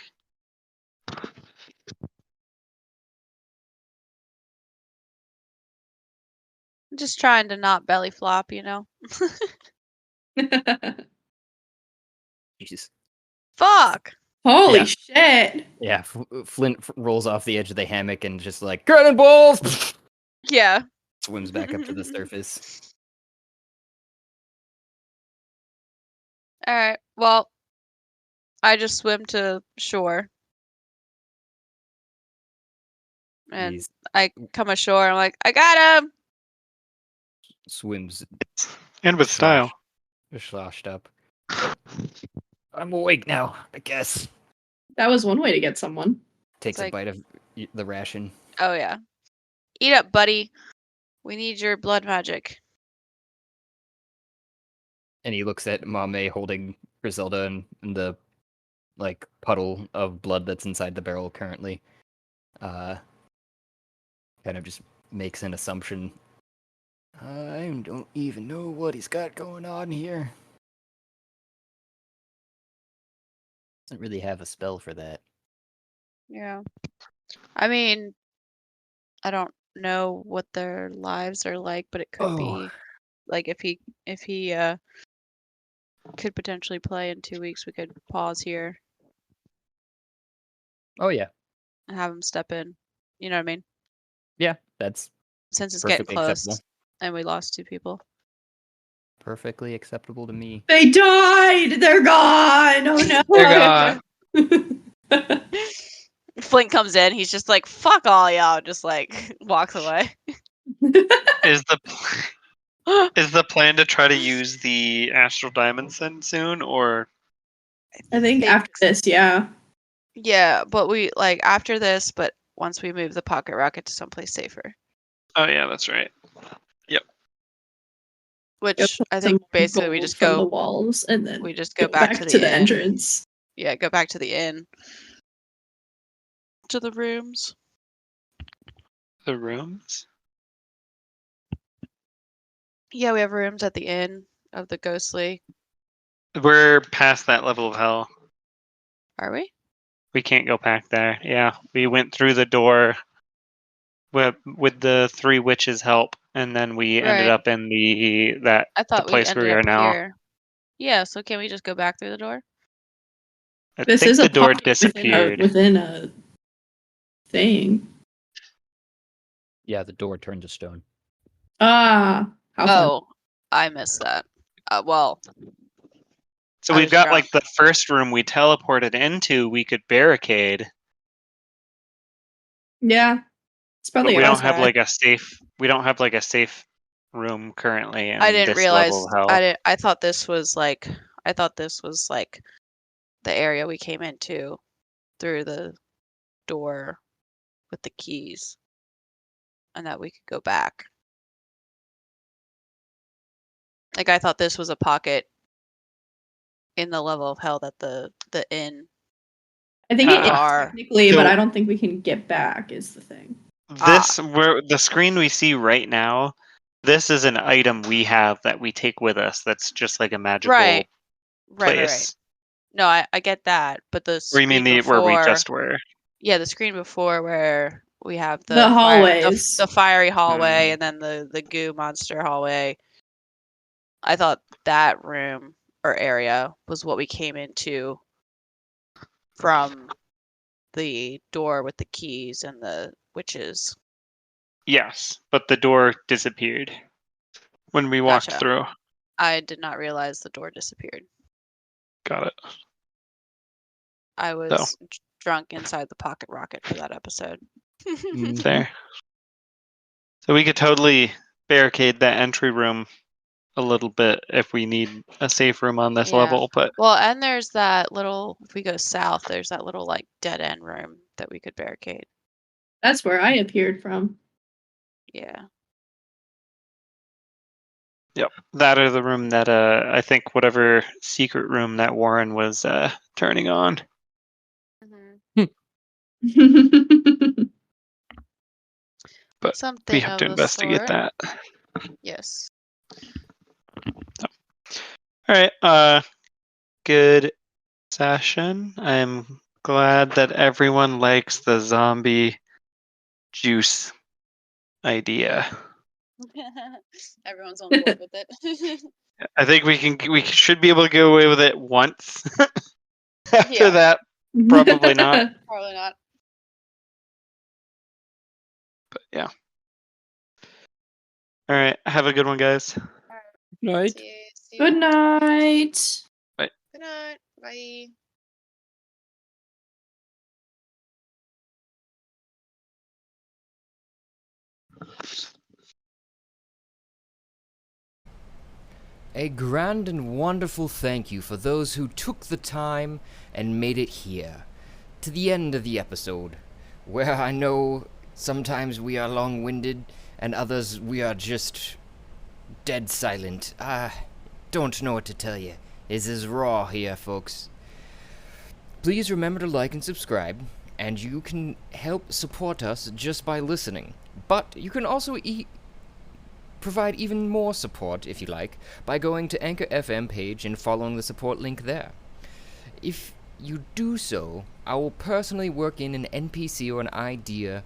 I'm just trying to not belly flop, you know. Jesus. Fuck. Holy Yeah. shit! Yeah, Flint rolls off the edge of the hammock and just like, cannonballs! Yeah. Swims back up to the surface. All right. Well, I just swim to shore. And He's I come ashore. I'm like, I got him. swims And with style. sloshed up. I'm awake now, I guess. That was one way to get someone. Takes a like- bite of the ration. Oh yeah. Eat up, buddy. We need your blood magic. And he looks at Mame holding Griselda and the like puddle of blood that's inside the barrel currently. Kind of just makes an assumption. I don't even know what he's got going on here. Doesn't really have a spell for that. Yeah. I mean, I don't know what their lives are like, but it could be like if he could potentially play in 2 weeks, we could pause here Oh yeah, and have him step in. You know what I mean? yeah, that's Since it's getting perfectly close acceptable. and we lost 2 people. Perfectly acceptable to me. They died! They're gone! Oh no! They're gone. Flint comes in, he's just like, fuck all y'all, just like walks away. Is the plan to try to use the astral diamonds then soon, or I think after this, yeah. Yeah, but we like after this, but once we move the pocket rocket to someplace safer. oh yeah, that's right. Which I Some think basically we gold just from the go walls and then we just go back to to the the inn. entrance. Yeah, go back to the inn. To the rooms. The rooms? Yeah, we have rooms at the inn of the ghostly. We're past that level of hell. Are we? We can't go back there. Yeah, we went through the door with the 3 witches' help, and then we ended Right. up in the I thought we place ended where we are up now. here. Yeah, so can we just go back through the door? I This think is the a door pocket disappeared. within a thing. Yeah, the door turned to stone. Ah, how fun. Oh, I missed that. Well, So I we've was got drunk. like the first room we teleported into, we could barricade. Yeah. It's probably But we don't outside. have like a safe. We don't have like a safe room currently in I didn't this realize level of hell. I thought this was like the area we came into through the door with the keys and that we could go back. Like I thought this was a pocket in the level of hell that the inn I think it is are. technically, but So- I don't think we can get back is the thing. Where the screen we see right now. This is an item we have that we take with us. That's just like a magical Right. place. No, I get that, but the Or you mean screen where we before- just were? Yeah, the screen before where we have The hallways. the fiery hallway, and then the goo monster hallway. I thought that room or area was what we came into from the door with the keys and the witches. Yes, but the door disappeared when we walked Gotcha. through. I did not realize the door disappeared. Got it. I was drunk inside the pocket rocket for that episode. There. So we could totally barricade that entry room a little bit if we need a safe room on this Yeah. level, but Well, and there's that little, if we go south, there's that little like dead end room that we could barricade. That's where I appeared from. Yeah. Yep, that or the room that I think whatever secret room that Warren was turning on. But Something we have to of the investigate sort. that. Yes. All right, good session. I'm glad that everyone likes the zombie juice idea. Everyone's on board with it. I think we should be able to get away with it once. After that, probably not. Probably not. But yeah. All right, have a good one, guys. Right. See you. Good night. Good night. Bye. A grand and wonderful thank you for those who took the time and made it here, to the end of the episode, where I know sometimes we are long-winded and others we are just dead silent. I don't know what to tell you. This is raw here, folks. Please remember to like and subscribe, and you can help support us just by listening. But you can also provide even more support, if you like, by going to Anchor FM page and following the support link there. If you do so, I will personally work in an NPC or an idea,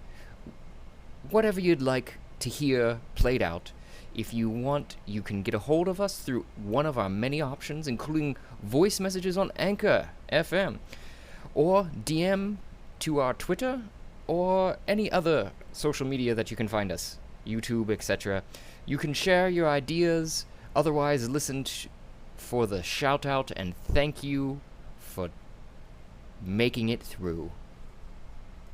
whatever you'd like to hear played out. If you want, you can get a hold of us through one of our many options, including voice messages on Anchor FM, or DM to our Twitter, or any other social media that you can find us, YouTube, etc. You can share your ideas, otherwise listen for the shout out and thank you for making it through.